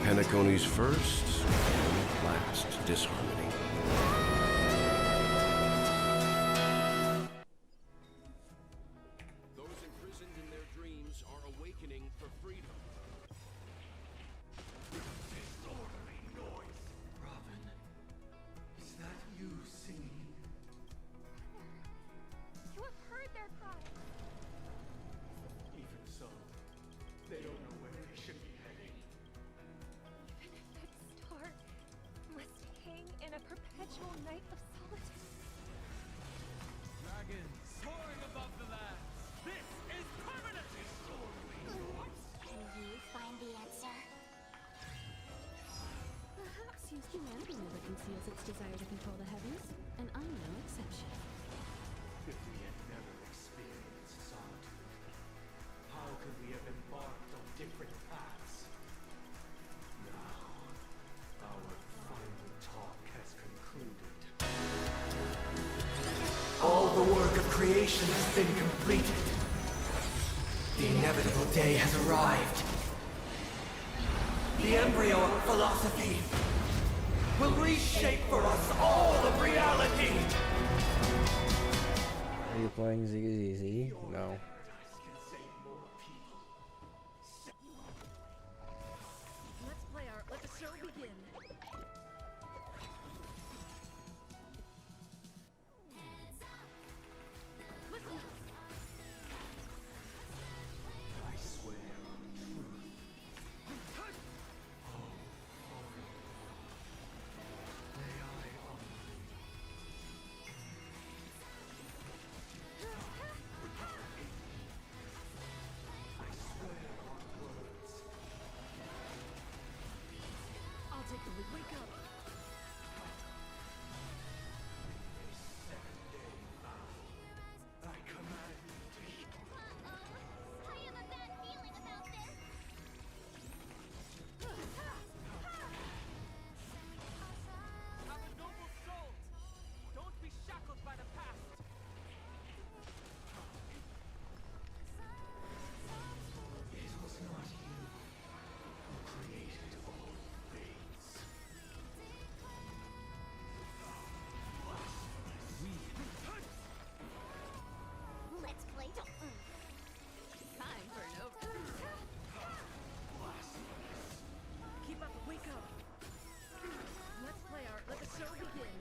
Penacony's first and last disharmony. Those imprisoned in their dreams are awakening for freedom. Disorderly noise. Robin, is that you singing? You have heard their cries. Even so, they don't know where they should be heading. Even if that star must hang in a perpetual night of solitude. Dragons soaring above the lands. This is permanent. Disorderly noise. Can you find the answer? Perhaps humanity never conceals its desire to control the heavens, and I'm no exception. If we had never experienced solitude, how could we have embarked on different paths? Now, our final talk has concluded. All the work of creation has been completed. The inevitable day has arrived. The embryo of philosophy will reshape for us all of reality. Are you playing ZZZ? No. Let the show begin. I swear on truth. May I honor I swear on words. I'll take the lead. Wake up. I command you to I have a bad feeling about this. Have a noble soul. Don't be shackled by the past. It was not you who created all things. Let's play. Time for no. Keep up. Wake up. Let's play our. Let the show begin.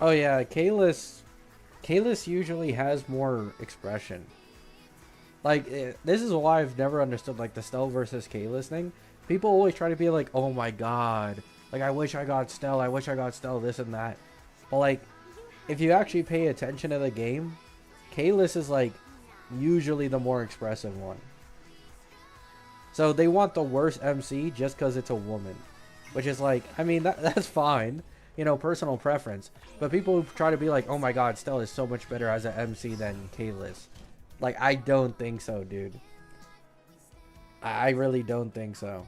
Oh yeah, Kalis usually has more expression. Like, this is why I've never understood, like, the Stell versus Kalis thing. People always try to be like, oh my god, like, I wish I got Stell, this and that. But, like, if you actually pay attention to the game, Kalis is, like, usually the more expressive one. So they want the worst MC just because it's a woman. Which is like, I mean, that's fine. You know, personal preference. But people who try to be like, oh my god, Stell is so much better as an MC than Kalis. Like, I don't think so, dude. I really don't think so.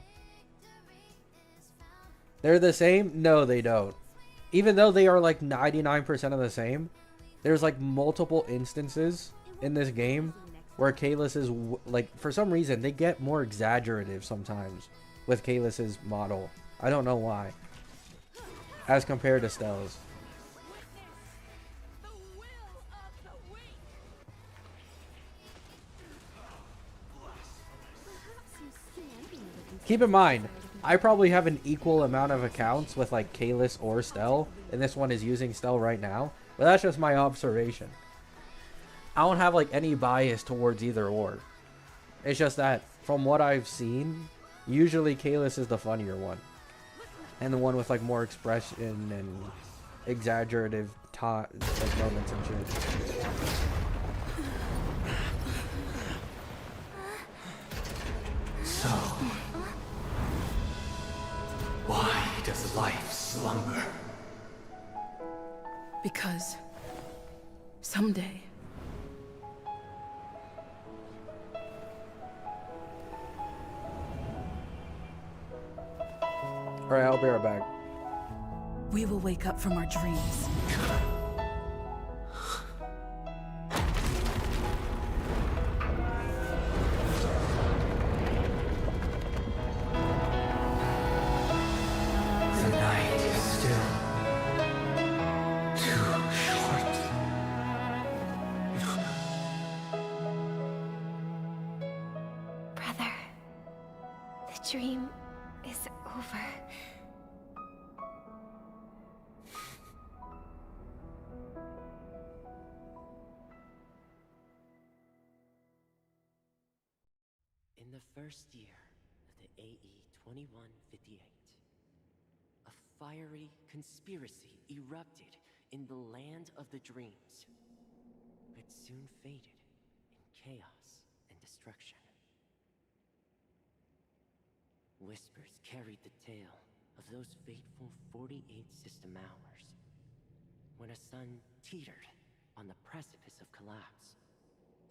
They're the same? No, they don't. Even though they are like 99% of the same, there's like multiple instances in this game where Kalis is, like, for some reason, they get more exaggerative sometimes with Kalis's model. I don't know why. As compared to Stell's. Keep in mind, I probably have an equal amount of accounts with like Kalis or Stell, and this one is using Stell right now. But that's just my observation. I don't have like any bias towards either or. It's just that from what I've seen, usually Kalis is the funnier one, and the one with like more expression and exaggerative like moments and shit. So, why does life slumber? Because someday Alright, I'll be right back. we will wake up from our dreams. The night is still too short. Brother, the dream is over. In the first year of the AE 2158, a fiery conspiracy erupted in the land of the dreams, but soon faded in chaos and destruction. Whispers carried the tale of those fateful 48 system hours, when a sun teetered on the precipice of collapse.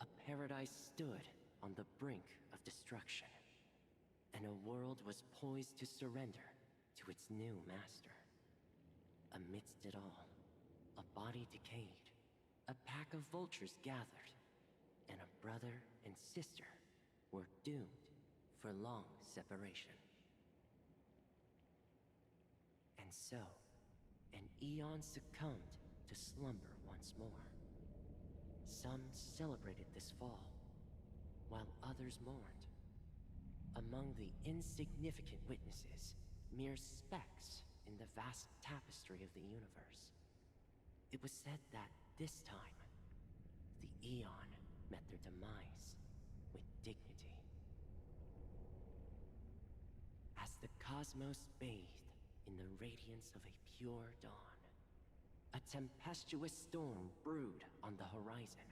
A paradise stood on the brink of destruction, and a world was poised to surrender to its new master. Amidst it all, a body decayed, a pack of vultures gathered, and a brother and sister were doomed for long separation. And so, an eon succumbed to slumber once more. Some celebrated this fall, while others mourned. Among the insignificant witnesses, mere specks in the vast tapestry of the universe, it was said that this time, the Eon met their demise with dignity. As the cosmos bathed in the radiance of a pure dawn, a tempestuous storm brewed on the horizon.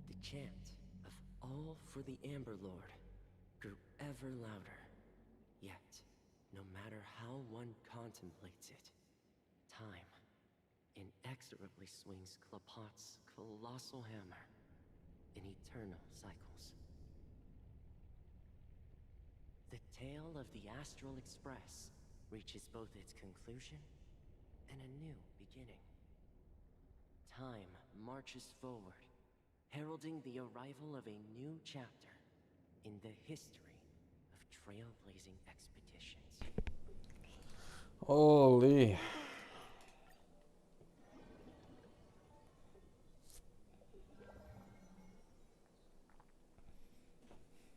The chant of "All for the Amber Lord" grew ever louder. Yet, no matter how one contemplates it, time inexorably swings Klapot's colossal hammer in eternal cycles. The tale of the Astral Express reaches both its conclusion and a new beginning. Time marches forward, heralding the arrival of a new chapter in the history of trailblazing expeditions. Holy.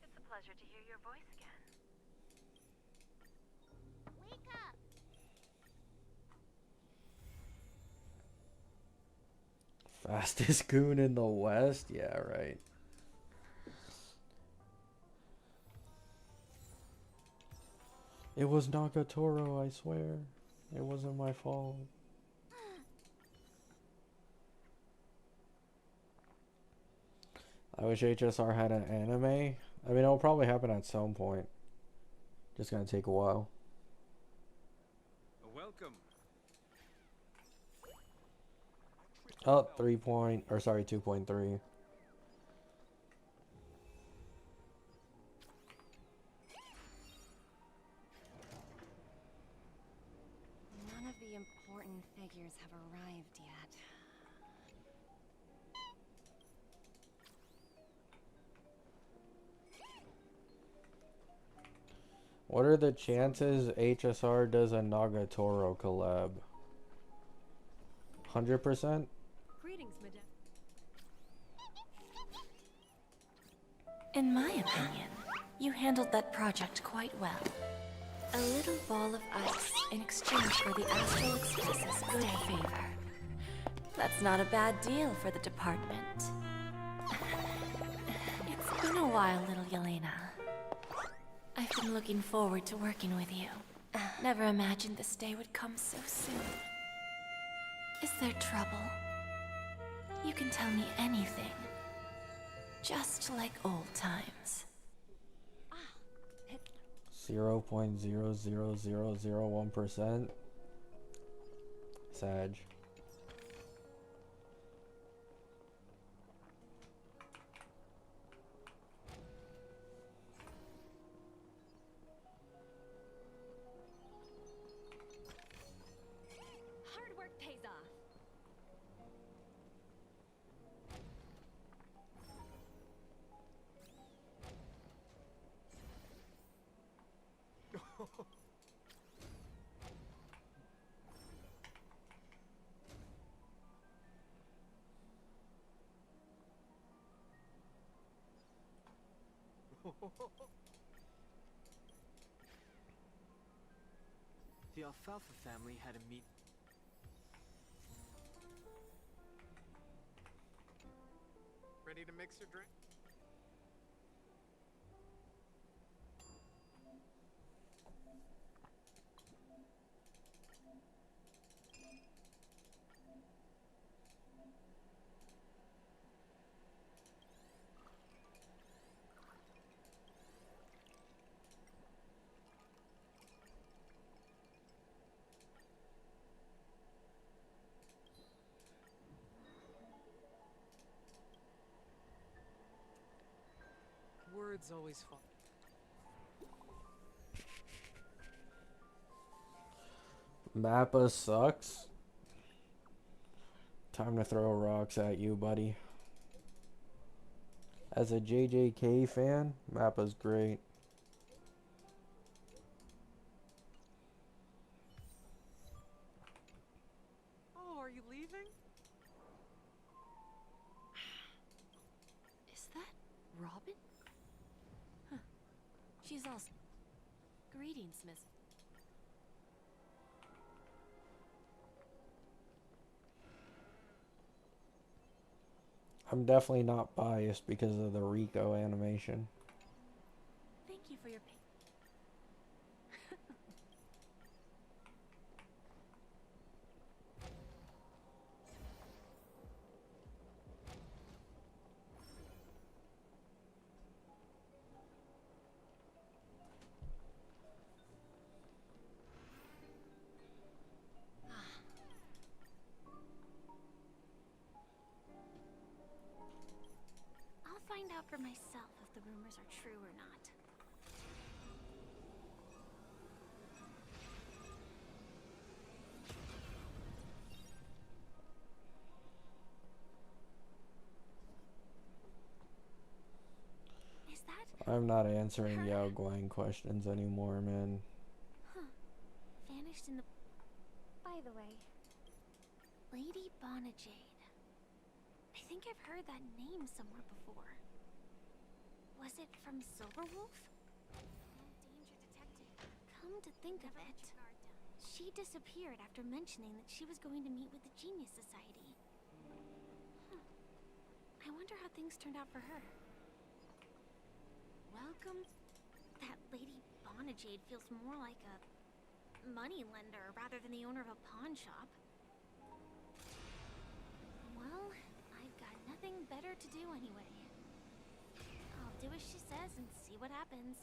It's a pleasure to hear your voice again. Wake up! Fastest goon in the West? Yeah, right. It was Nagatoro, I swear. It wasn't my fault. I wish HSR had an anime. I mean, it'll probably happen at some point. Just gonna take a while. Welcome. Oh, 2.3. None of the important figures have arrived yet. What are the chances HSR does a Nagatoro collab? 100%? Greetings, madame. In my opinion, you handled that project quite well. A little ball of ice in exchange for the Astral Express's good favor. That's not a bad deal for the department. It's been a while, little Yelena. I've been looking forward to working with you. Never imagined this day would come so soon. Is there trouble? You can tell me anything. Just like old times. 0.00001%. Sag. Hard work pays off. The Alfalfa family had a meet. Ready to mix your drink? Words always fall. Mappa sucks. Time to throw rocks at you, buddy. As a JJK fan, Mappa's great. Oh, are you leaving? Is that Robin? Huh. She's all... Greetings, Miss... I'm definitely not biased because of the Rico animation. Thank you for your... I'll find out for myself if the rumors are true or not. Is that... I'm not answering Yao Guang questions anymore, man. Huh. Vanished in the... By the way, Lady Bonajade. I think I've heard that name somewhere before. Was it from Silverwolf? Danger detected. Come to think of it, she disappeared after mentioning that she was going to meet with the Genius Society. Huh. I wonder how things turned out for her. Welcome. That Lady Bonajade feels more like a money lender rather than the owner of a pawn shop. Well, I've got nothing better to do anyway. I'll do as she says and see what happens.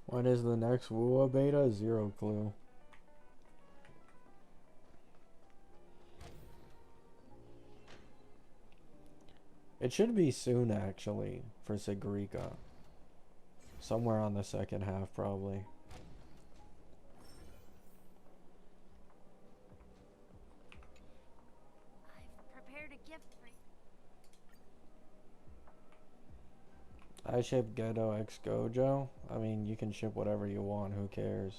When is the next WUA beta? Zero clue. It should be soon, actually, for Sigrika. Somewhere on the second half, probably. I've prepared a gift for you. I ship Ghetto X Gojo. I mean, you can ship whatever you want, who cares?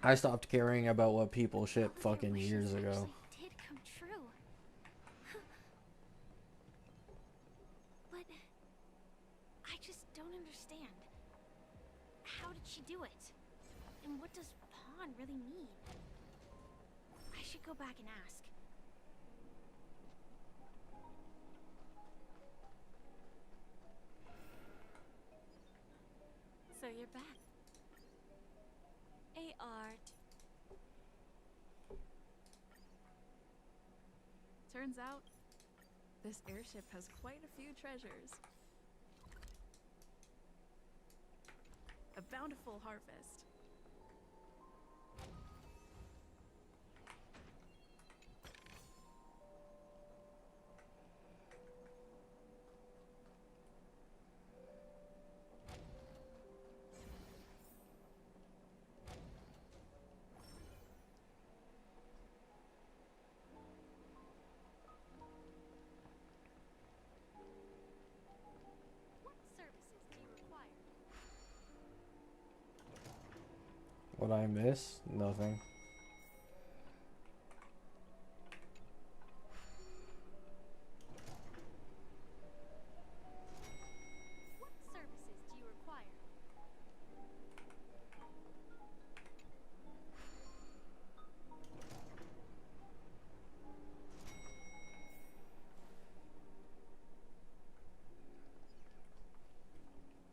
I stopped caring about what people ship fucking years ago. Did come true. But I just don't understand. How did she do it? And what does pawn really mean? I should go back and ask. So you're back. Hey, Art. Turns out, this airship has quite a few treasures. A bountiful harvest. What I miss? Nothing. What services do you require?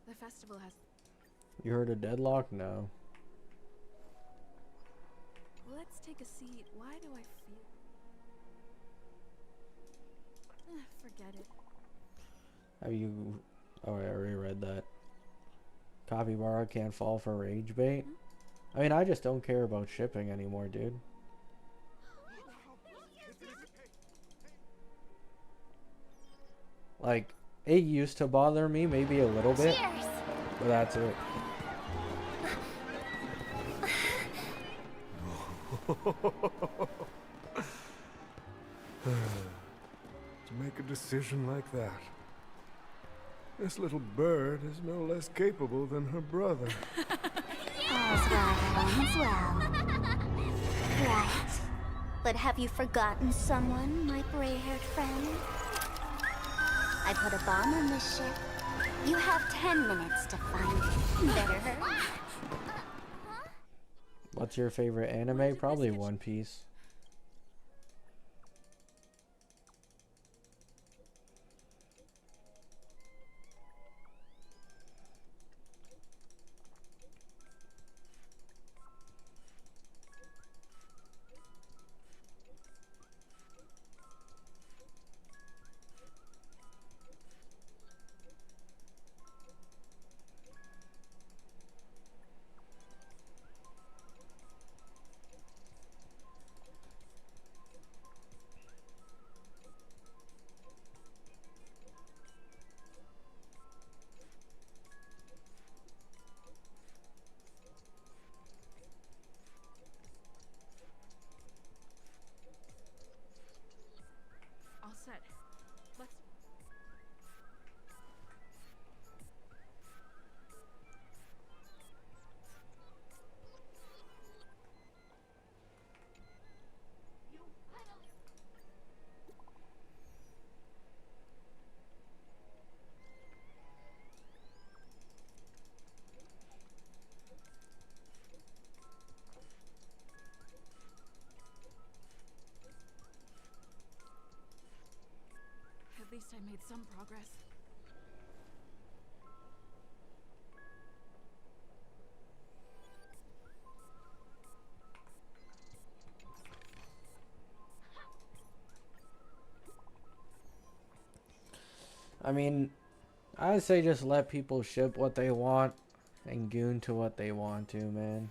The festival has... You heard of Deadlock? No. Let's take a seat. Why do I feel... forget it. Have you... Oh, I already read that. Capybara can't fall for rage bait? I mean, I just don't care about shipping anymore, dude. Like, it used to bother me maybe a little bit, but that's it. To make a decision like that. This little bird is no less capable than her brother. All's well that ends well. Right. But have you forgotten someone, my gray-haired friend? I put a bomb on this ship. You have 10 minutes to find it. Better hurry. What's your favorite anime? Probably One Piece. All set. Let's... At least I made some progress. I mean, I'd say just let people ship what they want and goon to what they want to, man.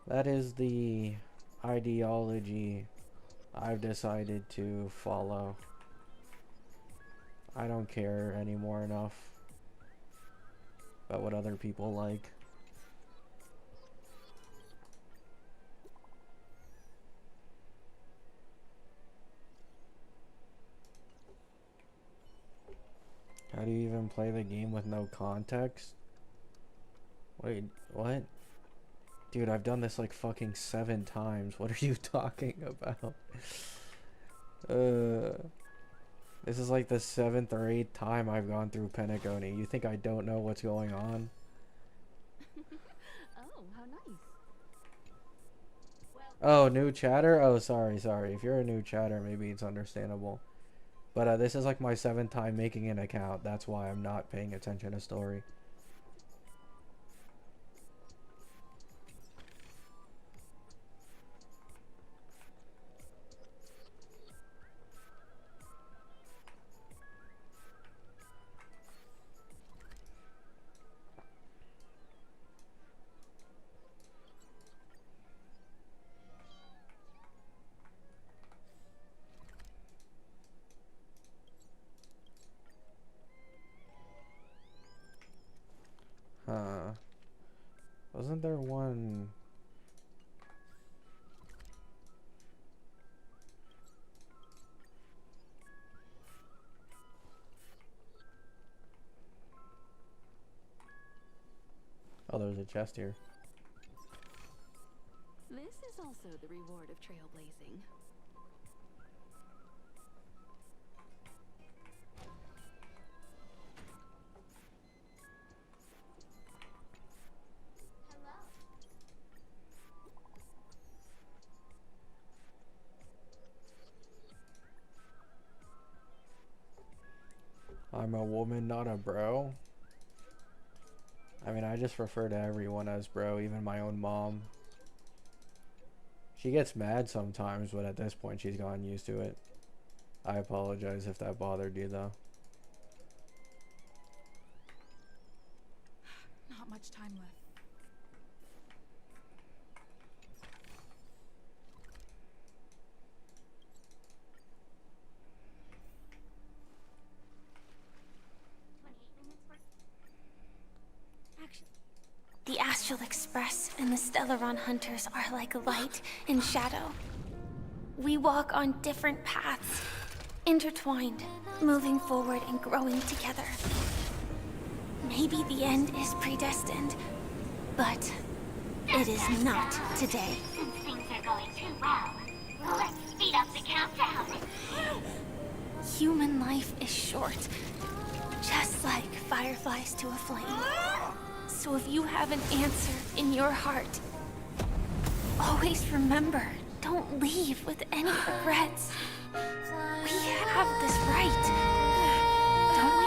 That is the ideology I've decided to follow. I don't care anymore enough about what other people like. How do you even play the game with no context? Wait, what? Dude, I've done this like fucking 7 times. What are you talking about? This is like the 7th or 8th time I've gone through Penacony. You think I don't know what's going on? Oh, how nice. Oh, new chatter? Oh, sorry. If you're a new chatter, maybe it's understandable. But this is like my 7th time making an account. That's why I'm not paying attention to story. Huh. Wasn't there one... Oh, there's a chest here. This is also the reward of trailblazing. I'm a woman, not a bro. I mean, I just refer to everyone as bro, even my own mom. She gets mad sometimes, but at this point she's gotten used to it. I apologize if that bothered you, though. Not much time left. The Astral Express and the Stellaron Hunters are like light and shadow. We walk on different paths, intertwined, moving forward and growing together. Maybe the end is predestined, but it is not today. Since things are going too well, let's speed up the countdown. Human life is short, just like fireflies to a flame. So if you have an answer in your heart, always remember, don't leave with any regrets. We have this right, don't we?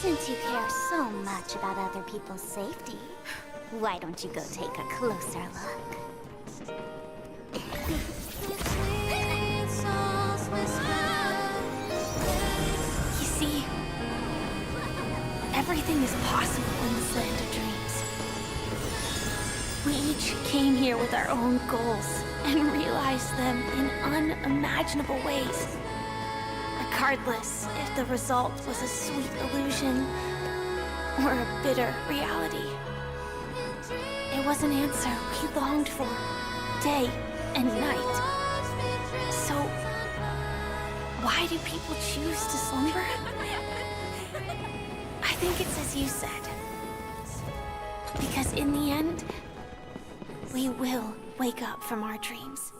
Since you care so much about other people's safety, why don't you go take a closer look? You see, everything is possible in this land of dreams. We each came here with our own goals and realized them in unimaginable ways. Regardless if the result was a sweet illusion or a bitter reality. It was an answer we longed for, day and night. So, why do people choose to slumber? I think it's as you said. Because in the end, we will wake up from our dreams.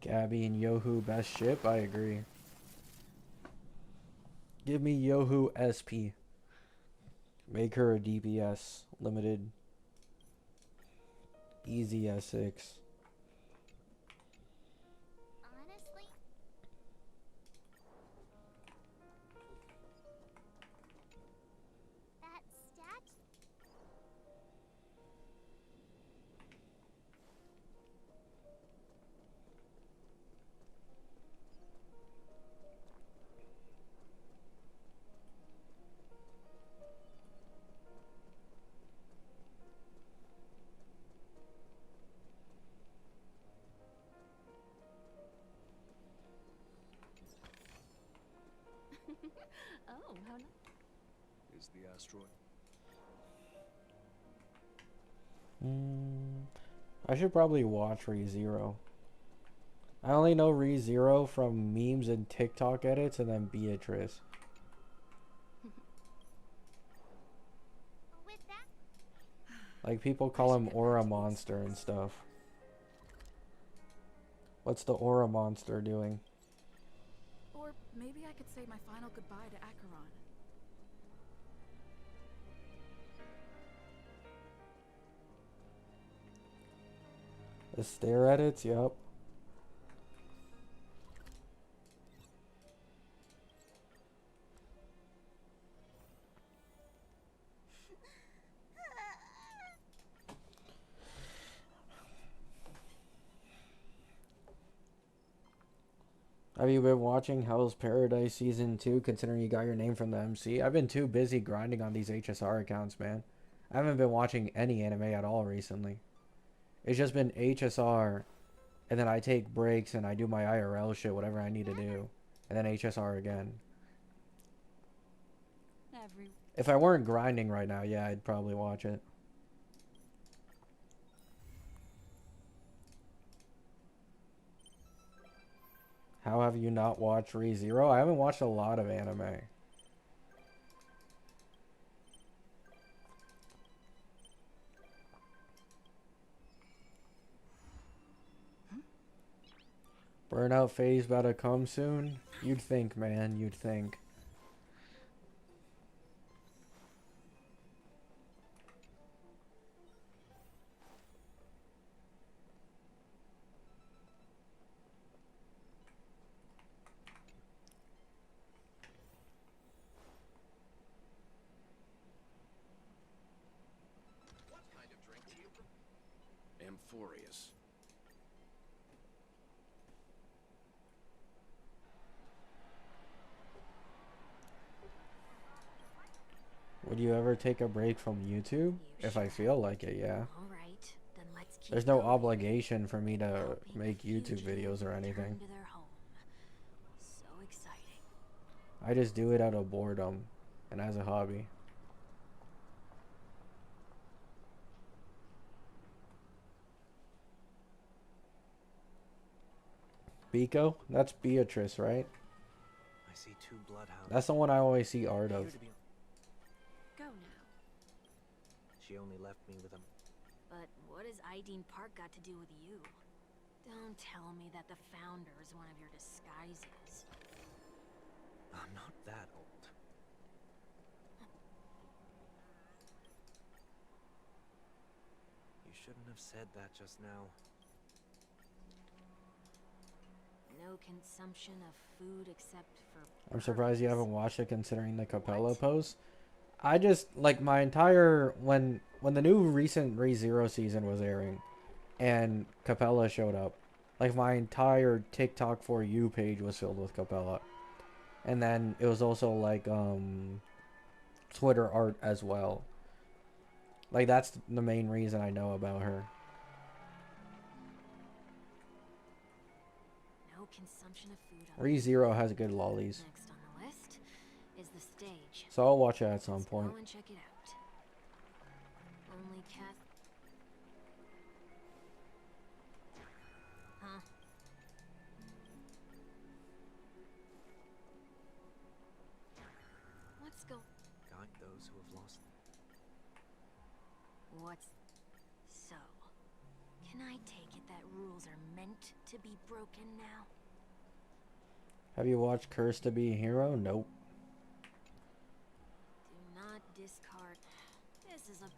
Gabby and Yohu best ship? I agree. Give me Yohu SP. Make her a DPS limited. Easy S6. Honestly, that statue. Oh, how nice. Is the asteroid? I should probably watch ReZero. I only know ReZero from memes and TikTok edits and then Beatrice. With that, Like people call him Aura Monster and stuff. What's the Aura Monster doing? Or maybe I could say my final goodbye to Acheron. The stare edits? Yup. Have you been watching Hell's Paradise Season 2 considering you got your name from the MC? I've been too busy grinding on these HSR accounts, man. I haven't been watching any anime at all recently. It's just been HSR, and then I take breaks and I do my IRL shit, whatever I need to do. And then HSR again. If I weren't grinding right now, yeah, I'd probably watch it. How have you not watched ReZero? I haven't watched a lot of anime. Burnout phase about to come soon? You'd think, man. You'd think. What kind of drink do you prefer? Amphorious. Would you ever take a break from YouTube? If I feel like it, yeah. all right, then let's keep There's no going. obligation for me to make YouTube videos or anything. Return to their home. So exciting. I just do it out of boredom and as a hobby. Biko? That's Beatrice, right? I see two bloodhounds. That's the one I always see art of. Go now. She only left me with a... But what has Ideen Park got to do with you? Don't tell me that the founder is one of your disguises. I'm not that old. You shouldn't have said that just now. No consumption of food except for... I'm surprised you haven't watched it considering the Capella post. I just, like, my entire... When the new recent ReZero season was airing and Capella showed up, like, my entire TikTok For You page was filled with Capella. And then it was also, like, Twitter art as well. Like, that's the main reason I know about her. No consumption of food. ReZero has good lollies. Next on the list is the stage. So I'll watch it at some Let's point. go and check it out. Only Kath. Huh? Let's go. Guide those who have lost them. What's so? Can I take it that rules are meant to be broken now? Have you watched Cursed to Be a Hero? Nope. Do not discard. This is a...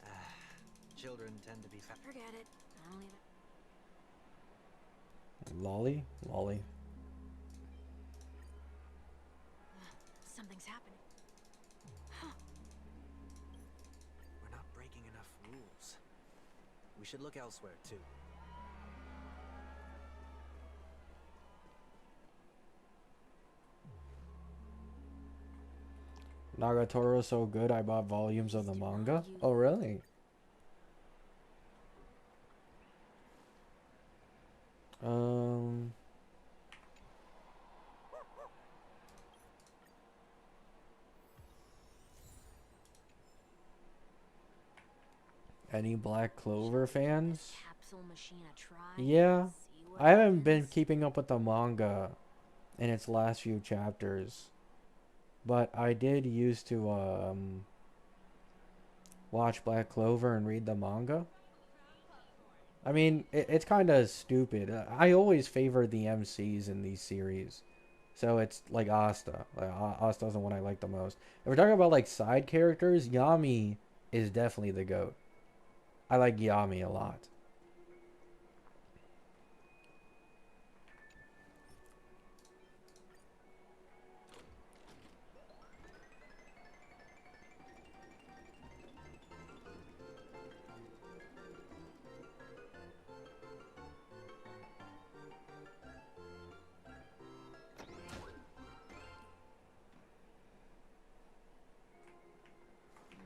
Children tend to be Forget it. Only Lolly? Lolly. something's happening. We're not breaking enough rules. We should look elsewhere, too. Nagatoro's so good I bought volumes of the manga? Oh, really? Any Black Clover fans? Capsule machine a try. Yeah. I haven't been keeping up with the manga in its last few chapters. But I did used to watch Black Clover and read the manga. I mean, it's kind of stupid. I always favor the MCs in these series. So it's like Asta. Like, Asta's the one I like the most. If we're talking about like side characters, Yami is definitely the GOAT. I like Yami a lot.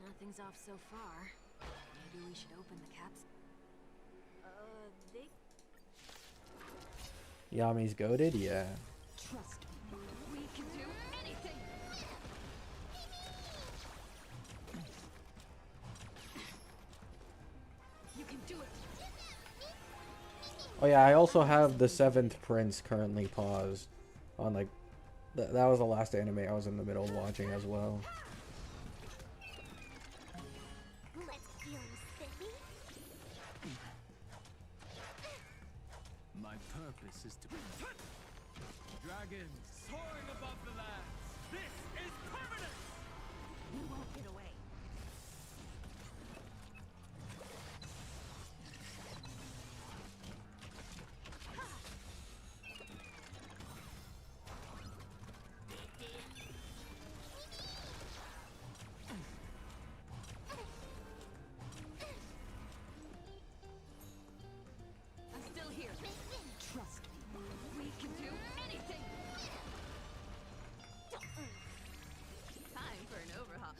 Nothing's off so far. Maybe we should open the capsule. They Yami's goated? Yeah. trust me. We can do anything. You can do it. Oh yeah, I also have the 7th Prince currently paused on like that was the last anime I was in the middle of watching as well. My purpose is to dragons soaring above the lands. This is permanent. You won't get away. I'm still here. Trust me. We can do anything. Time for an overhaul.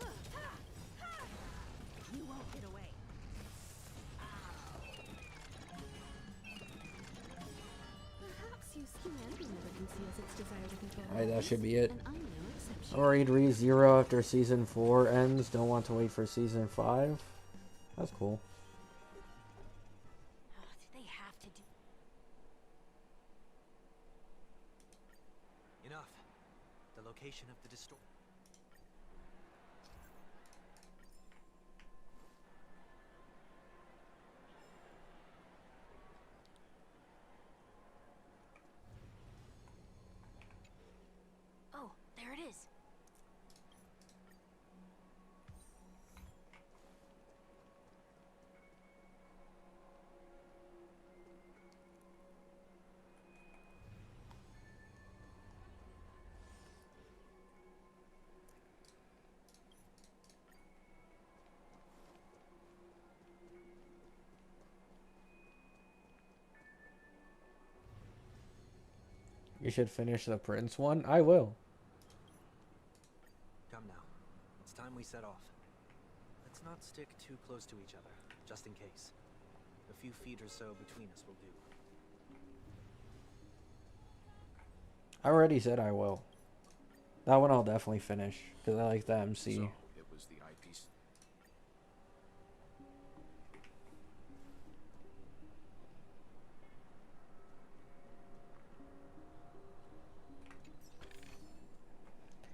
You won't get away. Perhaps you humanity never conceals its desire to control. Alright, that should be it. And I'm no exception. I'll read Re:Zero after season 4 ends. Don't want to wait for season 5. That's cool. Did they have to do? Enough. The location of the destroyer. Oh, there it is. You should finish the Prince one. I will. Come now. It's time we set off. Let's not stick too close to each other, just in case. A few feet or so between us will do. I already said I will. That one I'll definitely finish because I like the MC. So, it was the eyepiece.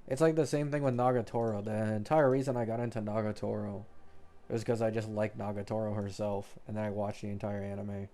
It's like the same thing with Nagatoro. The entire reason I got into Nagatoro was because I just liked Nagatoro herself, and then I watched the entire anime.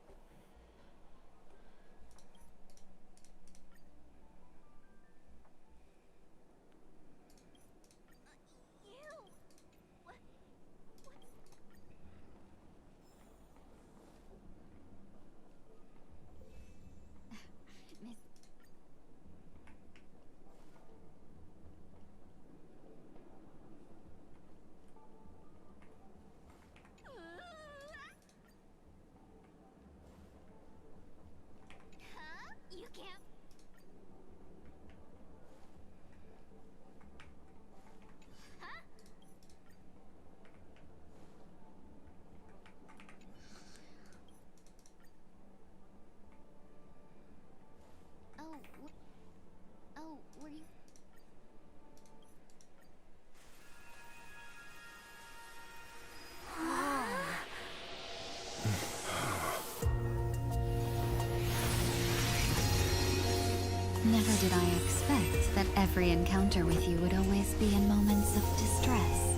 I expect that every encounter with you would always be in moments of distress.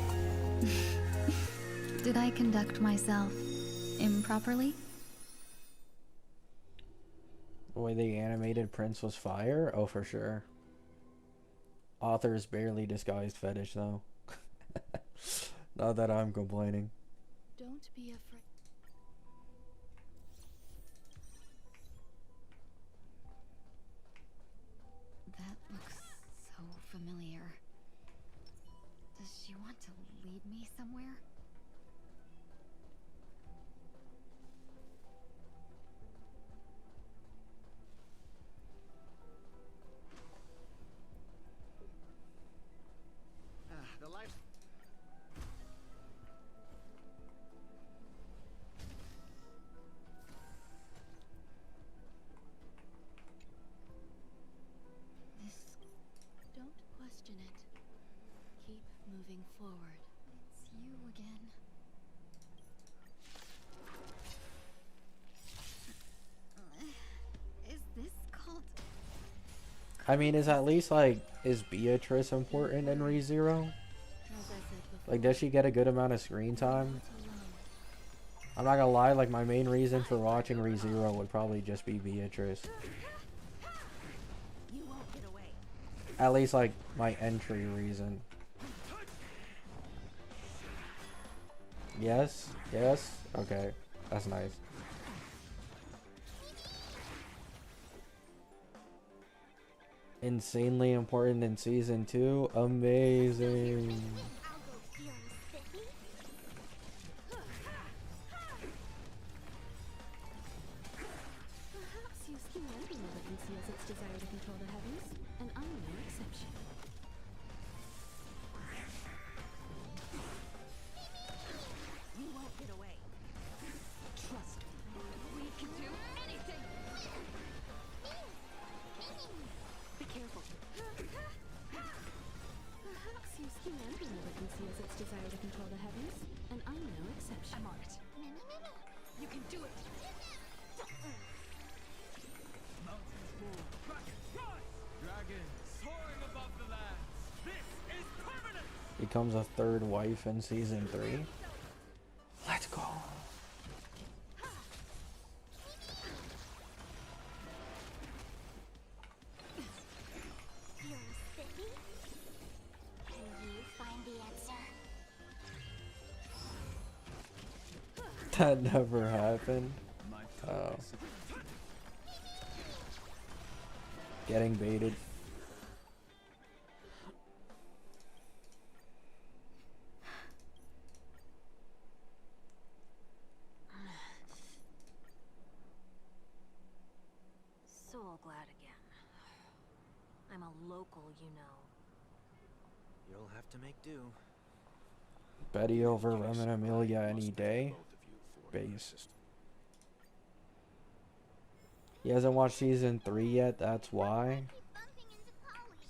Did I conduct myself improperly? The way they animated Prince was fire? Oh, for sure. Author's barely disguised fetish, though. Not that I'm complaining. Don't be afraid. That looks so familiar. Does she want to lead me somewhere? The life. Don't question it. Keep moving forward. It's you again. Is this called... I mean, is at least, like, is Beatrice important in ReZero? Like, does she get a good amount of screen time? I'm not gonna lie, like, my main reason for watching ReZero would probably just be Beatrice. At least, like, my entry reason. Yes? Yes? Okay. That's nice. Insanely important in season 2. Amazing. Perhaps your humanity never conceals its desire to control the heavens, and I'm no exception. You won't get away. Trust me. We can do anything. Be careful. Perhaps your humanity never conceals its desire to control the heavens, and I'm no exception. I'm on it. You can do it. Mountains move. Dragons soaring above the lands. This is permanent. Becomes a third wife in season 3. Let's go. You're spiffy? Can you find the answer? That never happened. Oh. Getting baited. So glad again. I'm a local, you know. You'll have to make do. Betty over Roman Amelia any day. Base. He hasn't watched season 3 yet, that's why.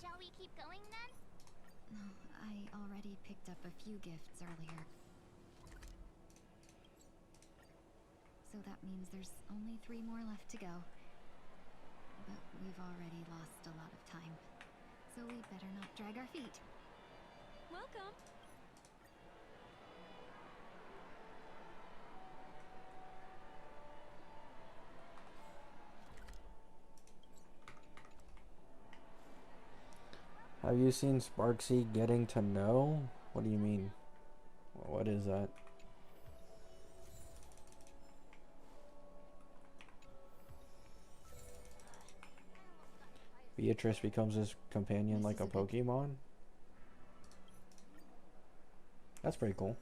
Shall we keep going then? No, I already picked up a few gifts earlier. So that means there's only 3 more left to go. But we've already lost a lot of time. So we better not drag our feet. Welcome. Have you seen Sparksy getting to know? What do you mean? What is that? Beatrice becomes his companion like a Pokemon? That's pretty cool.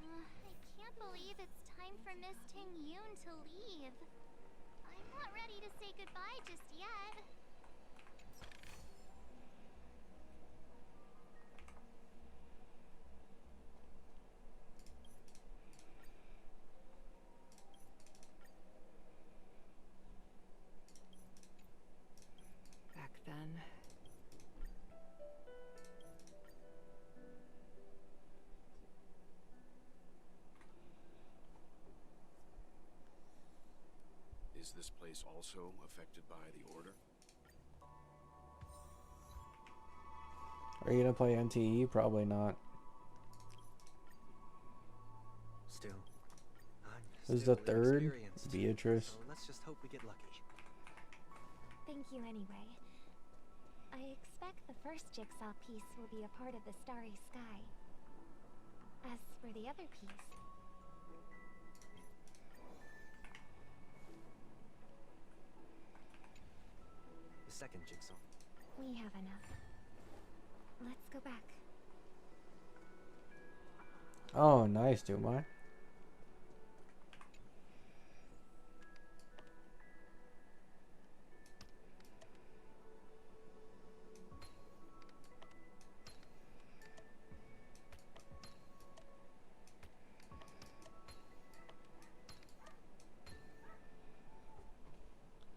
I can't believe it's time for Miss Ting Yoon to leave. I'm not ready to say goodbye just yet. Is this place also affected by the Order? Are you gonna play NTE? Probably not. Still, I'm Who's still the third? inexperienced, Beatrice. So let's just hope we get lucky. Thank you anyway. I expect the first Jigsaw piece will be a part of the Starry Sky. As for the other piece... The second Jigsaw. We have enough. Let's go back. Oh, nice, Dumai.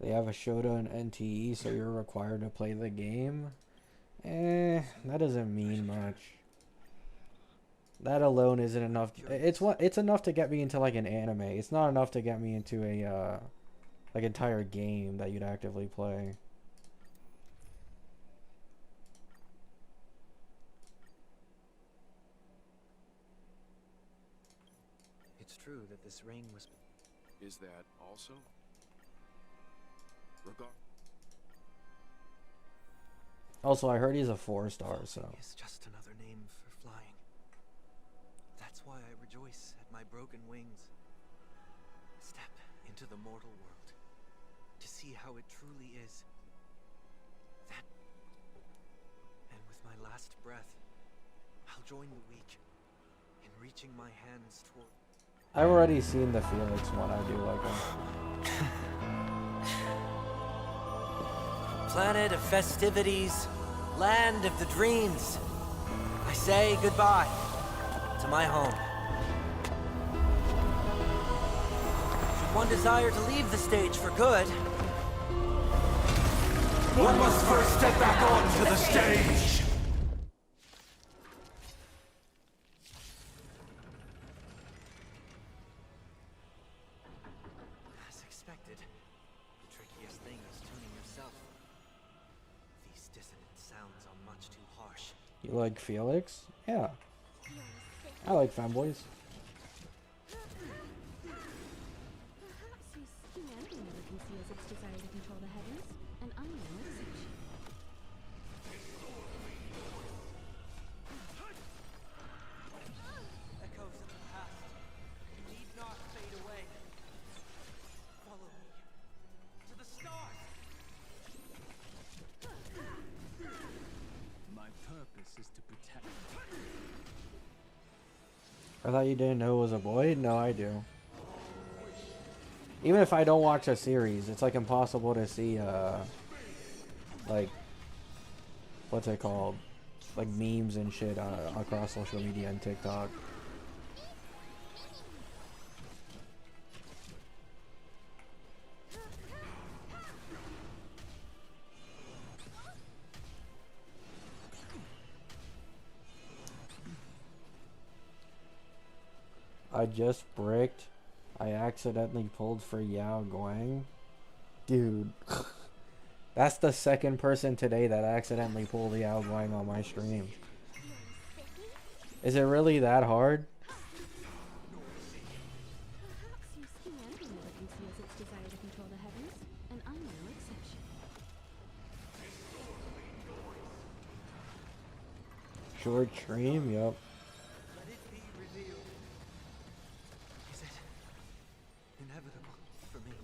They have a showdown NTE, so you're required to play the game. That doesn't mean much. That alone isn't enough. It's enough to get me into like an anime. It's not enough to get me into a like entire game that you'd actively play. It's true that this ring was... Is that also? Also, I heard he's a 4-star, so. It's just another name for flying. That's why I rejoice at my broken wings. Step into the mortal world to see how it truly is. That, and with my last breath, I'll join the weak in reaching my hands toward... I've already seen the Felix one. I do like him. Planet of festivities, land of the dreams. I say goodbye to my home. Should one desire to leave the stage for good, One must first step back onto the stage! as expected, the trickiest thing is tuning yourself. These dissonant sounds are much too harsh. You like Felix? Yeah. I like fanboys. Perhaps humanity never conceals its desire to control the heavens, and I'm no exception. Echoes of the past need not fade away. Follow me to the stars. My purpose is to protect. I thought you didn't know it was a boy? No, I do. Even if I don't watch a series, it's like impossible to see, like, what's it called? Like memes and shit across social media and TikTok. I just bricked. I accidentally pulled for Yao Guang. Dude. That's the second person today that accidentally pulled Yao Guang on my stream. Is it really that hard? Perhaps humanity never conceals its desire to control the heavens, and I'm no exception. Short stream? Yup. Let it be revealed. Is it inevitable for me?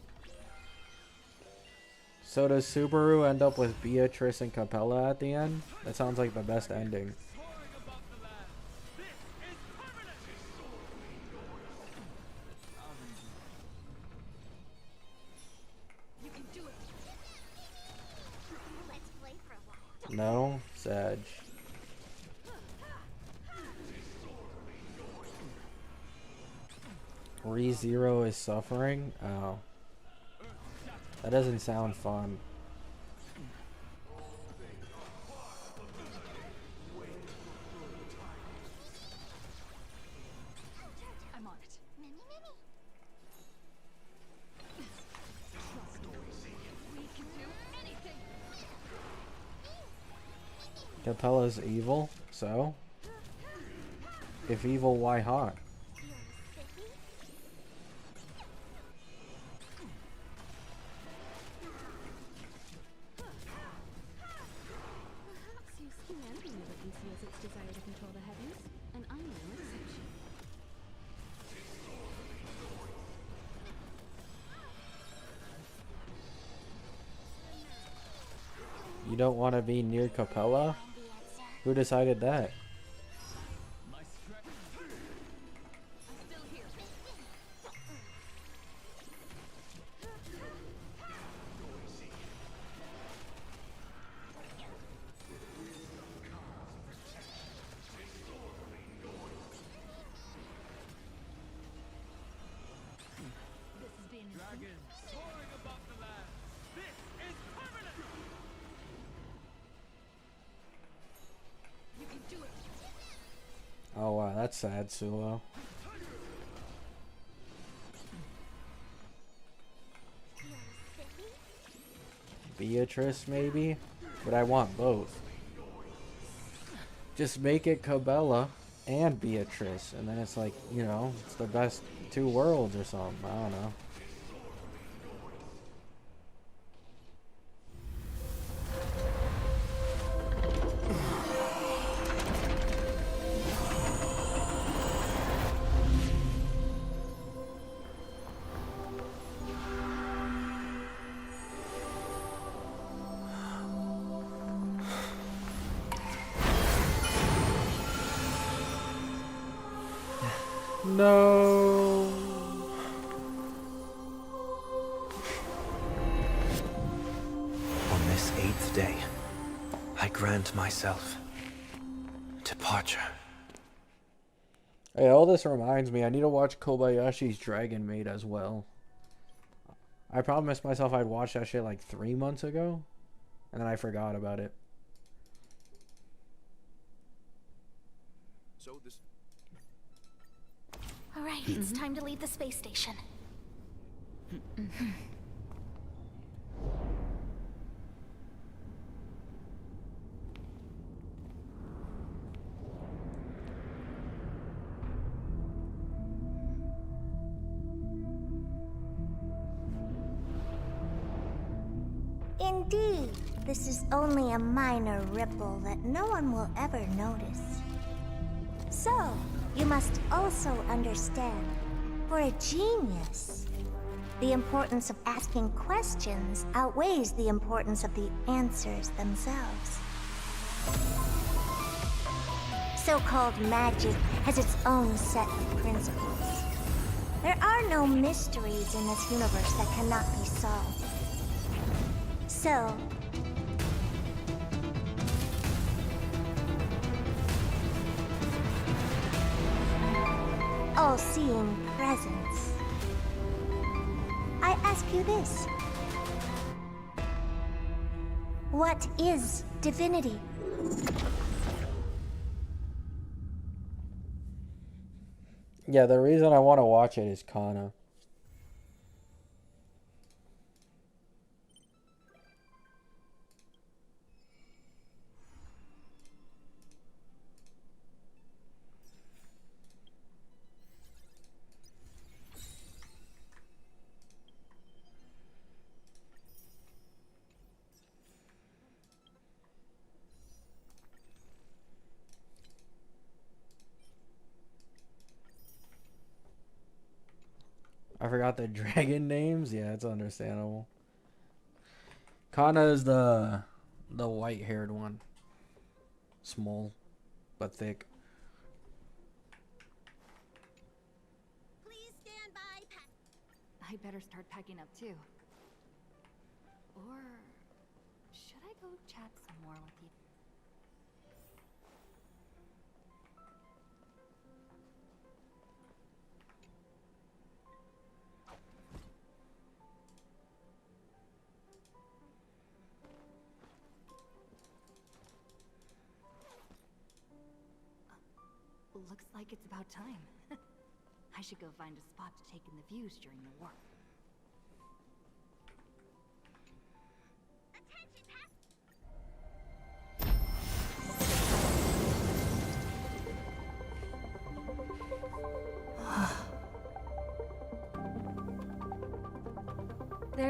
So does Subaru end up with Beatrice and Capella at the end? That sounds like the best ending. You can do it. Let's play for a while. No? Sag. ReZero is suffering? Oh. That doesn't sound fun. I'm on it. Mini, mini. Capella's evil, so? If evil, why hot? Humanity never conceals its desire to control the heavens, and I'm no exception. You don't want to be near Capella? Who decided that? Oh wow, that's sad, Sulo. Beatrice, maybe? But I want both. Just make it Cabela and Beatrice, and then it's like, you know, it's the best two worlds or something. I don't know. No. On this 8th day, I grant myself departure. Hey, all this reminds me, I need to watch Kobayashi's Dragon Maid as well. I promised myself I'd watch that shit like 3 months ago, and then I forgot about it. So this... Alright, it's time to leave the space station. Indeed, this is only a minor ripple that no one will ever notice. So, you must also understand, for a genius, the importance of asking questions outweighs the importance of the answers themselves. So-called magic has its own set of principles. There are no mysteries in this universe that cannot be solved. So, all-seeing presence, I ask you this. What is divinity? Yeah, the reason I want to watch it is Kana. I forgot the dragon names. Yeah, it's understandable. Kana is the white-haired one. Small, but thick. Please stand by. I better start packing up too. Or should I go chat some more with you? Looks like it's about time. I should go find a spot to take in the views during the war.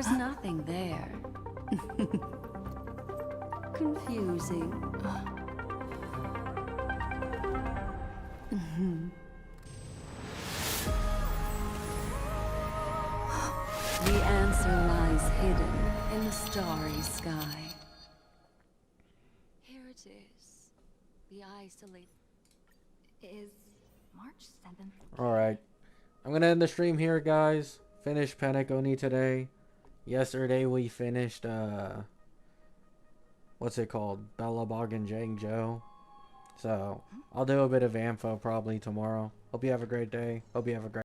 There's nothing there. Confusing. The answer lies hidden in the starry sky. Here it is. The isolate Is March 7th. Alright. I'm gonna end the stream here, guys. Finished Panic Oni today. Yesterday we finished, what's it called? Bellabog and Jang Joe. So, I'll do a bit of Ampho probably tomorrow. Hope you have a great day. Hope you have a great